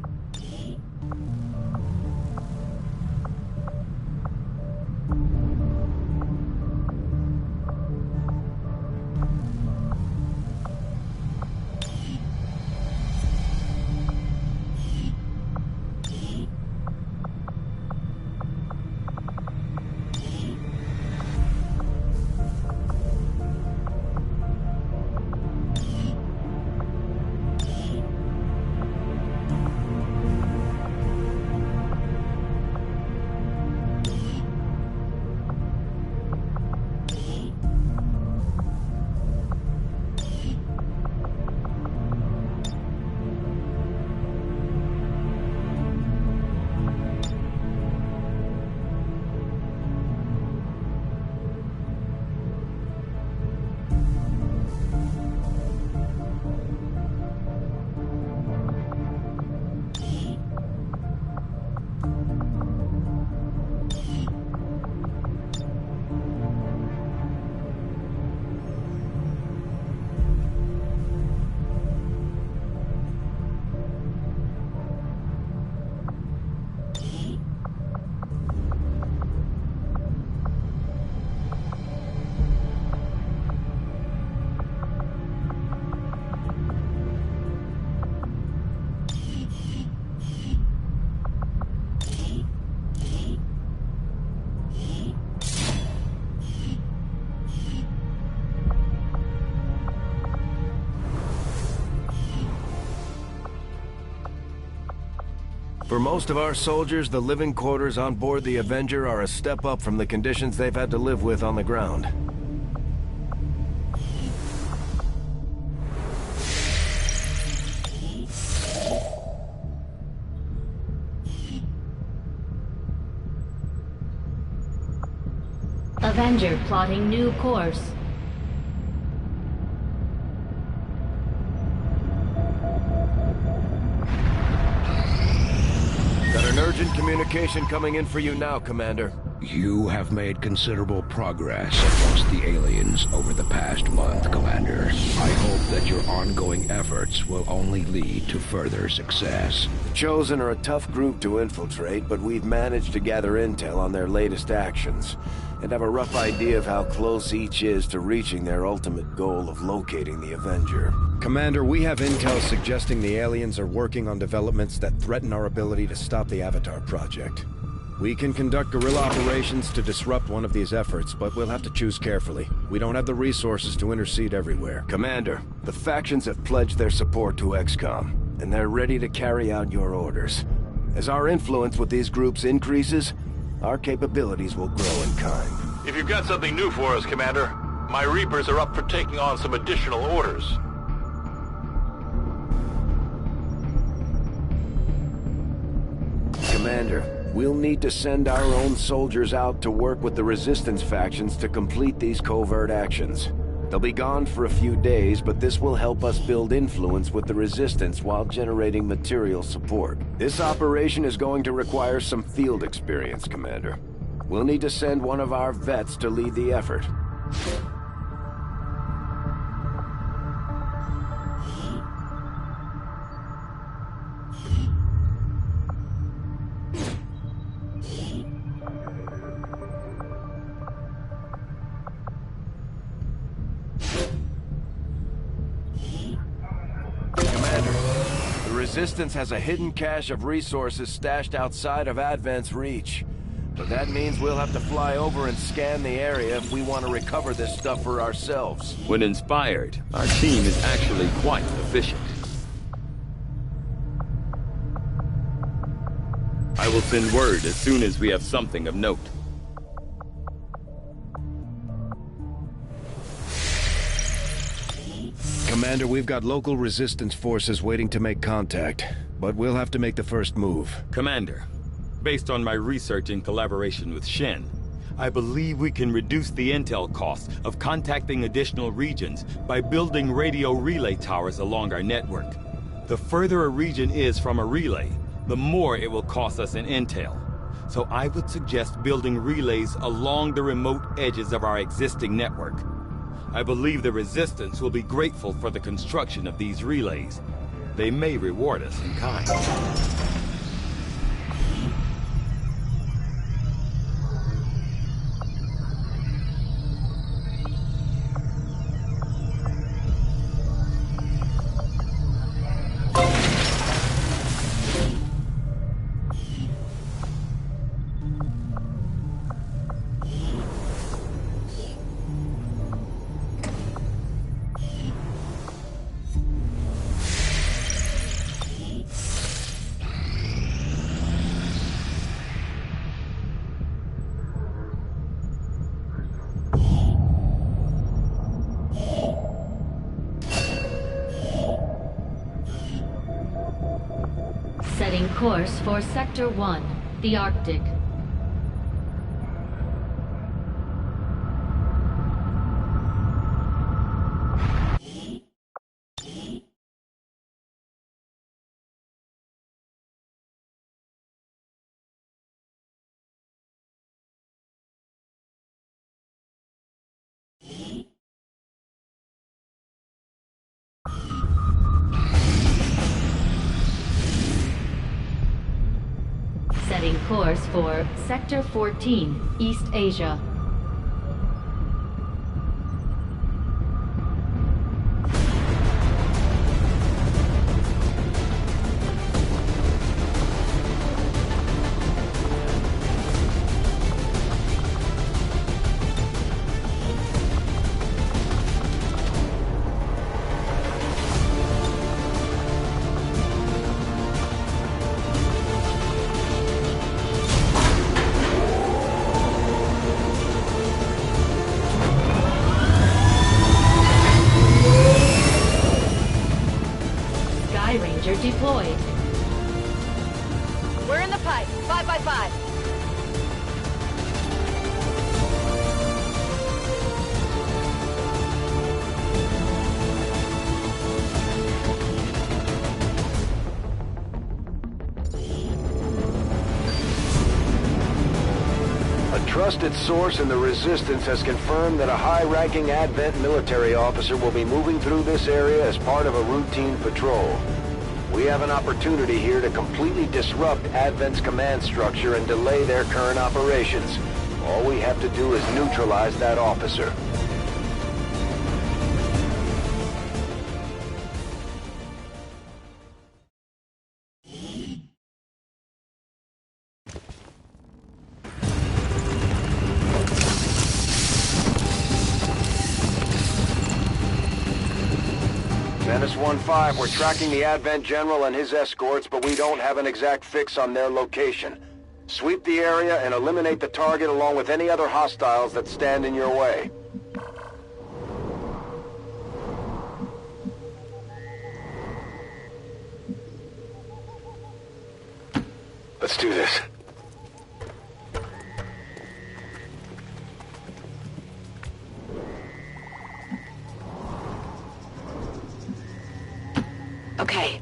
For most of our soldiers, the living quarters on board the Avenger are a step up from the conditions they've had to live with on the ground. Avenger plotting new course. Got an urgent communication coming in for you now, Commander. You have made considerable progress against the aliens over the past month, Commander. I hope that your ongoing efforts will only lead to further success. The Chosen are a tough group to infiltrate, but we've managed to gather intel on their latest actions, and have a rough idea of how close each is to reaching their ultimate goal of locating the Avenger. Commander, we have intel suggesting the aliens are working on developments that threaten our ability to stop the Avatar project. We can conduct guerrilla operations to disrupt one of these efforts, but we'll have to choose carefully. We don't have the resources to intercede everywhere. Commander, the factions have pledged their support to XCOM, and they're ready to carry out your orders. As our influence with these groups increases, our capabilities will grow in kind. If you've got something new for us, Commander, my Reapers are up for taking on some additional orders. Commander, we'll need to send our own soldiers out to work with the Resistance factions to complete these covert actions. They'll be gone for a few days, but this will help us build influence with the Resistance while generating material support. This operation is going to require some field experience, Commander. We'll need to send one of our vets to lead the effort. Resistance has a hidden cache of resources stashed outside of Advent's reach. But that means we'll have to fly over and scan the area if we want to recover this stuff for ourselves. When inspired, our team is actually quite efficient. I will send word as soon as we have something of note. Commander, we've got local resistance forces waiting to make contact, but we'll have to make the first move. Commander, based on my research in collaboration with Shen, I believe we can reduce the intel costs of contacting additional regions by building radio relay towers along our network. The further a region is from a relay, the more it will cost us in intel. So I would suggest building relays along the remote edges of our existing network. I believe the Resistance will be grateful for the construction of these relays. They may reward us in kind. Setting course for Sector 1, the Arctic. Setting course for Sector 14, East Asia. Ranger deployed. We're in the pipe. 5 by 5. A trusted source in the Resistance has confirmed that a high-ranking Advent military officer will be moving through this area as part of a routine patrol. We have an opportunity here to completely disrupt Advent's command structure and delay their current operations. All we have to do is neutralize that officer. Menace 1-5, we're tracking the Advent General and his escorts, but we don't have an exact fix on their location. Sweep the area and eliminate the target along with any other hostiles that stand in your way. Let's do this. Okay.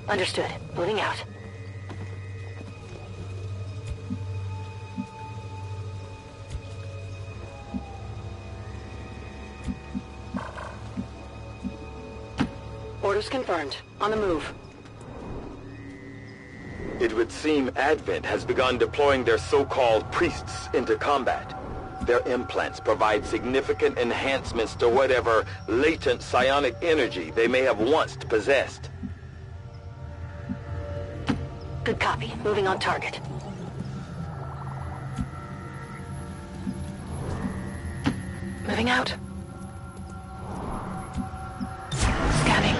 Understood. Moving out. Orders confirmed. On the move. It would seem Advent has begun deploying their so-called priests into combat. Their implants provide significant enhancements to whatever latent psionic energy they may have once possessed. Good copy. Moving on target. Moving out. Scanning.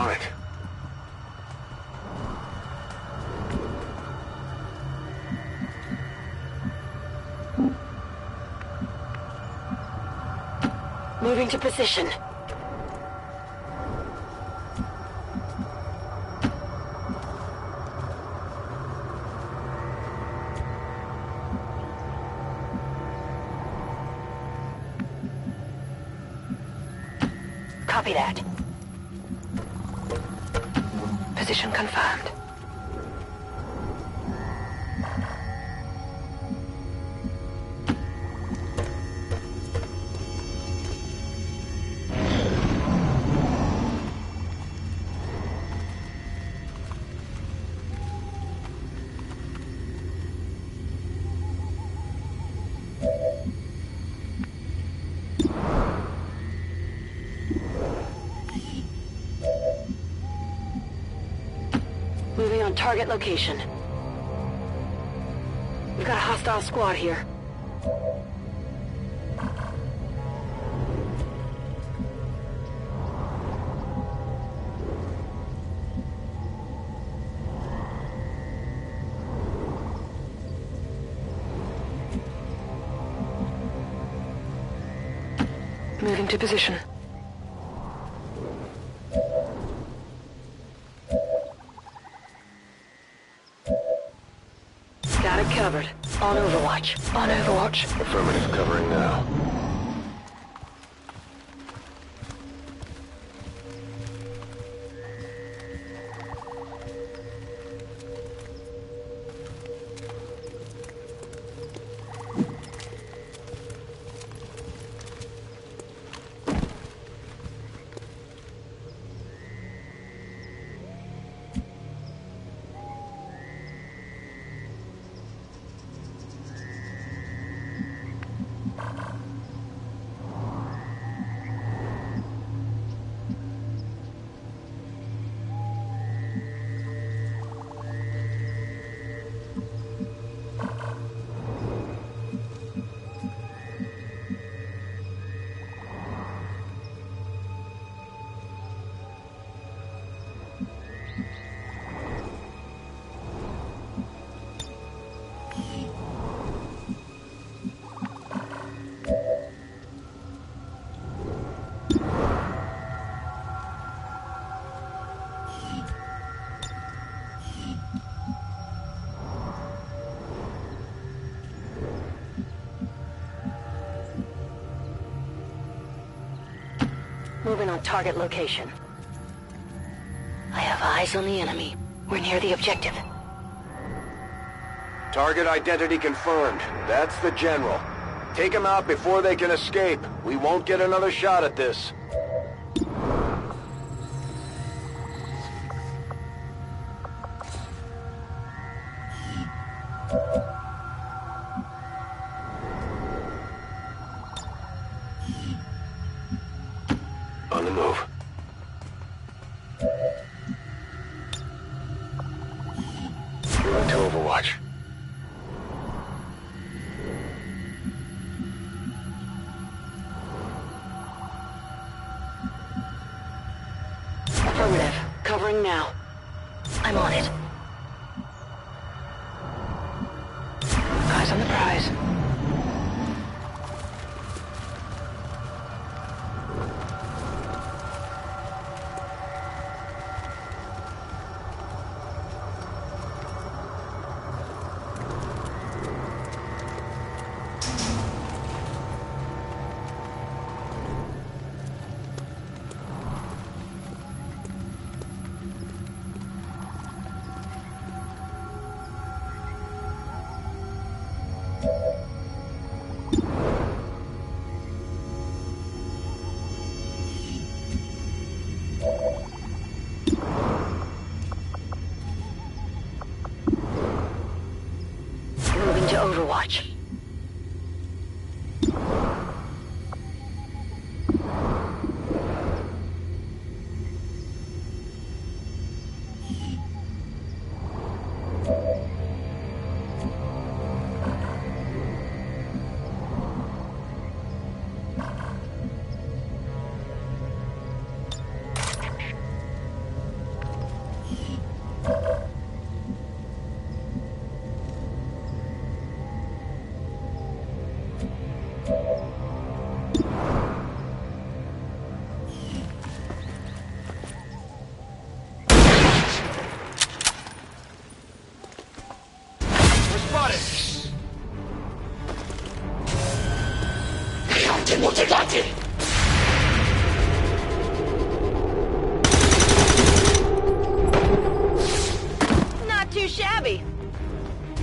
On it. Moving to position. Copy that. Position confirmed. Moving on target location. We've got a hostile squad here. Moving to position. Got it covered. On Overwatch. On Overwatch. Affirmative, covering now. Moving on target location. I have eyes on the enemy. We're near the objective. Target identity confirmed. That's the General. Take him out before they can escape. We won't get another shot at this. On the move. Moving to Overwatch. Affirmative. Covering now. I'm on it. Eyes on the prize. Moving to Overwatch.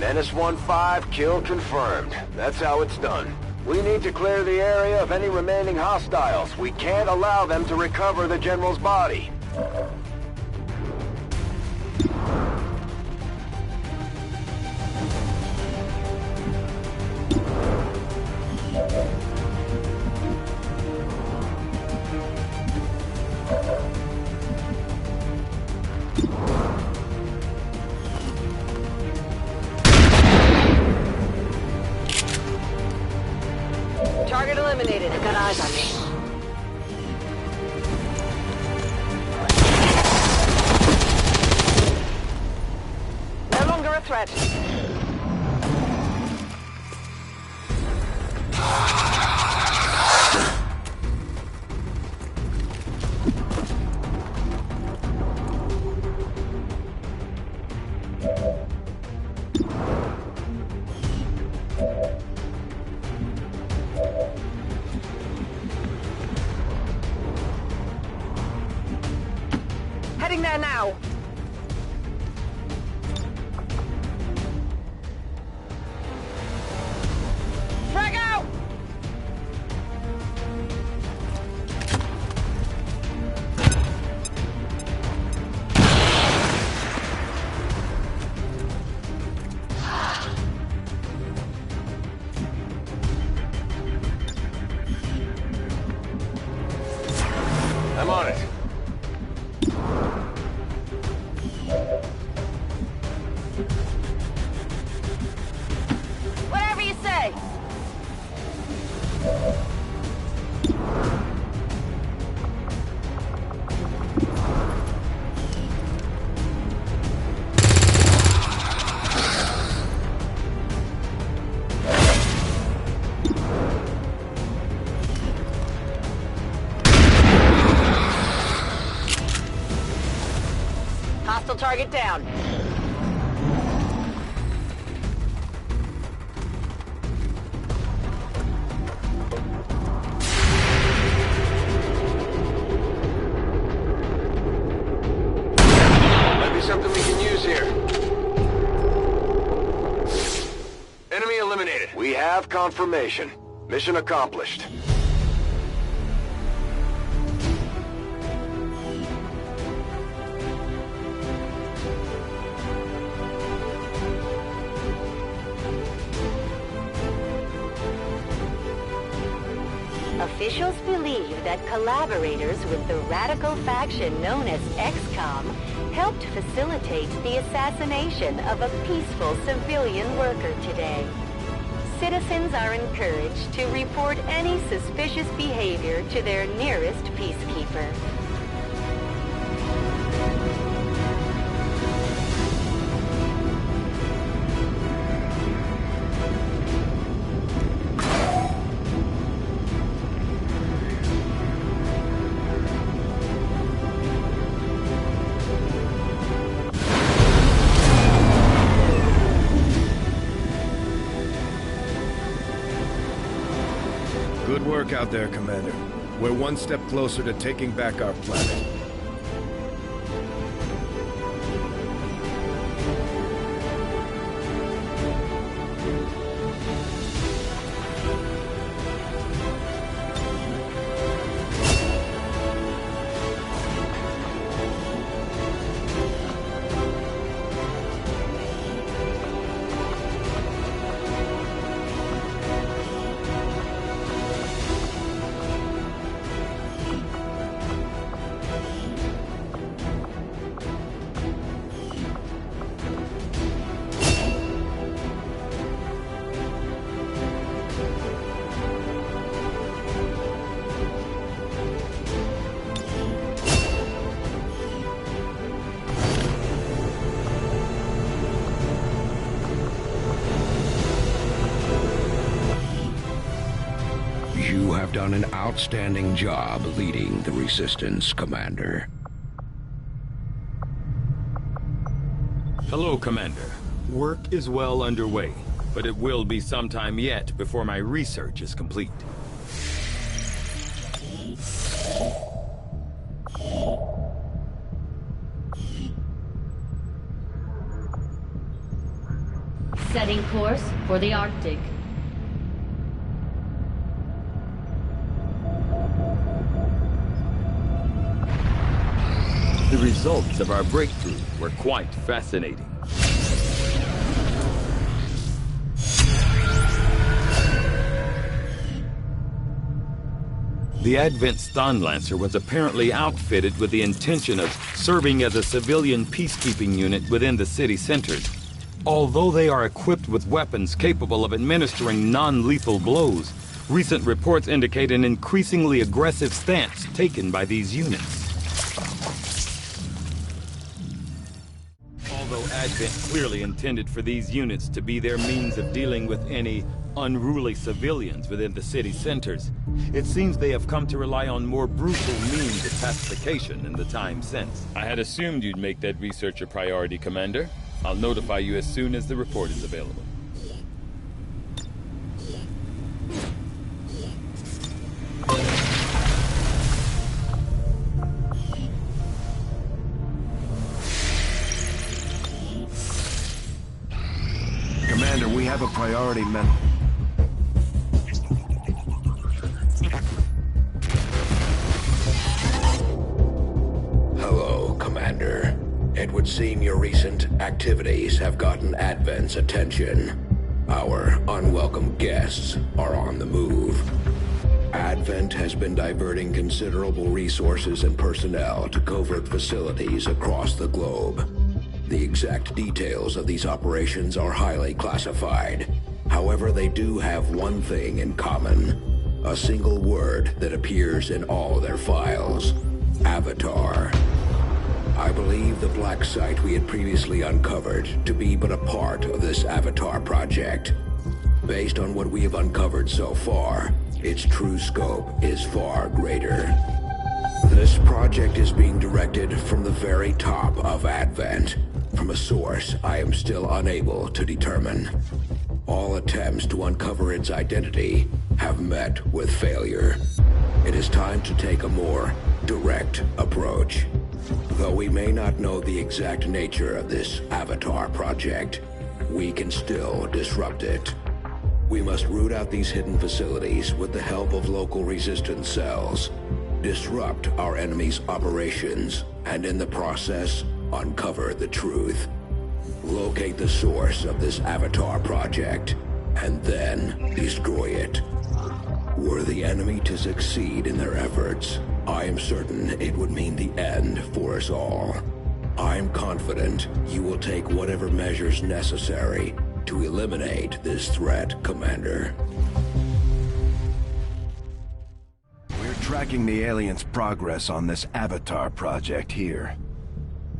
Menace 1-5, kill confirmed. That's how it's done. We need to clear the area of any remaining hostiles. We can't allow them to recover the General's body. Target eliminated. I've got eyes on me. No longer a threat. Heading there now. Frag out! I'm on it. Whatever you say. Hostile target down. Might be something we can use here. Enemy eliminated. We have confirmation. Mission accomplished. Officials believe that collaborators with the radical faction known as XCOM helped facilitate the assassination of a peaceful civilian worker today. Citizens are encouraged to report any suspicious behavior to their nearest peacekeeper. Good work out there, Commander. We're one step closer to taking back our planet. You have done an outstanding job leading the Resistance, Commander. Hello, Commander. Work is well underway, but it will be some time yet before my research is complete. Setting course for the Arctic. The results of our breakthrough were quite fascinating. The Advent Stun Lancer was apparently outfitted with the intention of serving as a civilian peacekeeping unit within the city centers. Although they are equipped with weapons capable of administering non-lethal blows, recent reports indicate an increasingly aggressive stance taken by these units. Although Advent clearly intended for these units to be their means of dealing with any unruly civilians within the city centers, it seems they have come to rely on more brutal means of pacification in the time since. I had assumed you'd make that research a priority, Commander. I'll notify you as soon as the report is available. Commander, we have a priority Hello, Commander. It would seem your recent activities have gotten Advent's attention. Our unwelcome guests are on the move. Advent has been diverting considerable resources and personnel to covert facilities across the globe. The exact details of these operations are highly classified. However, they do have one thing in common. A single word that appears in all their files. Avatar. I believe the black site we had previously uncovered to be but a part of this Avatar project. Based on what we have uncovered so far, its true scope is far greater. This project is being directed from the very top of Advent, from a source I am still unable to determine. All attempts to uncover its identity have met with failure. It is time to take a more direct approach. Though we may not know the exact nature of this Avatar project, we can still disrupt it. We must root out these hidden facilities with the help of local resistance cells, disrupt our enemy's operations, and in the process, uncover the truth. Locate the source of this Avatar project, and then destroy it. Were the enemy to succeed in their efforts, I am certain it would mean the end for us all. I'm confident you will take whatever measures necessary to eliminate this threat, Commander. We're tracking the aliens' progress on this Avatar project here.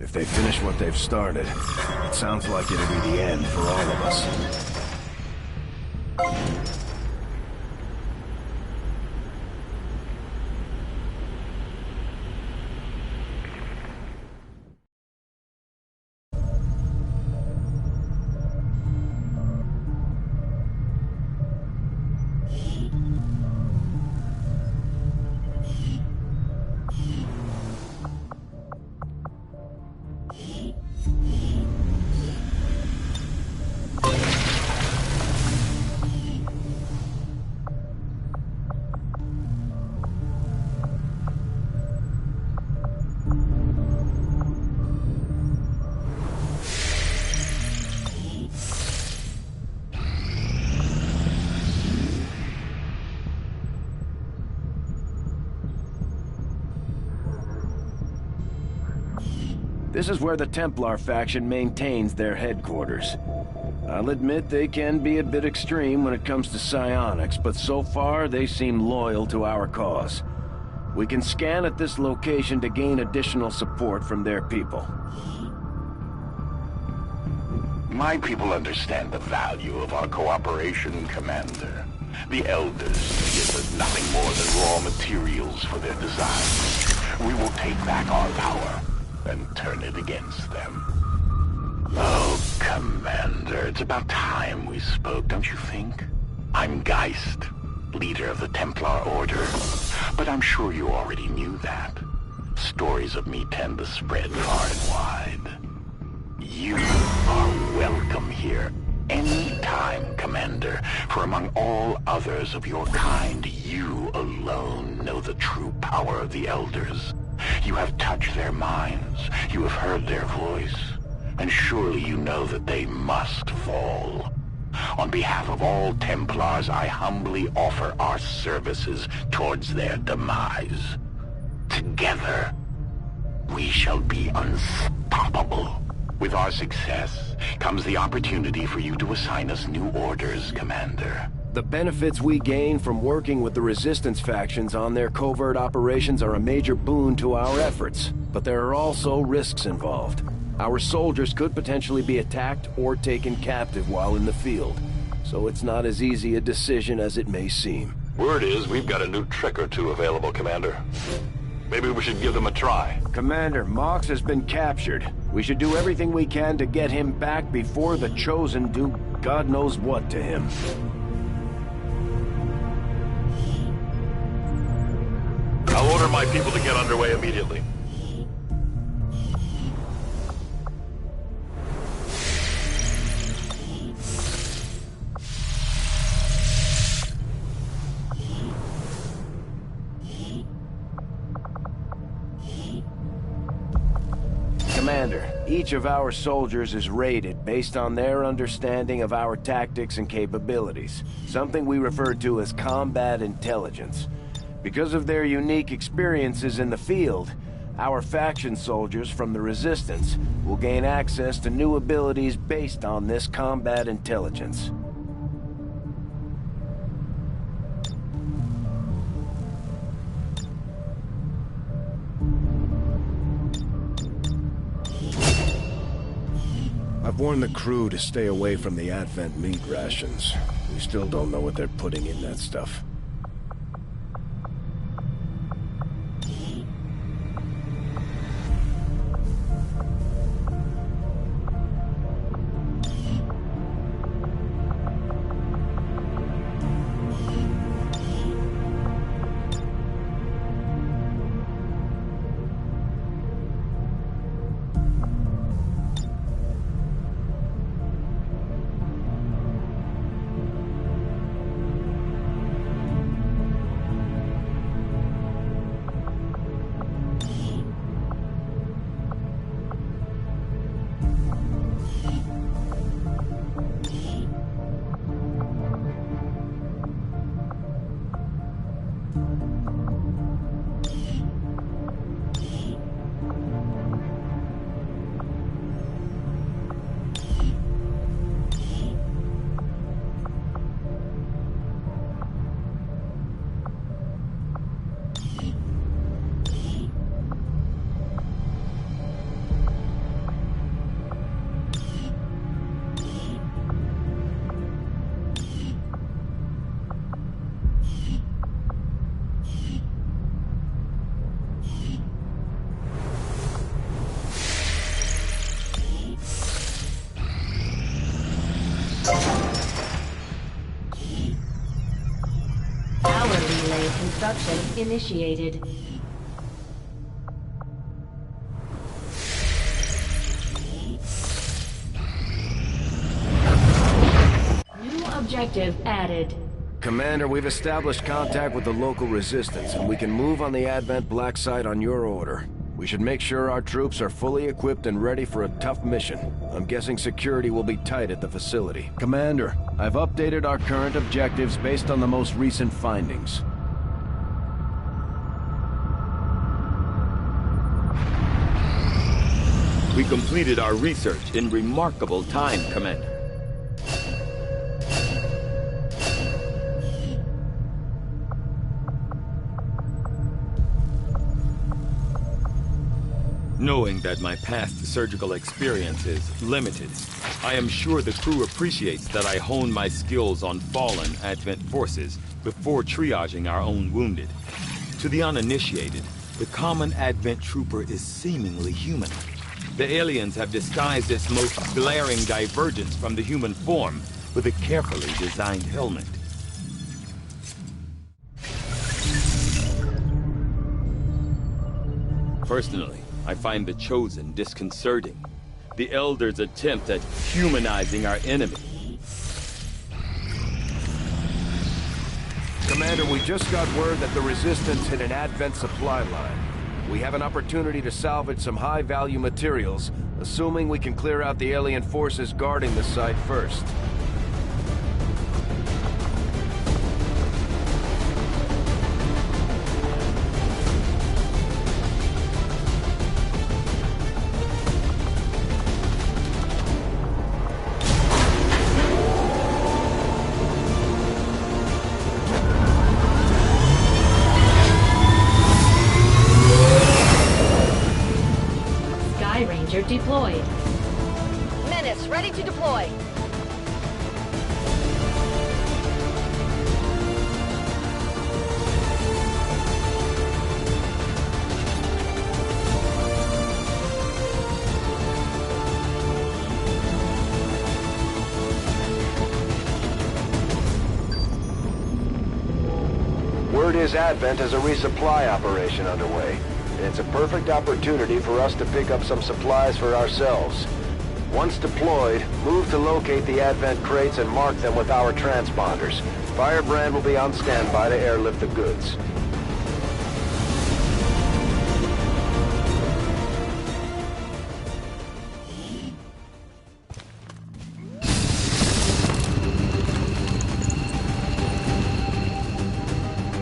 If they finish what they've started, it sounds like it'll be the end for all of us. This is where the Templar faction maintains their headquarters. I'll admit they can be a bit extreme when it comes to psionics, but so far they seem loyal to our cause. We can scan at this location to gain additional support from their people. My people understand the value of our cooperation, Commander. The Elders see it as nothing more than raw materials for their designs. We will take back our power and turn it against them. Oh, Commander, it's about time we spoke, don't you think? I'm Geist, leader of the Templar Order. But I'm sure you already knew that. Stories of me tend to spread far and wide. You are welcome here any time, Commander, for among all others of your kind, you alone know the true power of the Elders. You have touched their minds, you have heard their voice, and surely you know that they must fall. On behalf of all Templars, I humbly offer our services towards their demise. Together, we shall be unstoppable. With our success comes the opportunity for you to assign us new orders, Commander. The benefits we gain from working with the Resistance factions on their covert operations are a major boon to our efforts, but there are also risks involved. Our soldiers could potentially be attacked or taken captive while in the field, so it's not as easy a decision as it may seem. Word is we've got a new trick or two available, Commander. Maybe we should give them a try. Commander, Mox has been captured. We should do everything we can to get him back before the Chosen do God knows what to him. I'll order my people to get underway immediately. Commander, each of our soldiers is rated based on their understanding of our tactics and capabilities, something we refer to as combat intelligence. Because of their unique experiences in the field, our faction soldiers from the Resistance will gain access to new abilities based on this combat intelligence. I've warned the crew to stay away from the Advent meat rations. We still don't know what they're putting in that stuff. Construction initiated. New objective added. Commander, we've established contact with the local Resistance, and we can move on the Advent Black site on your order. We should make sure our troops are fully equipped and ready for a tough mission. I'm guessing security will be tight at the facility. Commander, I've updated our current objectives based on the most recent findings. We completed our research in remarkable time, Commander. Knowing that my past surgical experience is limited, I am sure the crew appreciates that I hone my skills on fallen Advent forces before triaging our own wounded. To the uninitiated, the common Advent trooper is seemingly human. The aliens have disguised its most glaring divergence from the human form with a carefully designed helmet. Personally, I find the Chosen disconcerting. The Elders' attempt at humanizing our enemy. Commander, we just got word that the Resistance hit an Advent supply line. We have an opportunity to salvage some high-value materials, assuming we can clear out the alien forces guarding the site first. Deployed. Menace, ready to deploy. Word is Advent has a resupply operation underway. It's a perfect opportunity for us to pick up some supplies for ourselves. Once deployed, move to locate the Advent crates and mark them with our transponders. Firebrand will be on standby to airlift the goods.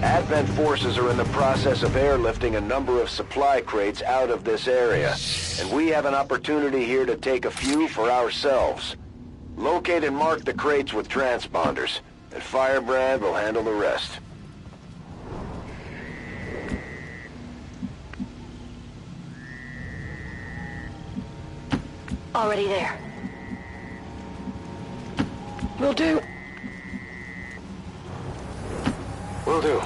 Advent forces are in the process of airlifting a number of supply crates out of this area, and we have an opportunity here to take a few for ourselves. Locate and mark the crates with transponders, and Firebrand will handle the rest. Already there. Will do. Will do.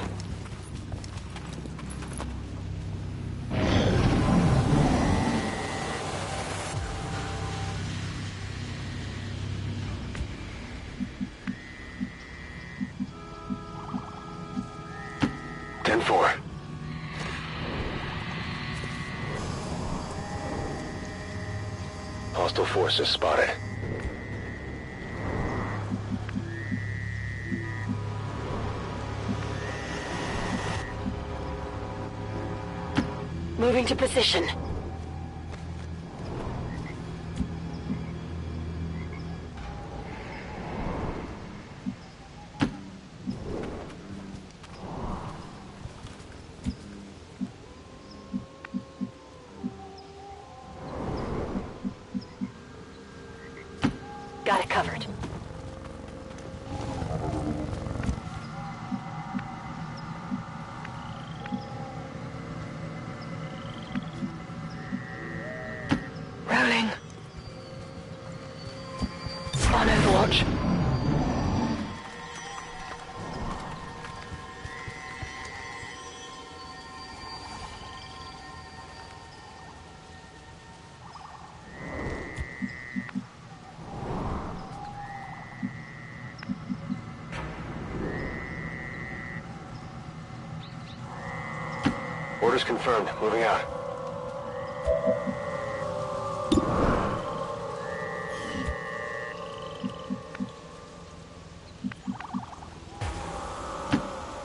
Ten-4. Hostile forces spotted. Moving to position. Got it covered. Rolling. On Overwatch. Orders confirmed. Moving out.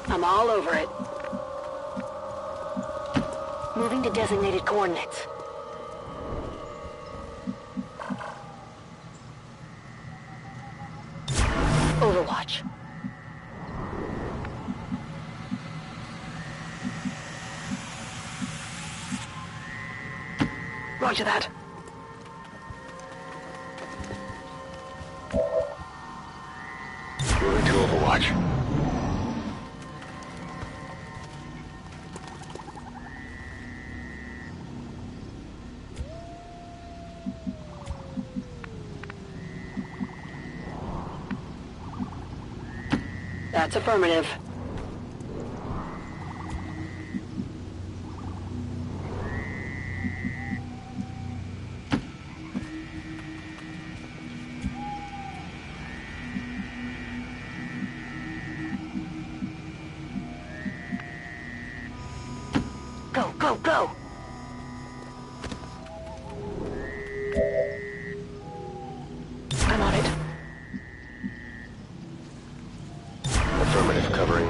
I'm all over it. Moving to designated coordinates. Overwatch. Roger that. Moving to Overwatch. That's affirmative. Go, go, go! I'm on it. Affirmative, covering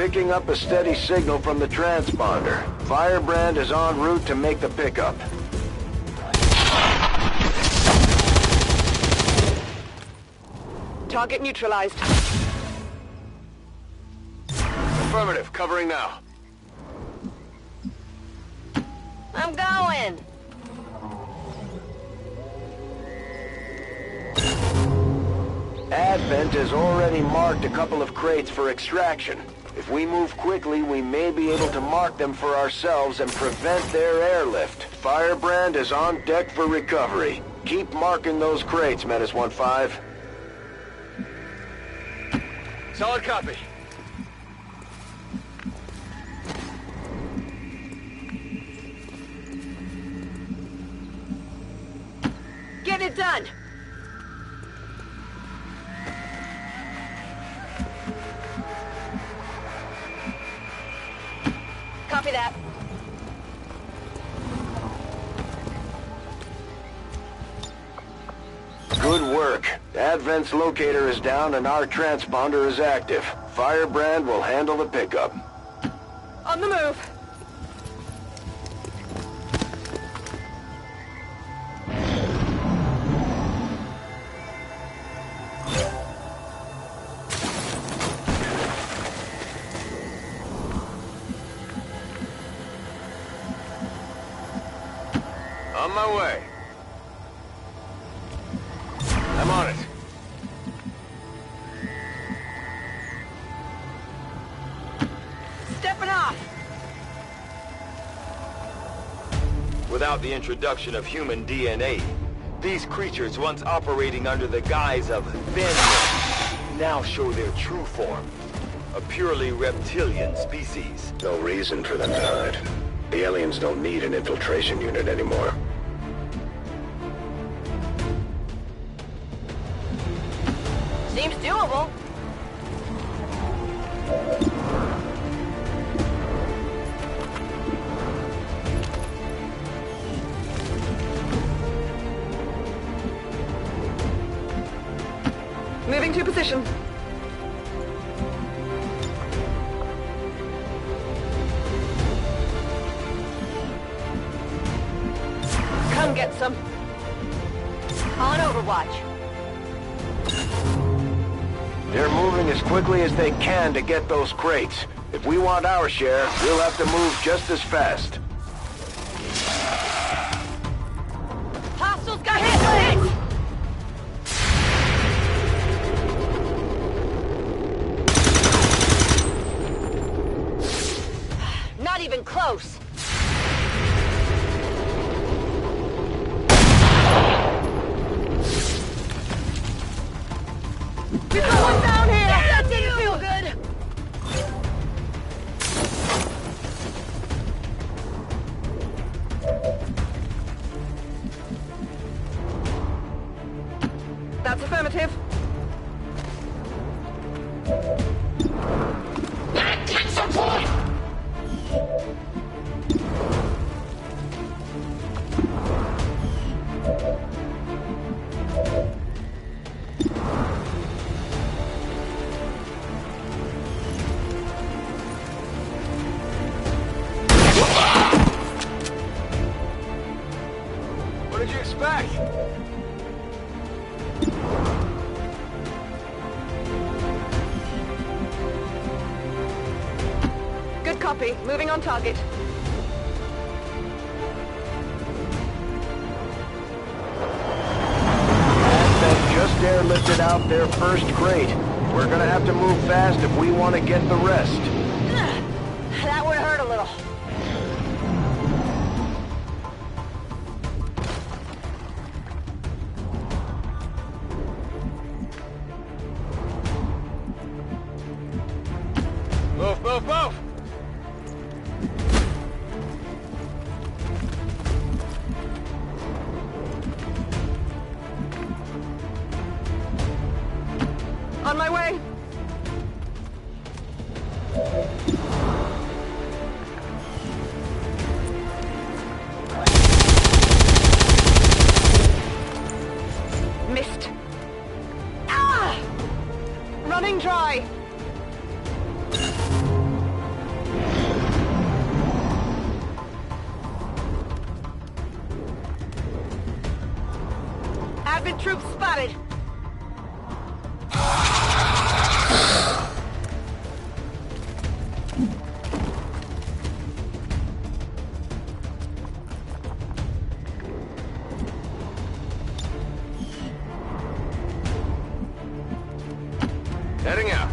Picking up a steady signal from the transponder. Firebrand is en route to make the pickup. Target neutralized. Affirmative, covering now. I'm going. Advent has already marked a couple of crates for extraction. If we move quickly, we may be able to mark them for ourselves and prevent their airlift. Firebrand is on deck for recovery. Keep marking those crates, Menace 1-5. Solid copy. Get it done! Copy that. Good work. Advent's locator is down and our transponder is active. Firebrand will handle the pickup. On the move. On my way. I'm on it. Stepping off. Without the introduction of human DNA, these creatures once operating under the guise of thin now show their true form. A purely reptilian species. No reason for them to hide. The aliens don't need an infiltration unit anymore. Seems doable. Moving to position. Come get some. On Overwatch. They're moving as quickly as they can to get those crates. If we want our share, we'll have to move just as fast. Hostiles got hit! Not even close. We got one down here! That didn't feel good! That's affirmative. Take support! What did you expect? Good copy. Moving on target. Advent just airlifted out their first crate. We're gonna have to move fast if we want to get the rest. That would hurt a little. Move, move, move! On my way. Advent troops spotted! Heading out.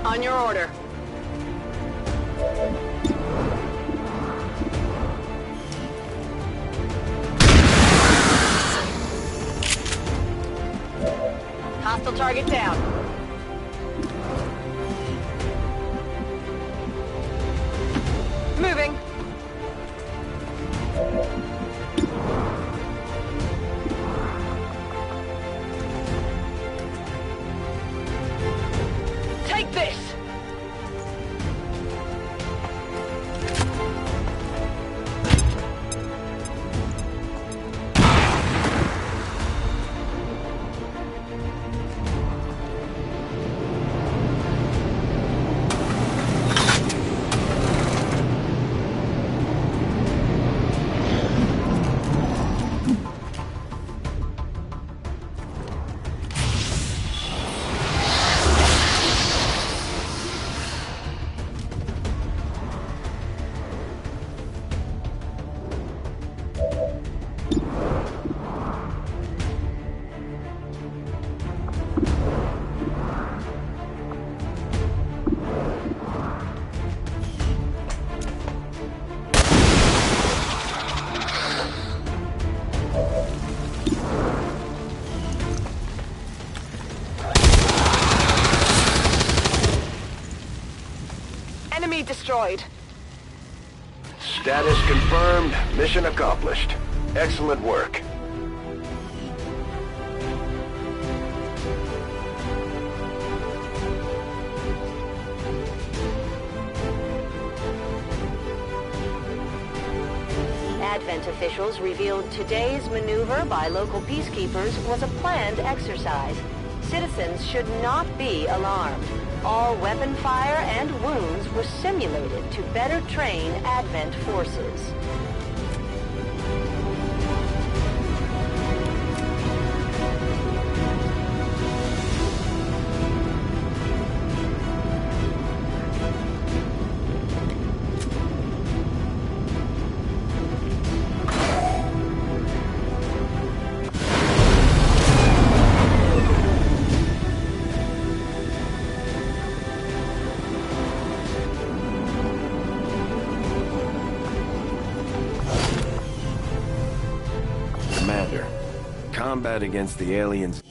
On your order. Hostile target down. Moving. Take this! Enemy destroyed. Status confirmed. Mission accomplished. Excellent work. Advent officials revealed today's maneuver by local peacekeepers was a planned exercise. Citizens should not be alarmed. All weapon fire and wounds were simulated to better train Advent forces. Commander, combat against the aliens